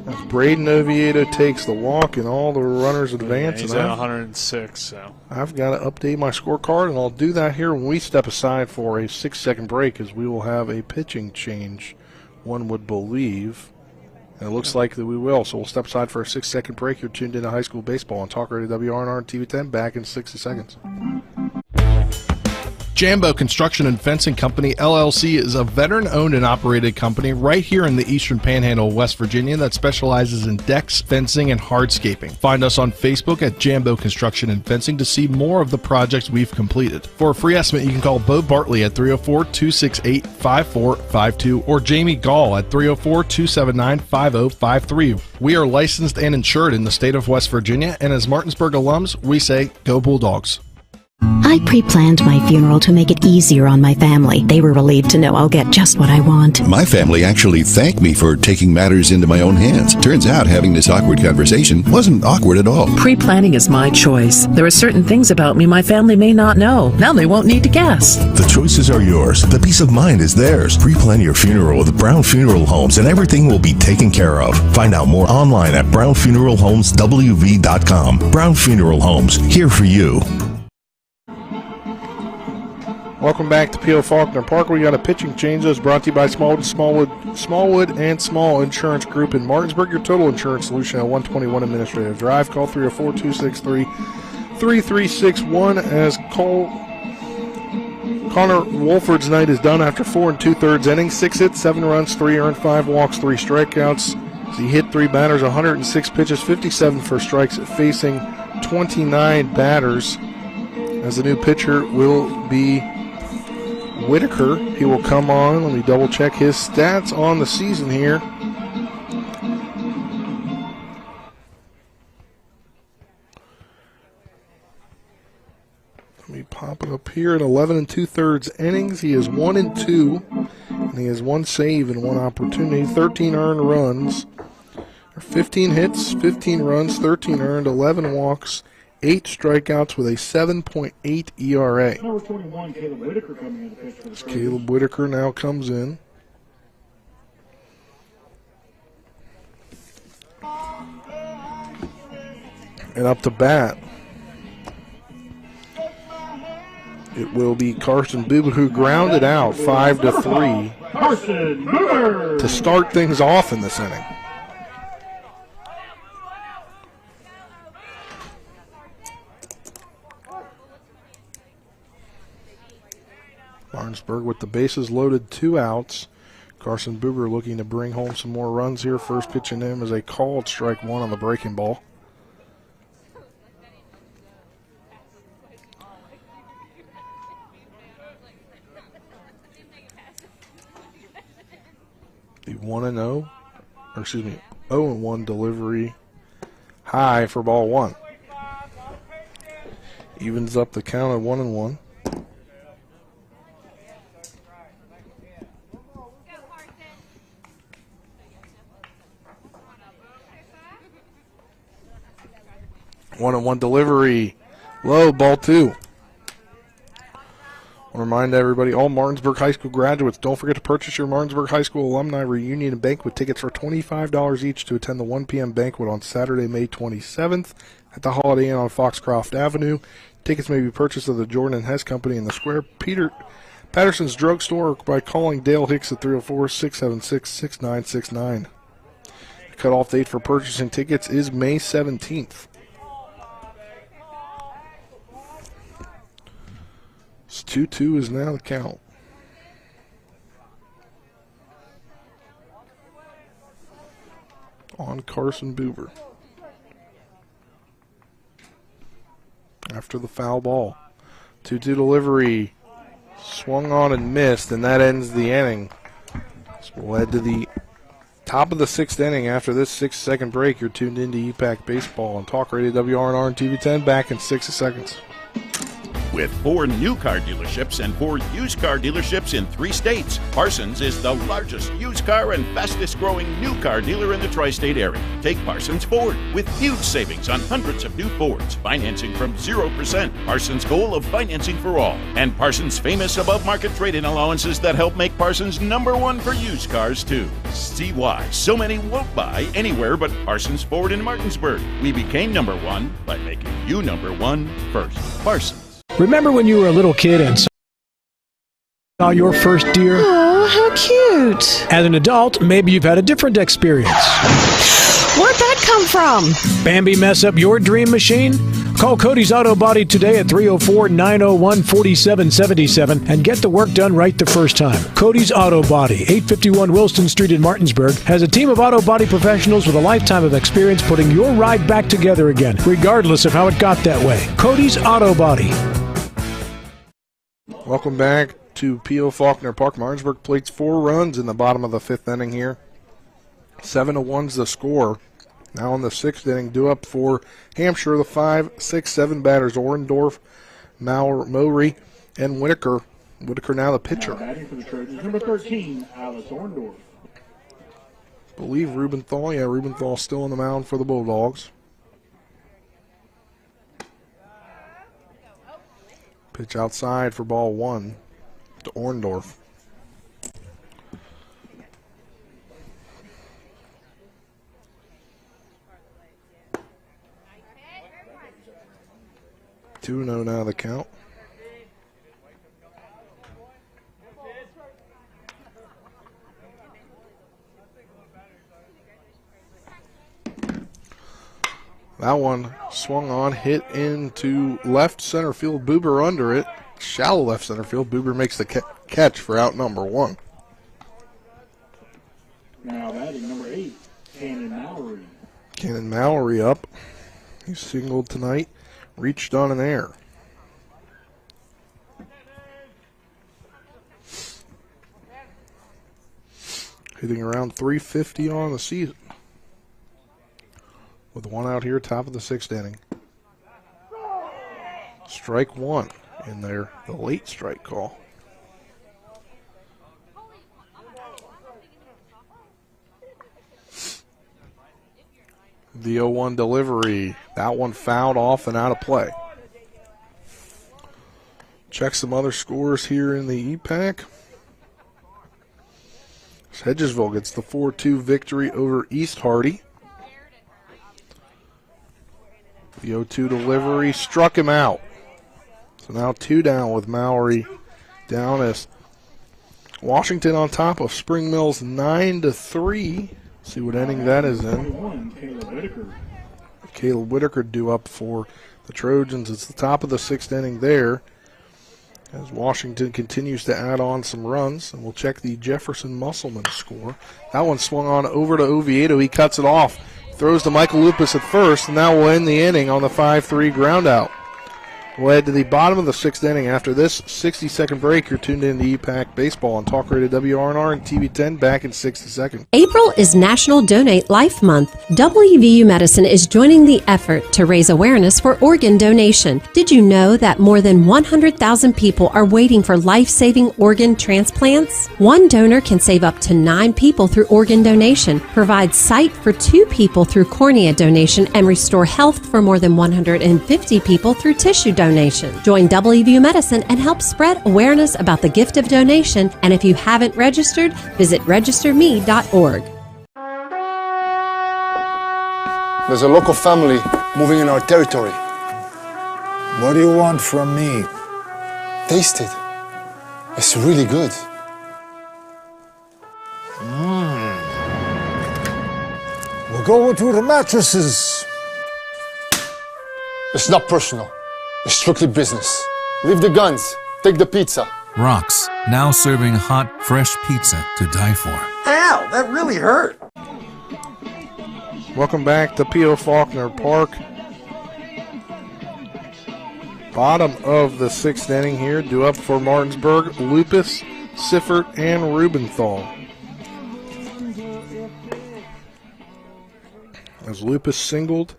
As Braden Oviedo takes the walk and all the runners advance. He's at 106. So I've got to update my scorecard, and I'll do that here when we step aside for a 6-second break, as we will have a pitching change, one would believe. And it looks like that we will. So we'll step aside for a 6-second break. You're tuned into high school baseball on Talk Radio WRNR and TV 10. Back in 60 seconds. Jambo Construction and Fencing Company, LLC, is a veteran-owned and operated company right here in the Eastern Panhandle of West Virginia that specializes in decks, fencing, and hardscaping. Find us on Facebook at Jambo Construction and Fencing to see more of the projects we've completed. For a free estimate, you can call Bo Bartley at 304-268-5452 or Jamie Gall at 304-279-5053. We are licensed and insured in the state of West Virginia, and as Martinsburg alums, we say, go Bulldogs. I pre-planned my funeral to make it easier on my family. They were relieved to know I'll get just what I want. My family actually thanked me for taking matters into my own hands. Turns out having this awkward conversation wasn't awkward at all. Pre-planning is my choice. There are certain things about me my family may not know. Now they won't need to guess. The choices are yours. The peace of mind is theirs. Pre-plan your funeral with Brown Funeral Homes and everything will be taken care of. Find out more online at brownfuneralhomeswv.com. Brown Funeral Homes, here for you. Welcome back to P.O. Faulkner Park. We got a pitching change that's brought to you by Smallwood and Small Insurance Group in Martinsburg. Your total insurance solution at 121 Administrative Drive. Call 304-263-3361 as Connor Wolford's night is done after 4 2/3 innings. 6 hits, 7 runs, 3 earned, 5 walks, 3 strikeouts. He hit 3 batters, 106 pitches, 57 for strikes, facing 29 batters. As the new pitcher will be Whitaker. He will come on. Let me double check his stats on the season here. Let me pop it up here. At 11 2/3 innings, he is 1 2, and he has 1 save and 1 opportunity. 13 earned runs, 15 hits, 15 runs, 13 earned, 11 walks, 8 strikeouts with a 7.8 ERA. Number 21, Caleb Whitaker coming in to pitch for the Trojans. Caleb Whitaker now comes in. And up to bat, it will be Carson Buber, who grounded out 5-3 Carson Buber to start things off in this inning. Martinsburg with the bases loaded, 2 outs. Carson Buber looking to bring home some more runs here. First pitch in him is a called strike 1 on the breaking ball. The 1-0, or excuse me, 0-1 delivery high for ball 1. Evens up the count at 1-1. One delivery, low, ball 2. I want to remind everybody, all Martinsburg High School graduates, don't forget to purchase your Martinsburg High School Alumni Reunion and Banquet tickets for $25 each to attend the 1 p.m. banquet on Saturday, May 27th at the Holiday Inn on Foxcroft Avenue. Tickets may be purchased at the Jordan and Hess Company in the Square Patterson's Drugstore or by calling Dale Hicks at 304-676-6969. The cutoff date for purchasing tickets is May 17th. 2-2 is now the count. On Carson Buber. After after the foul ball. 2-2 delivery. Swung on and missed, and that ends the inning. So we'll head to the top of the 6th inning. After this 6-second break, you're tuned into EPAC Baseball on Talk Radio WRNR and TV10. Back in 60 seconds. With 4 new car dealerships and 4 used car dealerships in 3 states, Parsons is the largest used car and fastest growing new car dealer in the tri-state area. Take Parsons Ford with huge savings on hundreds of new Fords, financing from 0%, Parsons' goal of financing for all, and Parsons' famous above-market trade-in allowances that help make Parsons #1 for used cars too. See why so many won't buy anywhere but Parsons Ford in Martinsburg. We became #1 by making you #1 first. Parsons. Remember when you were a little kid and saw your first deer? Oh, how cute. As an adult, maybe you've had a different experience. Where'd that come from? Bambi mess up your dream machine? Call Cody's Auto Body today at 304-901-4777 and get the work done right the first time. Cody's Auto Body, 851 Wilston Street in Martinsburg, has a team of auto body professionals with a lifetime of experience putting your ride back together again, regardless of how it got that way. Cody's Auto Body. Welcome back to P.O. Faulkner Park. Martinsburg plates 4 runs in the bottom of the 5th inning here. 7-1's the score. Now in the 6th inning, due up for Hampshire, the 5, 6, 7 batters, Orendorf, Mowry, and Whitaker. Whitaker now the pitcher. Now batting for the Trojans, number 13, Alice Orendorf. Believe Rubenthal. Yeah, Rubenthal still on the mound for the Bulldogs. Pitch outside for ball 1 to Orendorf. Two now the count. That one swung on, hit into left center field. Buber under it. Shallow left center field. Buber makes the catch for out number 1. Now batting number 8, Cannon Mallory. Cannon Mallory up. He's singled tonight. Reached on an air. Hitting around 350 on the season. With 1 out here, top of the 6th inning. Strike 1 in there, the late strike call. The 0-1 delivery. That one fouled off and out of play. Check some other scores here in the EPAC. Hedgesville gets the 4-2 victory over East Hardy. The 0-2 delivery struck him out. So now 2 down with Mallory down as Washington on top of Spring Mills 9-3. See what inning that is in. Caleb Whitaker due up for the Trojans. It's the top of the 6th inning there as Washington continues to add on some runs. And we'll check the Jefferson Musselman score. That one swung on over to Oviedo. He cuts it off. Throws to Michael Lupus at first, and now we'll end the inning on the 5-3 ground out. We'll head to the bottom of the 6th inning. After this 60-second break, you're tuned in to EPAC Baseball on Talk Radio WRNR and TV10. Back in 60 seconds. April is National Donate Life Month. WVU Medicine is joining the effort to raise awareness for organ donation. Did you know that more than 100,000 people are waiting for life-saving organ transplants? One donor can save up to 9 people through organ donation, provide sight for 2 people through cornea donation, and restore health for more than 150 people through tissue donation. Join WVU Medicine and help spread awareness about the gift of donation. And if you haven't registered, visit registerme.org. There's a local family moving in our territory. What do you want from me? Taste it. It's really good. We'll go with the mattresses. It's not personal. It's strictly business. Leave the guns. Take the pizza. Rock's, now serving hot, fresh pizza to die for. Ow, that really hurt. Welcome back to P.O. Faulkner Park. Bottom of the 6th inning here. Due up for Martinsburg, Lupus, Siffert, and Rubenthal. As Lupus singled,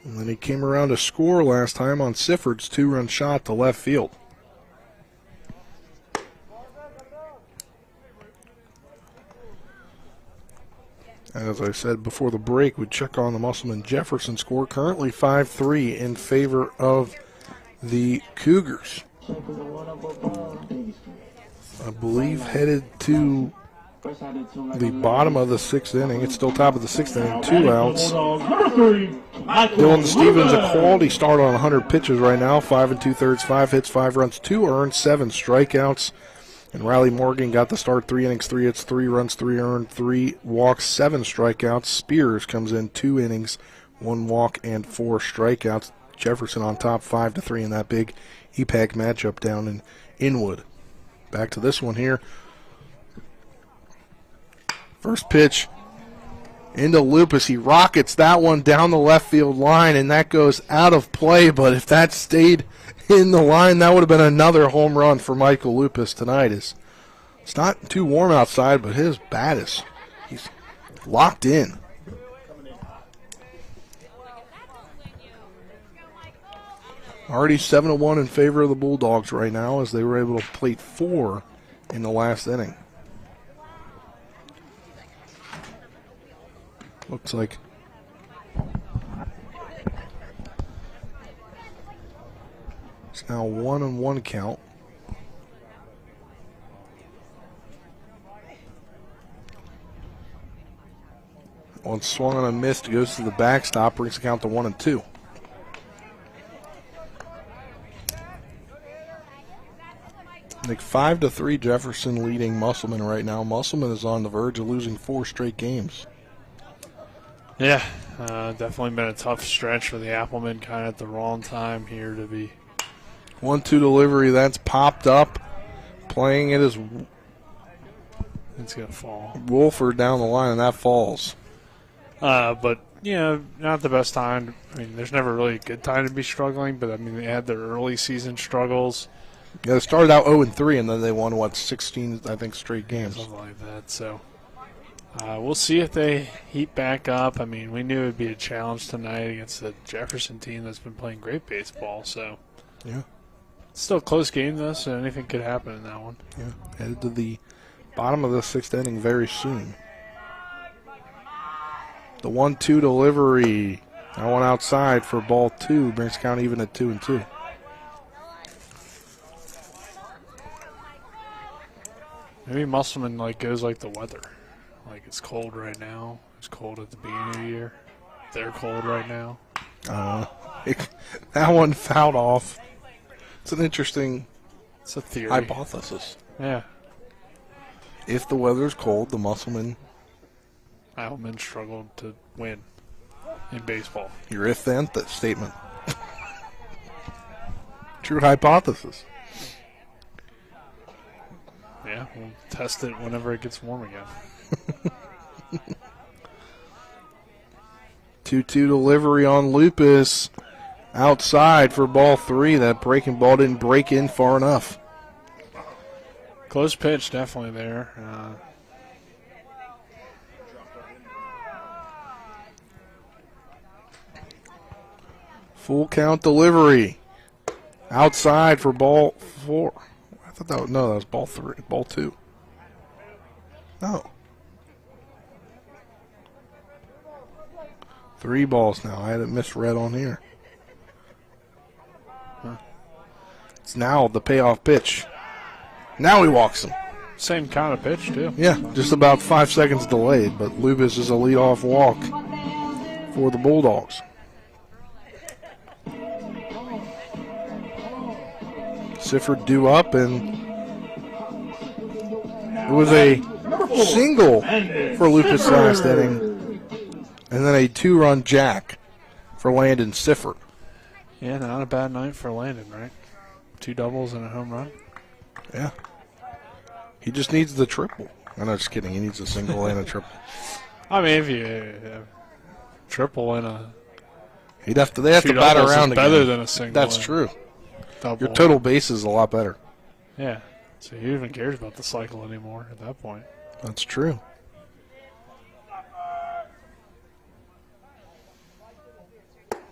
and then he came around to score last time on Siffert's 2-run shot to left field. As I said before the break, we check on the Musselman Jefferson score. Currently 5-3 in favor of the Cougars. I believe headed to the bottom of the 6th inning. It's still top of the 6th inning. 2 outs. Dylan Stevens, a quality start on 100 pitches right now. 5 2/3, 5 hits, 5 runs, 2 earned, 7 strikeouts. And Riley Morgan got the start, 3 innings, 3 hits, 3 runs, 3 earned, 3 walks, 7 strikeouts. Spears comes in 2 innings, 1 walk, and 4 strikeouts. Jefferson on top, 5-3 in that big EPAC matchup down in Inwood. Back to this one here. First pitch into Lupus. He rockets that one down the left field line, and that goes out of play. But if that stayed in the line, that would have been another home run for Michael Lupus tonight. It's not too warm outside, but his bat he's locked in. Already 7-1 in favor of the Bulldogs right now, as they were able to plate 4 in the last inning. Looks like it's now 1-1 count. One swung on a miss, goes to the backstop, brings the count to 1-2. Like 5-3, Jefferson leading Musselman right now. Musselman is on the verge of losing 4 straight games. Yeah, definitely been a tough stretch for the Applemen, kind of at the wrong time here to be. 1-2 delivery, that's popped up. Playing it as it's going to fall. Wolford down the line, and that falls. But, you know, not the best time. I mean, there's never really a good time to be struggling, but, I mean, they had their early season struggles. Yeah, they started out 0-3, and then they won, 16, I think, straight games. Something like that, so we'll see if they heat back up. I mean, we knew it would be a challenge tonight against the Jefferson team that's been playing great baseball, so. Yeah. It's still a close game, though, so anything could happen in that one. Yeah, headed to the bottom of the 6th inning very soon. The 1-2 delivery. That one outside for ball 2. Brings count even at 2-2. Maybe Musselman goes like the weather. Like it's cold right now. It's cold at the beginning of the year. They're cold right now. That one fouled off. It's an interesting a theory. Hypothesis. Yeah. If the weather's cold, the Musselman struggled to win in baseball. Your if-then statement. True hypothesis. Yeah, we'll test it whenever it gets warm again. 2-2 delivery on Lupus. Outside for ball 3. That breaking ball didn't break in far enough. Close pitch, definitely there. Full count delivery. Outside for ball 4. I thought that was ball 3, ball 2. No. 3 balls now. I had it misread on here. It's now the payoff pitch. Now he walks him. Same kind of pitch, too. Yeah, just about 5 seconds delayed, but Lupus is a leadoff walk for the Bulldogs. Sifford due up, and it was a single for Lupus last inning, and then a 2-run jack for Landon Sifford. Yeah, not a bad night for Landon, right? 2 doubles and a home run. Yeah. He just needs the triple. I'm not just kidding. He needs a single and a triple. I mean, if you triple and a they have to bat around better again. than a single. That's true. double. Your total base is a lot better. Yeah. So who even cares about the cycle anymore at that point? That's true.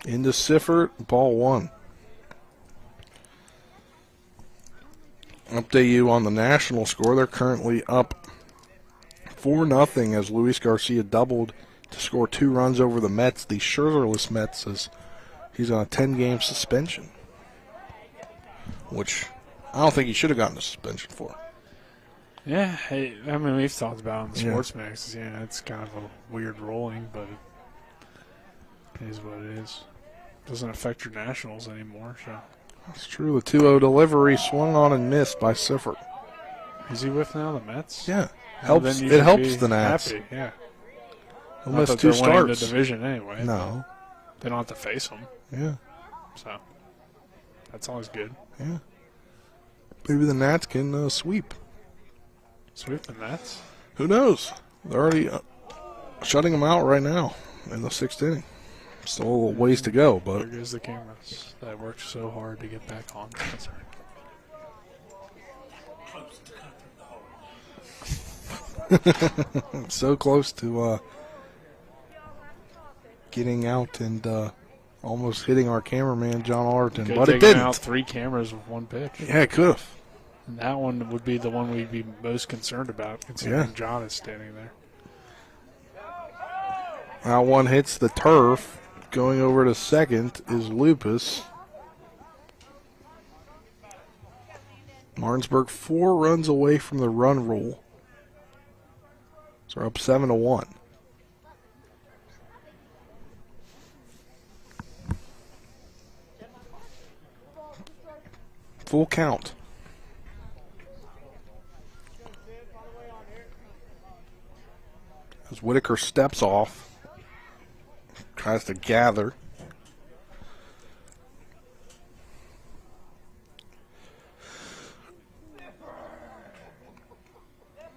Into Sifford, ball 1. Update you on the national score. They're currently up 4-0 as Luis Garcia doubled to score 2 runs over the Mets. The Scherzerless Mets, as he's on a 10-game suspension, which I don't think he should have gotten a suspension for. Yeah, hey, I mean, we've talked about it on the Sports Mix. Yeah, it's kind of a weird ruling, but it is what it is. Doesn't affect your nationals anymore, so. That's true. The 2-0 delivery swung on and missed by Sifford. Is he with now the Mets? Yeah. Well, Helps. then you It should helps be the Nats. happy, yeah. He'll Not miss that 2 they're winning starts. the division anyway. No. They don't have to face them. Yeah. So that's always good. Yeah. Maybe the Nats can sweep. Sweep the Nats? Who knows? They're already shutting them out right now in the 6th inning. Still a little ways to go, but. There goes the cameras that worked so hard to get back on. That's right. So close to getting out and almost hitting our cameraman, John Arlington, but it didn't. Out 3 cameras with 1 pitch. Yeah, it could have. And that one would be the one we'd be most concerned about, considering John is standing there. That one hits the turf. Going over to second is Lupus. Martinsburg 4 runs away from the run rule. So we're up 7-1. Full count. As Whitaker steps off. Tries to gather.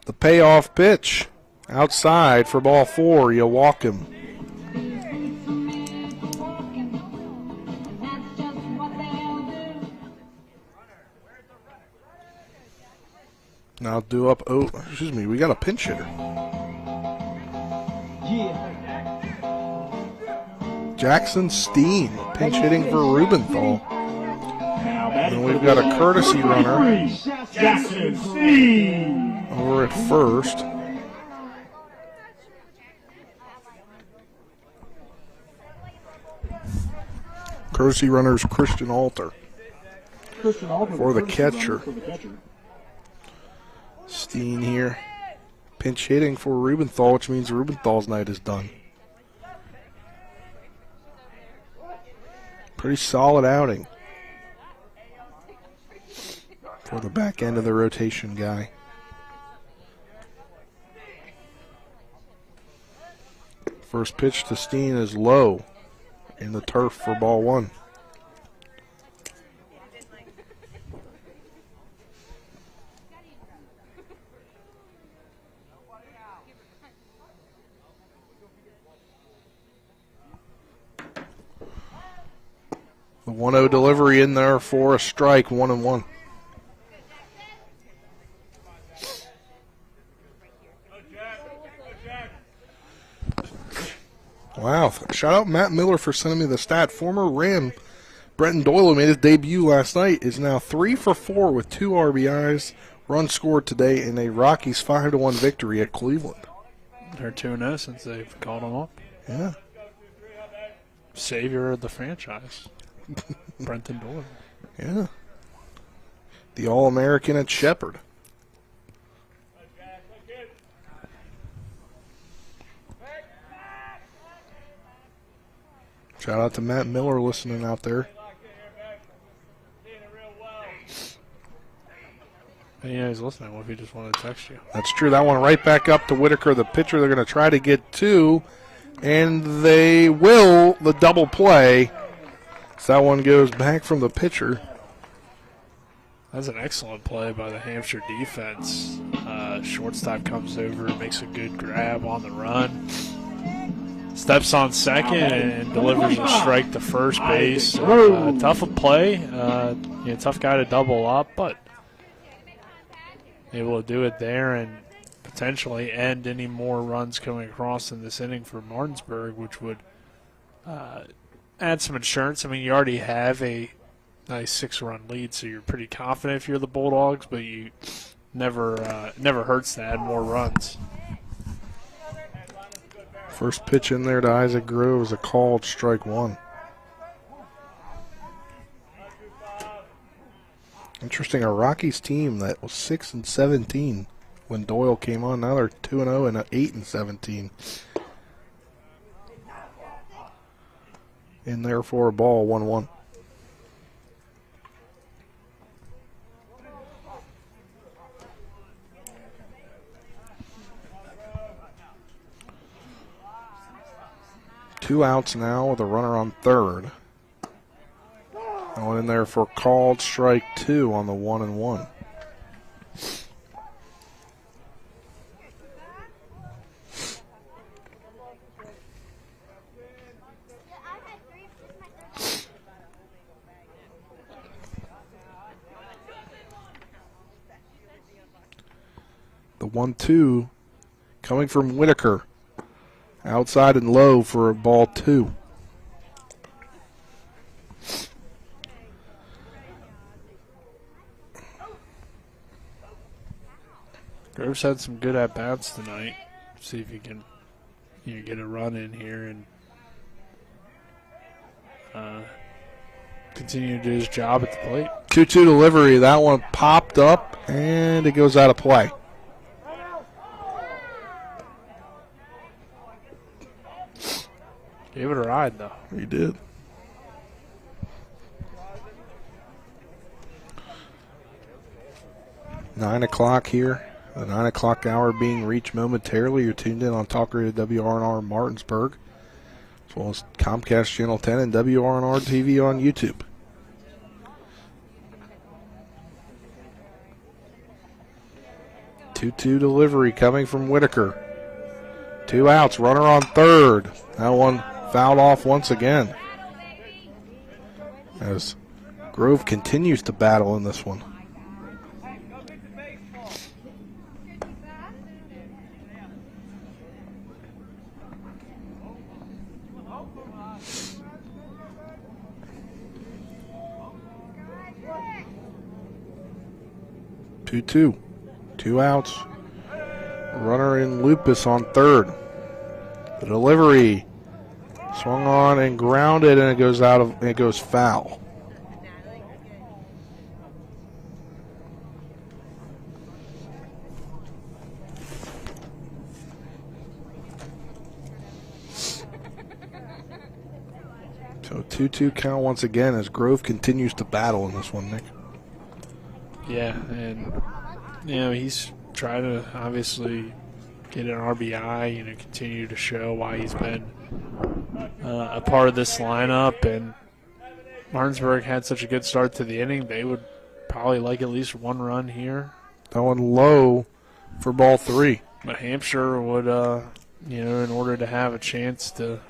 The payoff pitch outside for ball 4. You walk him. Now due up. Oh, excuse me. We got a pinch hitter. Jackson Steen, pinch hitting for Rubenthal. And we've got a courtesy runner Jackson Steen over at first. Courtesy runner's Christian Alter for the catcher. Steen here, pinch hitting for Rubenthal, which means Rubenthal's night is done. Pretty solid outing for the back end of the rotation guy. First pitch to Steen is low in the turf for ball 1. The 1-0 delivery in there for a strike, 1-1. Wow. Shout out Matt Miller for sending me the stat. Former Ram Brenton Doyle, who made his debut last night, is now 3 for 4 with 2 RBIs. Run scored today in a Rockies 5-1 victory at Cleveland. They're 2-0 since they've called him up. Yeah. Savior of the franchise. Brenton Doyle. Yeah. The All-American at Shepherd. Shout out to Matt Miller listening out there. And yeah, he's listening. What if he just wanted to text you? That's true. That one right back up to Whitaker, the pitcher. They're going to try to get 2, and they will. The double play. So that one goes back from the pitcher. That's an excellent play by the Hampshire defense. Shortstop comes over, makes a good grab on the run. steps on second and delivers a strike to first base. Tough a play. Tough guy to double up, but able to do it there and potentially end any more runs coming across in this inning for Martinsburg, which would add some insurance. I mean, you already have a nice 6-run lead, so you're pretty confident if you're the Bulldogs, but you never hurts to add more runs. First pitch in there to Isaac Grove is a called strike one. Interesting, a Rockies team that was 6-17 when Doyle came on. Now they're 2-0 and 8-17. In there for a ball, 1-1. Two outs now with a runner on third. Going in there for called strike two on the 1-1. The 1-2 coming from Whitaker. Outside and low for a ball two. Groves had some good at-bats tonight. See if he can get a run in here and continue to do his job at the plate. 2-2 delivery. That one popped up, and it goes out of play. Gave it a ride, though. He did. Nine o'clock here. The 9 o'clock hour being reached momentarily. You're tuned in on Talk Radio WRNR Martinsburg, as well as Comcast Channel 10 and WRNR TV on YouTube. Two-two delivery coming from Whitaker. Two outs, runner on third. That one fouled off once again, as Grove continues to battle in this one. Two outs. Runner in Lupus on third. The delivery swung on and grounded, and it goes foul. So 2-2 count once again as Grove continues to battle in this one, Nick. Yeah, and he's trying to obviously get an RBI, continue to show why he's been a part of this lineup. And Martinsburg had such a good start to the inning, they would probably like at least one run here. That one low for ball three. But Hampshire would, in order to have a chance to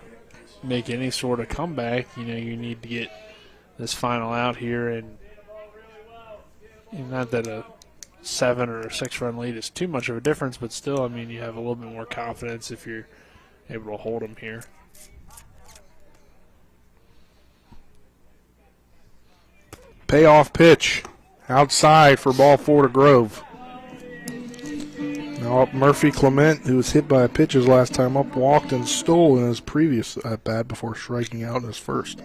make any sort of comeback, you need to get this final out here. And not that a 7 or 6 run lead is too much of a difference, but still, you have a little bit more confidence if you're able to hold them here. Payoff pitch outside for ball four to Grove. Now up Murphy Clement, who was hit by a pitch his last time up, walked and stole in his previous at bat before striking out in his first.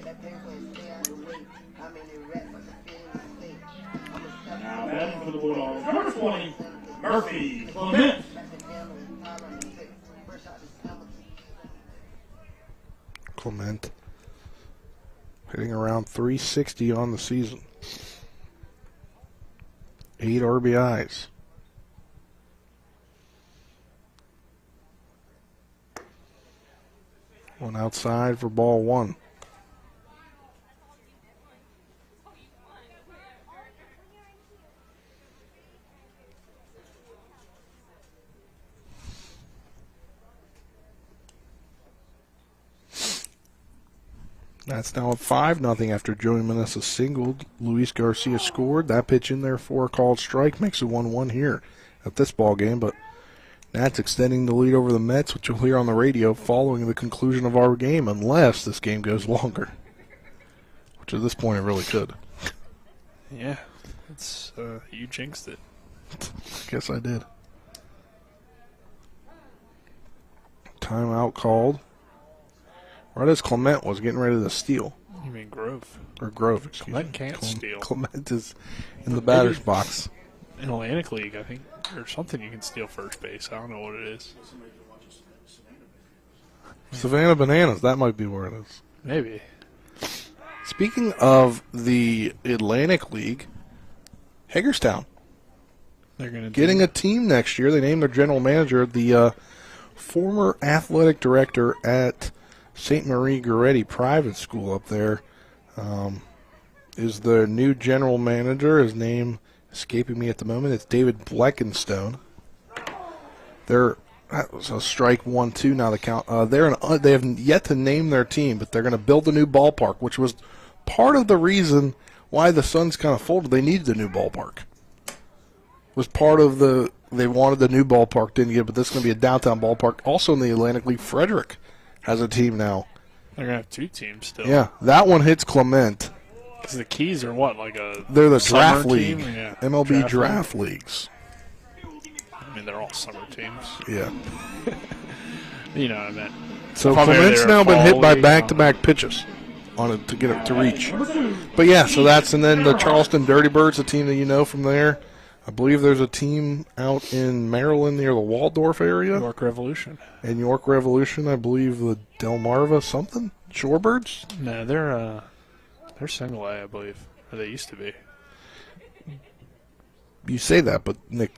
Now batting for the Bulldogs, number 20, Murphy Clement. Clement hitting around 360 on the season. 8 RBIs. One outside for ball one. That's now at 5-0 after Joey Manessa singled. Luis Garcia scored. That pitch in there for a called strike makes it 1-1 here at this ball game. But Nats extending the lead over the Mets, which you'll hear on the radio following the conclusion of our game, unless this game goes longer, which at this point it really could. Yeah, it's you jinxed it. I guess I did. Timeout called. Right as Clement was getting ready to steal. You mean Grove? Or Grove, excuse Clement me. can't steal. Clement is in the batter's box. In Atlantic League, I think, or something you can steal first base. I don't know what it is. Savannah Bananas, that might be where it is. Maybe. Speaking of the Atlantic League, Hagerstown. They're going to getting a team next year. They named their general manager, the former athletic director at St. Marie Goretti Private School up there, is the new general manager. His name escaping me at the moment. It's David Bleckenstone. That was a strike 1-2 now the count. They have yet to name their team, but they're going to build a new ballpark, which was part of the reason why the Suns kind of folded. They needed a new ballpark. Was part of they wanted the new ballpark, didn't get it, but this is going to be a downtown ballpark. Also in the Atlantic League, Frederick has a team now. They're going to have two teams still. Yeah, that one hits Clement. Because the Keys are what, they're the draft league, yeah, MLB draft leagues. I mean, they're all summer teams. Yeah. You know what I meant. So Clement's now been hit by back-to-back pitches on it to get it to reach. But yeah, so and then the Charleston Dirty Birds, a team that you know from there. I believe there's a team out in Maryland near the Waldorf area. York Revolution. And York Revolution, I believe the Delmarva something? Shorebirds? No, they're single A, I believe. Or they used to be. You say that, but Nick,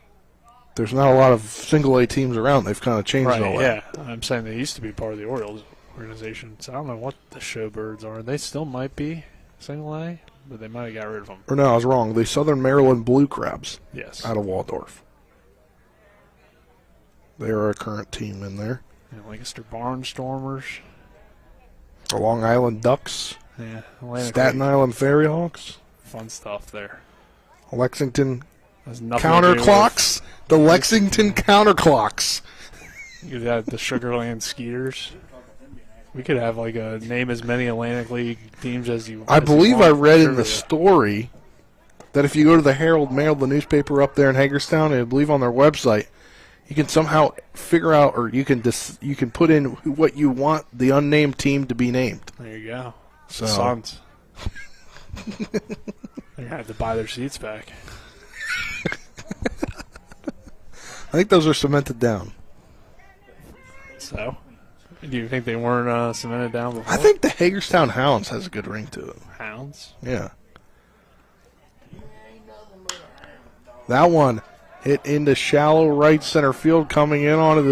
there's not a lot of single A teams around. They've kind of changed all that. Yeah, I'm saying they used to be part of the Orioles organization. So I don't know what the Showbirds are. They still might be single A, but they might have got rid of them. Or no, I was wrong. The Southern Maryland Blue Crabs. Yes. Out of Waldorf. They are a current team in there. Yeah, Lancaster Barnstormers. The Long Island Ducks. Yeah. Staten Island Fairy Hawks. Fun stuff there. Lexington Counterclocks. The Lexington Counterclocks. You got the Sugarland Skeeters. We could have a name as many Atlantic League teams as you. I believe I read in the story that if you go to the Herald Mail, the newspaper up there in Hagerstown, and I believe on their website, you can somehow figure out, or you can put in what you want the unnamed team to be named. There you go. So. The Suns. They're gonna have to buy their seats back. I think those are cemented down. So, do you think they weren't cemented down before? I think the Hagerstown Hounds has a good ring to it. Hounds? Yeah. That one hit into shallow right center field, coming in onto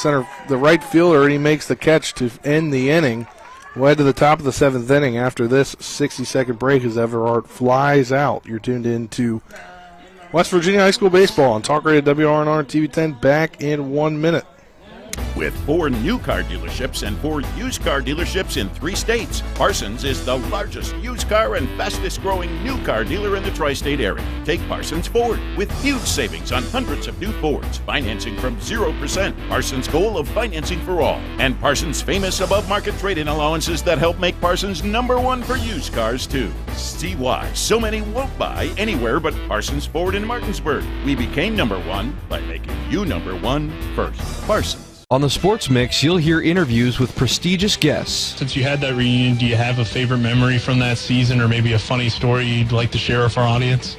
the right fielder, and he makes the catch to end the inning. We'll head to the top of the 7th inning after this 60-second break as Everhart flies out. You're tuned in to West Virginia High School Baseball on Talk Radio WRNR and TV 10. Back in 1 minute. With 4 new car dealerships and 4 used car dealerships in 3 states, Parsons is the largest used car and fastest growing new car dealer in the tri-state area. Take Parsons Ford with huge savings on hundreds of new Fords, financing from 0%, Parsons' goal of financing for all, and Parsons' famous above-market trade-in allowances that help make Parsons #1 for used cars too. See why so many won't buy anywhere but Parsons Ford in Martinsburg. We became #1 by making you #1 first. Parsons. On the Sports Mix, you'll hear interviews with prestigious guests. Since you had that reunion, do you have a favorite memory from that season or maybe a funny story you'd like to share with our audience?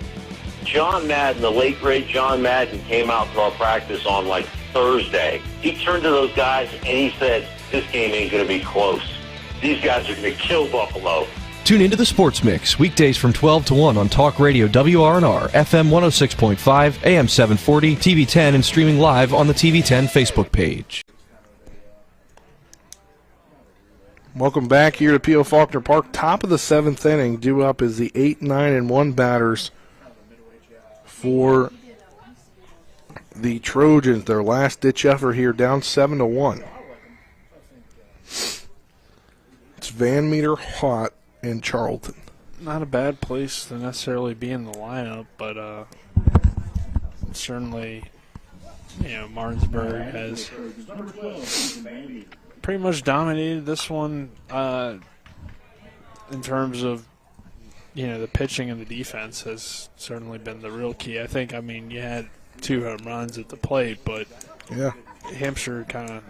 John Madden, the late, great John Madden, came out to our practice on Thursday. He turned to those guys and he said, this game ain't going to be close. These guys are going to kill Buffalo. Tune into the Sports Mix, weekdays from 12 to 1 on Talk Radio WRNR, FM 106.5, AM 740, TV 10, and streaming live on the TV 10 Facebook page. Welcome back here to P.O. Faulkner Park. Top of the 7th inning. Due up is the 8, 9, and 1 batters for the Trojans. Their last-ditch effort here, down 7-1. It's Van Meter, Hott, and Charlton. Not a bad place to necessarily be in the lineup, but certainly, Martinsburg has pretty much dominated this one in terms of, the pitching and the defense has certainly been the real key. I think, you had 2 home runs at the plate, but yeah, Hampshire kind of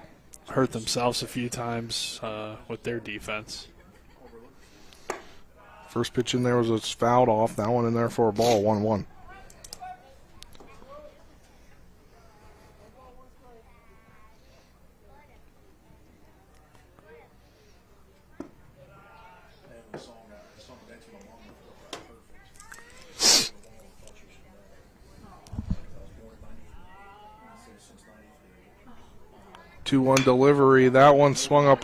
hurt themselves a few times with their defense. First pitch in there was fouled off. That one in there for a ball, 1-1. Two-one delivery. That one swung up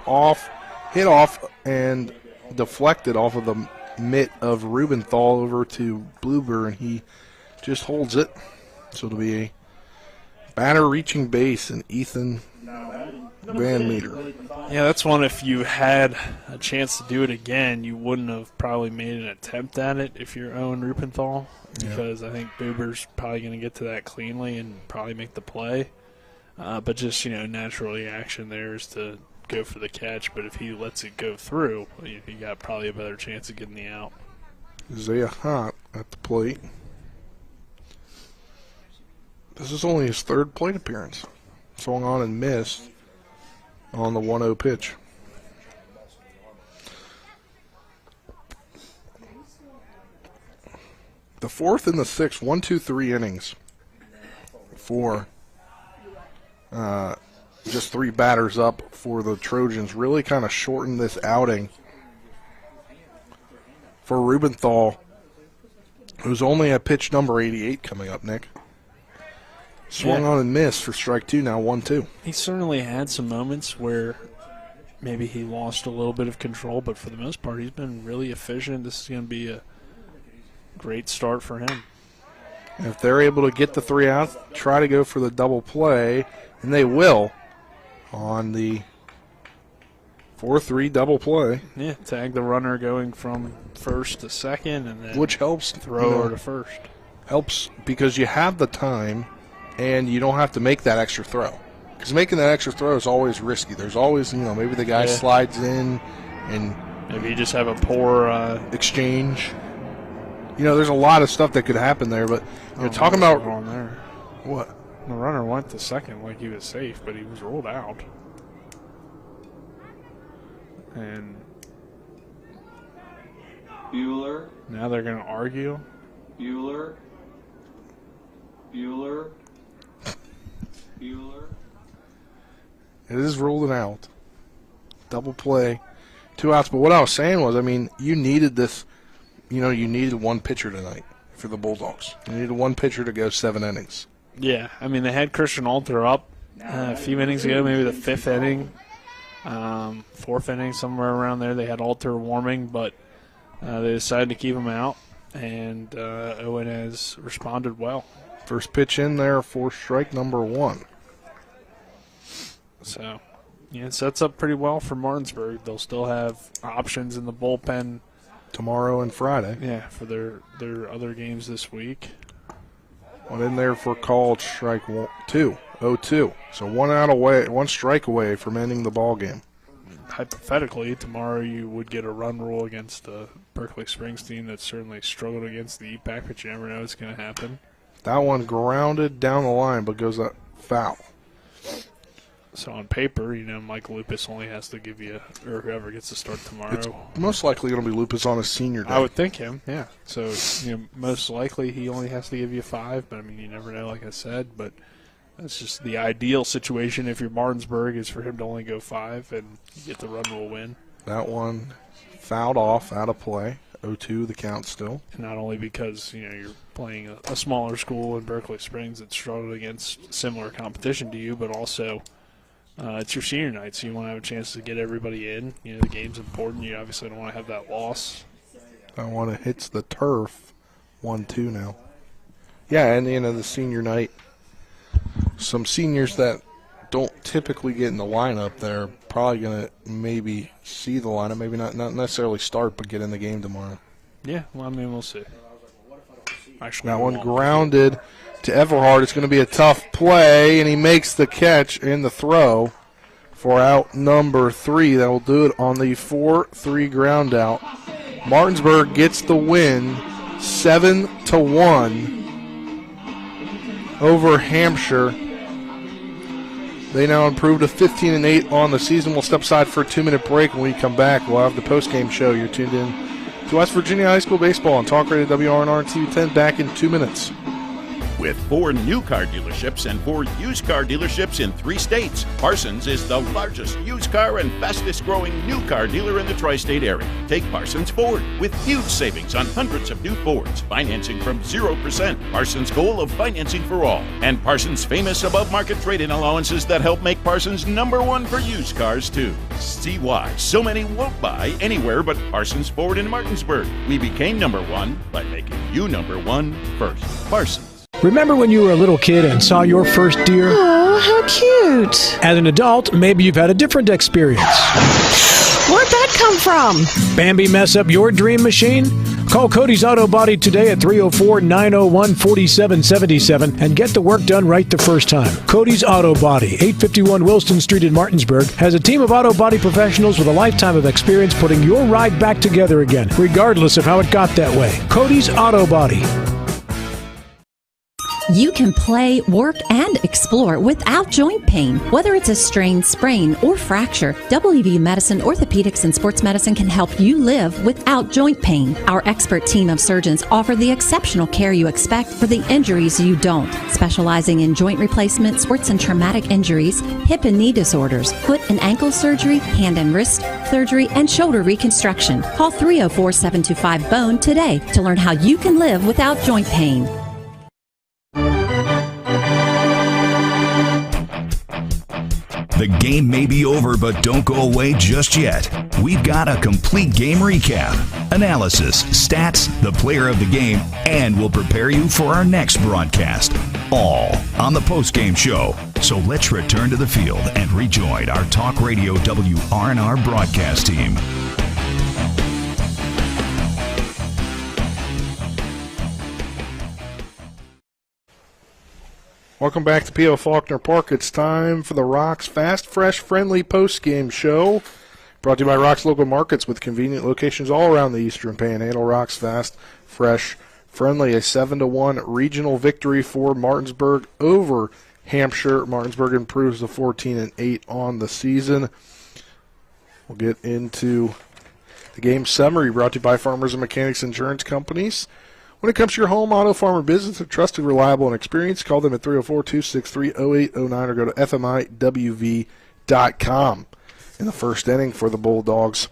hit off, and deflected off of the mitt of Rubenthal over to Blueber, and he just holds it. So it'll be a batter reaching base, and Ethan Van Meter. Yeah, that's one, if you had a chance to do it again, you wouldn't have probably made an attempt at it if you're Owen Rubenthal, because I think Blueber's probably going to get to that cleanly and probably make the play. But just, natural reaction there is to go for the catch, but if he lets it go through, you got probably a better chance of getting the out. Isaiah Hott at the plate. This is only his 3rd plate appearance. Swung on and missed on the 1-0 pitch. The 4th and the 6th, 1, 2, 3 innings for just 3 batters up for the Trojans. Really kind of shortened this outing for Rubenthal, who's only at pitch number 88 coming up, Nick. Swung on and missed for strike 2, now 1-2. He certainly had some moments where maybe he lost a little bit of control, but for the most part, he's been really efficient. This is going to be a great start for him. If they're able to get the 3 outs, try to go for the double play, and they will on the 4-3 double play. Yeah, tag the runner going from first to second, and then which helps throw her to first. Helps because you have the time, and you don't have to make that extra throw. Because making that extra throw is always risky. There's always, maybe the guy slides in, and maybe you just have a poor exchange. There's a lot of stuff that could happen there, but talking about on there. What? The runner went to second like he was safe, but he was ruled out. And Bueller. Now they're going to argue. Bueller. It is ruled out. Double play. 2 outs. But what I was saying was, you needed this. You needed one pitcher tonight for the Bulldogs. You needed one pitcher to go 7 innings. Yeah, they had Christian Alter up a few innings ago, maybe the 5th inning, 4th inning, somewhere around there. They had Alter warming, but they decided to keep him out, and Owen has responded well. First pitch in there for strike number 1. So, it sets up pretty well for Martinsburg. They'll still have options in the bullpen tomorrow and Friday. Yeah, for their other games this week. One in there for called strike 2, 0-2. So 1 strike away from ending the ball game. Hypothetically, tomorrow you would get a run rule against the Berkeley Springs team that's certainly struggled against the EPAC, but you never know what's going to happen. That one grounded down the line, but goes up foul. So on paper, Mike Lupus only has to give you, or whoever gets to start tomorrow. It's most likely going to be Lupus on his senior day. I would think him, yeah. So, most likely he only has to give you 5, but you never know, like I said. But that's just the ideal situation if you're Martinsburg, is for him to only go 5 and you get the run rule win. That one fouled off, out of play. 0-2 the count still. And not only because, you're playing a smaller school in Berkeley Springs that struggled against similar competition to you, but also it's your senior night, so you want to have a chance to get everybody in. The game's important. You obviously don't want to have that loss. That one hits the turf. 1-2 now. Yeah, and the senior night, some seniors that don't typically get in the lineup, they're probably going to maybe see the lineup, maybe not necessarily start, but get in the game tomorrow. Yeah, well, I mean, we'll see. Actually, that one grounded to Everhart. It's going to be a tough play, and he makes the catch and the throw for out number 3. That will do it on the 4-3 ground out. Martinsburg gets the win 7-1 over Hampshire. They now improved to 15-8 on the season. We'll step aside for a 2-minute break. When we come back, we'll have the post-game show. You're tuned in to West Virginia High School Baseball on Talk Radio WRNR and TV 10. Back in 2 minutes. With 4 new car dealerships and 4 used car dealerships in 3 states, Parsons is the largest used car and fastest growing new car dealer in the tri-state area. Take Parsons Ford with huge savings on hundreds of new Fords, financing from 0%, Parsons' goal of financing for all, and Parsons' famous above-market trade-in allowances that help make Parsons #1 for used cars, too. See why so many won't buy anywhere but Parsons Ford in Martinsburg. We became #1 by making you #1 first. Parsons. Remember when you were a little kid and saw your first deer? Oh, how cute. As an adult, maybe you've had a different experience. Where'd that come from? Bambi mess up your dream machine? Call Cody's Auto Body today at 304-901-4777 and get the work done right the first time. Cody's Auto Body, 851 Wilson Street in Martinsburg, has a team of auto body professionals with a lifetime of experience putting your ride back together again, regardless of how it got that way. Cody's Auto Body. You can play, work, and explore without joint pain. Whether it's a strain, sprain, or fracture, WVU Medicine Orthopedics and Sports Medicine can help you live without joint pain. Our expert team of surgeons offer the exceptional care you expect for the injuries you don't, specializing in joint replacement, sports and traumatic injuries, hip and knee disorders, foot and ankle surgery, hand and wrist surgery, and shoulder reconstruction. Call 304-725-BONE today to learn how you can live without joint pain. The game may be over, but don't go away just yet. We've got a complete game recap, analysis, stats, the player of the game, and we'll prepare you for our next broadcast. All on the postgame show. So let's return to the field and rejoin our Talk Radio WRNR broadcast team. Welcome back to P.O. Faulkner Park. It's time for the Rocks Fast, Fresh, Friendly post-game show. Brought to you by Rocks Local Markets with convenient locations all around the Eastern Panhandle. Rocks Fast, Fresh, Friendly. A 7-1 regional victory for Martinsburg over Hampshire. Martinsburg improves to 14-8 on the season. We'll get into the game summary brought to you by Farmers and Mechanics Insurance Companies. When it comes to your home, auto, farm, or business, they're trusted, reliable, and experienced. Call them at 304-263-0809 or go to FMIWV.com. In the first inning for the Bulldogs,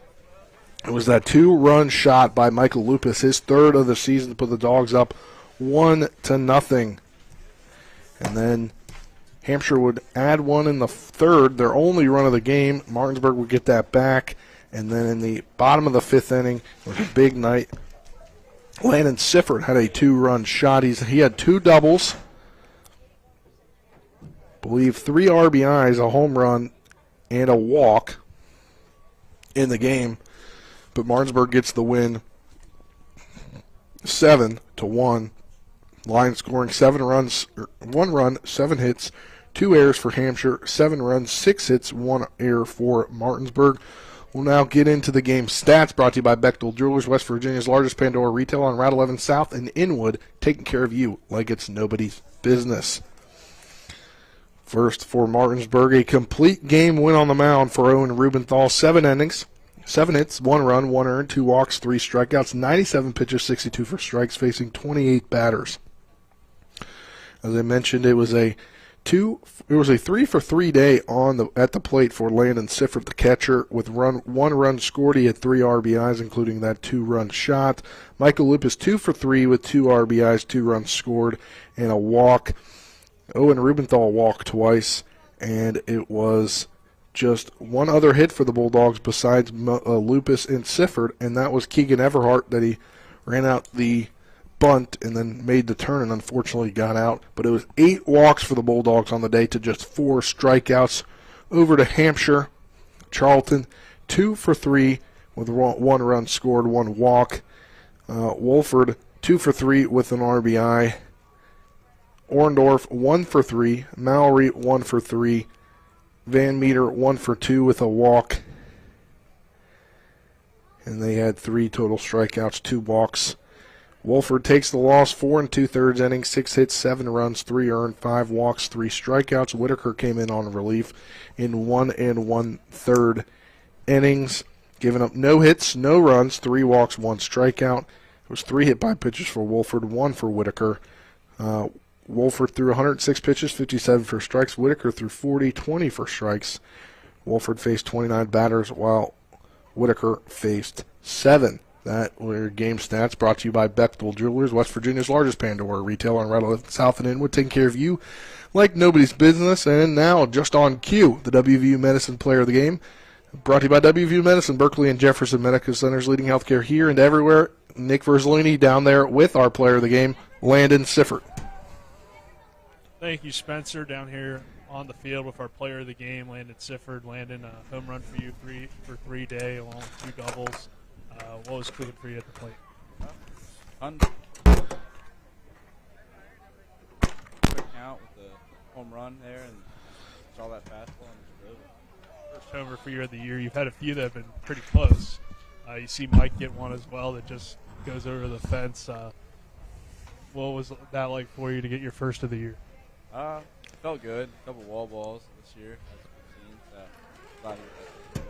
it was that 2-run shot by Michael Lupus, his third of the season, to put the Dogs up 1-0. And then Hampshire would add one in the third, their only run of the game. Martinsburg would get that back. And then in the bottom of the fifth inning, it was a big night. Landon Sifford had a 2-run shot. He had 2 doubles, I believe 3 RBIs, a home run, and a walk in the game. But Martinsburg gets the win 7-1. Lions scoring 7 runs, 1 run, 7 hits, 2 errors for Hampshire, 7 runs, 6 hits, 1 error for Martinsburg. We'll now get into the game stats brought to you by Bechtel Jewelers, West Virginia's largest Pandora retailer on Route 11 South in Inwood, taking care of you like it's nobody's business. First for Martinsburg, a complete game win on the mound for Owen Rubenthal. 7 innings, 7 hits, 1 run, 1 earned, 2 walks, 3 strikeouts, 97 pitches, 62 for strikes, facing 28 batters. As I mentioned, it was a 3-for-3 day at the plate for Landon Sifford, the catcher, with 1 run scored. He had 3 RBIs, including that 2-run shot. Michael Lupus 2-for-3 with 2 RBIs, 2 runs scored, and a walk. Owen Rubenthal walked twice, and it was just one other hit for the Bulldogs besides Lupus and Sifford, and that was Keegan Everhart, that he ran out the bunt and then made the turn and unfortunately got out. But it was 8 walks for the Bulldogs on the day to just 4 strikeouts. Over to Hampshire, Charlton, 2 for 3 with 1 run scored, 1 walk. Wolford, 2 for 3 with an RBI. Orndorff, 1 for 3. Mallory, 1 for 3. Van Meter, 1 for 2 with a walk. And they had 3 total strikeouts, 2 walks. Wolford takes the loss, 4 2/3 innings, 6 hits, 7 runs, 3 earned, 5 walks, 3 strikeouts. Whitaker came in on relief in 1 1/3 innings, giving up no hits, no runs, 3 walks, 1 strikeout. It was 3 hit-by pitches for Wolford, 1 for Whitaker. Wolford threw 106 pitches, 57 for strikes. Whitaker threw 40, 20 for strikes. Wolford faced 29 batters, while Whitaker faced 7. That were your game stats, brought to you by Bechtel Jewelers, West Virginia's largest Pandora retailer on Rattle South and Inwood, taking care of you like nobody's business. And now, just on cue, the WVU Medicine Player of the Game, brought to you by WVU Medicine, Berkeley and Jefferson Medical Centers, leading healthcare here and everywhere. Nick Verzolini down there with our Player of the Game, Landon Sifford. Thank you, Spencer, down here on the field with our Player of the Game, Landon Sifford. Landon, a home run for you for 3 day, along with 2 doubles. What was cooking for you at the plate? Fun. Quick count with the home run there, and saw that fastball and just drove it. First homer for you of the year. You've had a few that have been pretty close. You see Mike get one as well that just goes over the fence. What was that like for you to get your first of the year? Felt good. A couple wall balls this year, as we've seen. So glad to get that.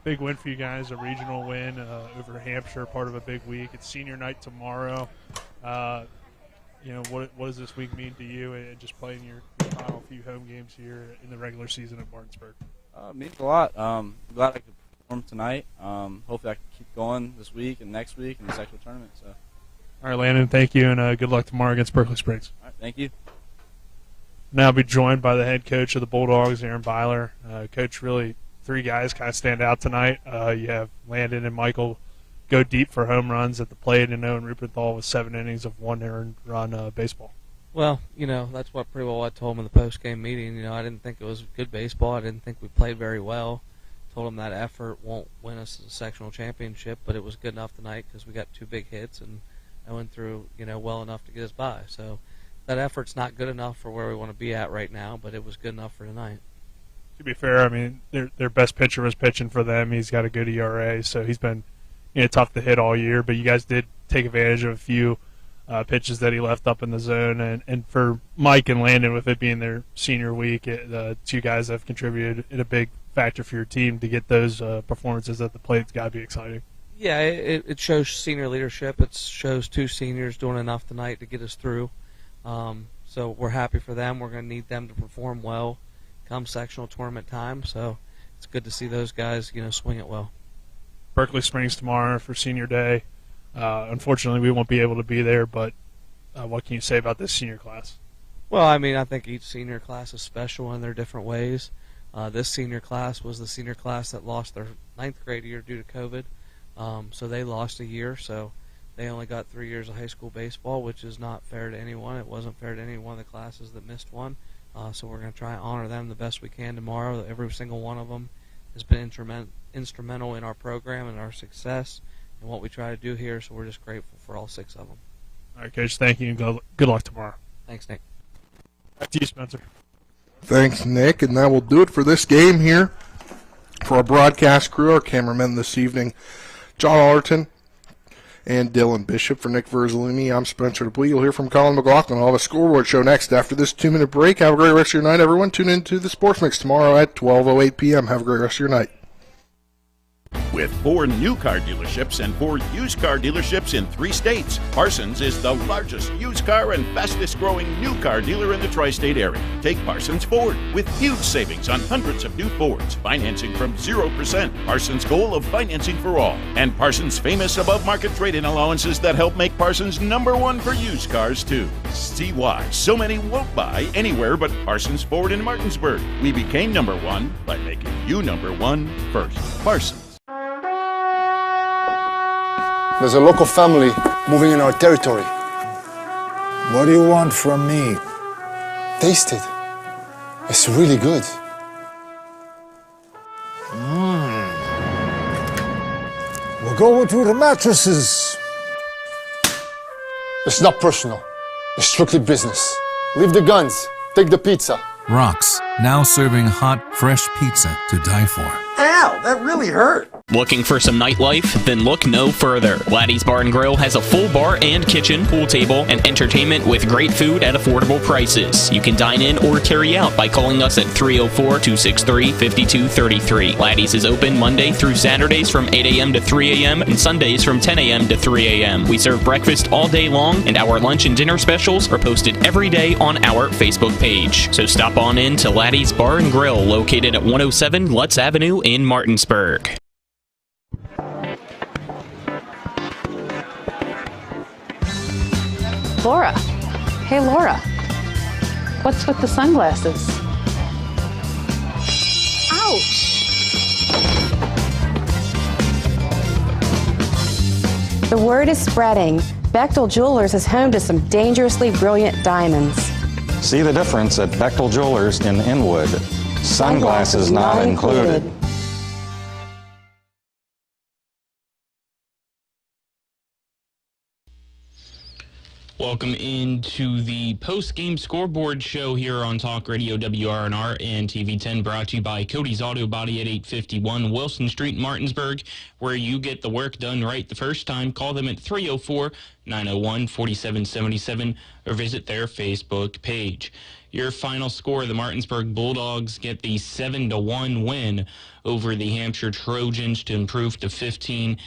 Big win for you guys, a regional win over Hampshire, part of a big week. It's senior night tomorrow. What does this week mean to you, and just playing your final few home games here in the regular season at Martinsburg? It means a lot. I'm glad I could perform tonight. Hopefully I can keep going this week and next week in the sectional tournament. So. All right, Landon, thank you, and good luck tomorrow against Berkeley Springs. All right, thank you. Now I'll be joined by the head coach of the Bulldogs, Aaron Byler. Coach, really 3 guys kind of stand out tonight. You have Landon and Michael go deep for home runs at the plate, and Owen Rupenthal with 7 innings of 1 earned run baseball. Well, that's what pretty well I told him in the post-game meeting. I didn't think it was good baseball. I didn't think we played very well. Told him that effort won't win us a sectional championship, but it was good enough tonight because we got 2 big hits, and I went through, well enough to get us by. So that effort's not good enough for where we want to be at right now, but it was good enough for tonight. To be fair, I mean, their best pitcher was pitching for them. He's got a good ERA, so he's been tough to hit all year. But you guys did take advantage of a few pitches that he left up in the zone. And for Mike and Landon, with it being their senior week, the 2 guys have contributed in a big factor for your team to get those performances at the plate. It's got to be exciting. Yeah, it shows senior leadership. It shows 2 seniors doing enough tonight to get us through. So we're happy for them. We're going to need them to perform well come sectional tournament time, so it's good to see those guys, swing it well. Berkeley Springs tomorrow for senior day. Unfortunately, we won't be able to be there, but what can you say about this senior class? Well, I mean, I think each senior class is special in their different ways. This senior class was the senior class that lost their 9th grade year due to COVID, so they lost a year, so they only got 3 years of high school baseball, which is not fair to anyone. It wasn't fair to any one of the classes that missed one. So we're going to try and honor them the best we can tomorrow. Every single one of them has been instrumental in our program and our success and what we try to do here, so we're just grateful for all 6 of them. All right, Coach, thank you, and good luck tomorrow. Thanks, Nick. Back to you, Spencer. Thanks, Nick, and that will do it for this game here. For our broadcast crew, our cameramen this evening, John Allerton and Dylan Bishop. For Nick Verzolini, I'm Spencer Dupuy. You'll hear from Colin McLaughlin. I'll have a scoreboard show next after this 2-minute break. Have a great rest of your night, everyone. Tune in to the Sports Mix tomorrow at 12:08 p.m. Have a great rest of your night. With 4 new car dealerships and 4 used car dealerships in 3 states, Parsons is the largest used car and fastest growing new car dealer in the tri-state area. Take Parsons Ford with huge savings on hundreds of new Fords, financing from 0%. Parsons' goal of financing for all, and Parsons' famous above-market trade-in allowances that help make Parsons #1 for used cars too. See why so many won't buy anywhere but Parsons Ford in Martinsburg. We became #1 by making you #1 first. Parsons. There's a local family moving in our territory. What do you want from me? Taste it. It's really good. We're going to the mattresses. It's not personal. It's strictly business. Leave the guns. Take the pizza. Rocks, now serving hot, fresh pizza to die for. Ow, that really hurt. Looking for some nightlife? Then look no further. Laddie's Bar and Grill has a full bar and kitchen, pool table, and entertainment with great food at affordable prices. You can dine in or carry out by calling us at 304-263-5233. Laddie's is open Monday through Saturdays from 8 a.m. to 3 a.m. and Sundays from 10 a.m. to 3 a.m. We serve breakfast all day long, and our lunch and dinner specials are posted every day on our Facebook page. So stop on in to Laddie's Bar and Grill, located at 107 Lutz Avenue in Martinsburg. Laura. Hey, Laura. What's with the sunglasses? Ouch! The word is spreading. Bechtel Jewelers is home to some dangerously brilliant diamonds. See the difference at Bechtel Jewelers in Inwood. Sunglasses not included. Welcome into the post-game scoreboard show here on Talk Radio WRNR and TV10, brought to you by Cody's Auto Body at 851 Wilson Street, Martinsburg, where you get the work done right the first time. Call them at 304-901-4777 or visit their Facebook page. Your final score, the Martinsburg Bulldogs get the 7-1 win over the Hampshire Trojans to improve to 15-8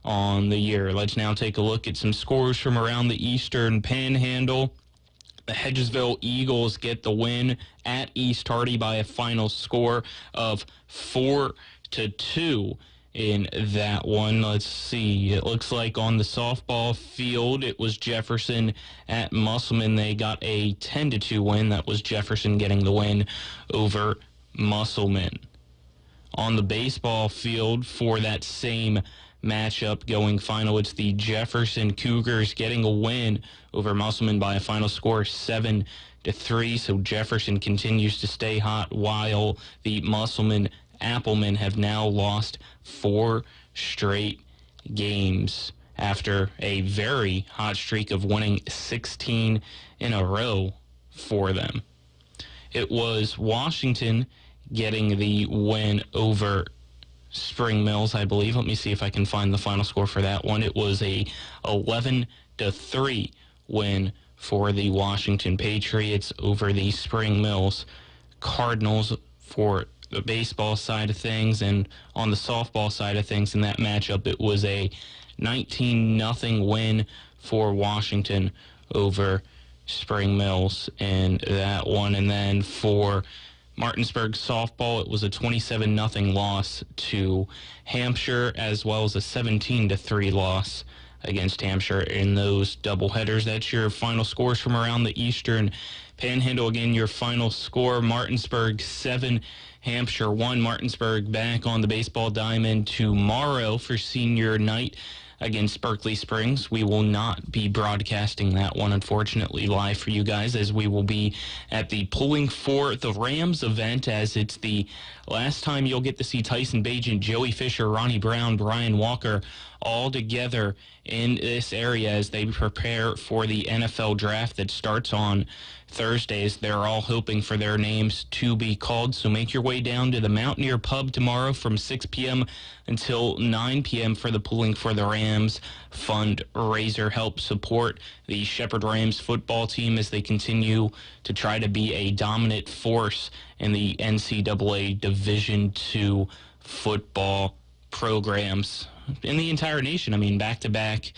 on the year. Let's now take a look at some scores from around the Eastern Panhandle. The Hedgesville Eagles get the win at East Hardy by a final score of 4-2 in that one. Let's see. It looks like on the softball field, it was Jefferson at Musselman. They got a 10-2 win. That was Jefferson getting the win over Musselman. On the baseball field for that same matchup going final, it's the Jefferson Cougars getting a win over Musselman by a final score 7-3. So Jefferson continues to stay hot, while the Musselman Applemen have now lost 4 straight games after a very hot streak of winning 16 in a row for them. It was Washington getting the win over Spring Mills, I believe. Let me see if I can find the final score for that one. It was a 11-3 win for the Washington Patriots over the Spring Mills Cardinals for the baseball side of things. And on the softball side of things in that matchup, it was a 19-0 win for Washington over Spring Mills in that one. And then for Martinsburg softball, it was a 27-0 loss to Hampshire, as well as a 17-3 loss against Hampshire in those doubleheaders. That's your final scores from around the Eastern Panhandle. Again, your final score: Martinsburg 7, Hampshire 1. Martinsburg back on the baseball diamond tomorrow for senior night against Berkeley Springs. We will not be broadcasting that one, unfortunately, live for you guys, as we will be at the Pulling for the Rams event, as it's the last time you'll get to see Tyson Bagent, Joey Fisher, Ronnie Brown, Brian Walker all together in this area as they prepare for the NFL draft that starts on Thursdays. They're all hoping for their names to be called, so make your way down to the Mountaineer Pub tomorrow from 6 p.m. until 9 p.m. for the Pulling for the Rams fundraiser. Help support the Shepherd Rams football team as they continue to try to be a dominant force in the NCAA Division II football programs in the entire nation. I mean, back-to-back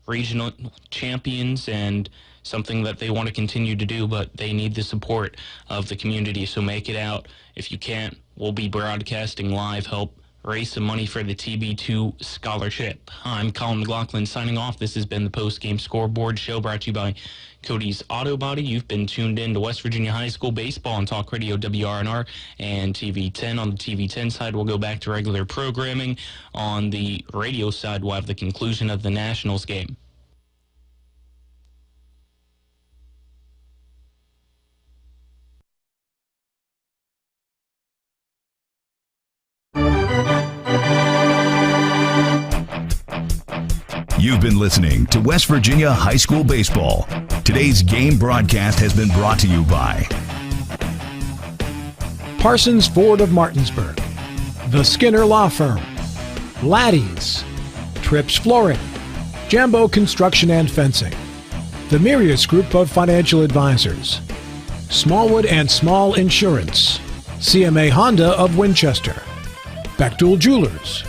regional champions, and something that they want to continue to do, but they need the support of the community, so make it out. If you can't, we'll be broadcasting live. Help raise some money for the TB2 scholarship. I'm Colin McLaughlin signing off. This has been the Post-Game Scoreboard Show brought to you by Cody's Auto Body. You've been tuned in to West Virginia High School Baseball on Talk Radio WRNR and TV10. On the TV10 side, we'll go back to regular programming. On the radio side, we'll have the conclusion of the Nationals game. You've been listening to West Virginia High School Baseball. Today's game broadcast has been brought to you by Parsons Ford of Martinsburg, The Skinner Law Firm, Laddie's, Trips Flooring, Jambo Construction and Fencing, the Mirius Group of Financial Advisors, Smallwood and Small Insurance, CMA Honda of Winchester, Bechtel Jewelers,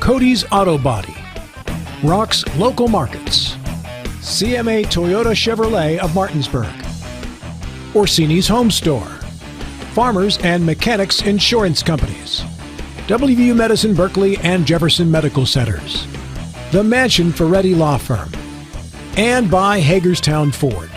Cody's Auto Body, Rock's Local Markets, CMA Toyota Chevrolet of Martinsburg, Orsini's Home Store, Farmers and Mechanics Insurance Companies, WVU Medicine Berkeley and Jefferson Medical Centers, the Mansion Ferretti Law Firm, and by Hagerstown Ford.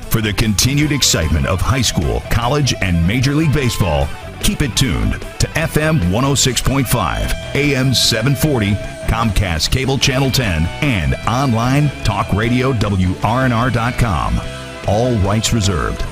For the continued excitement of high school, college, and Major League Baseball, keep it tuned to FM 106.5, AM 740, Comcast Cable Channel 10, and online talkradio WRNR.com. All rights reserved.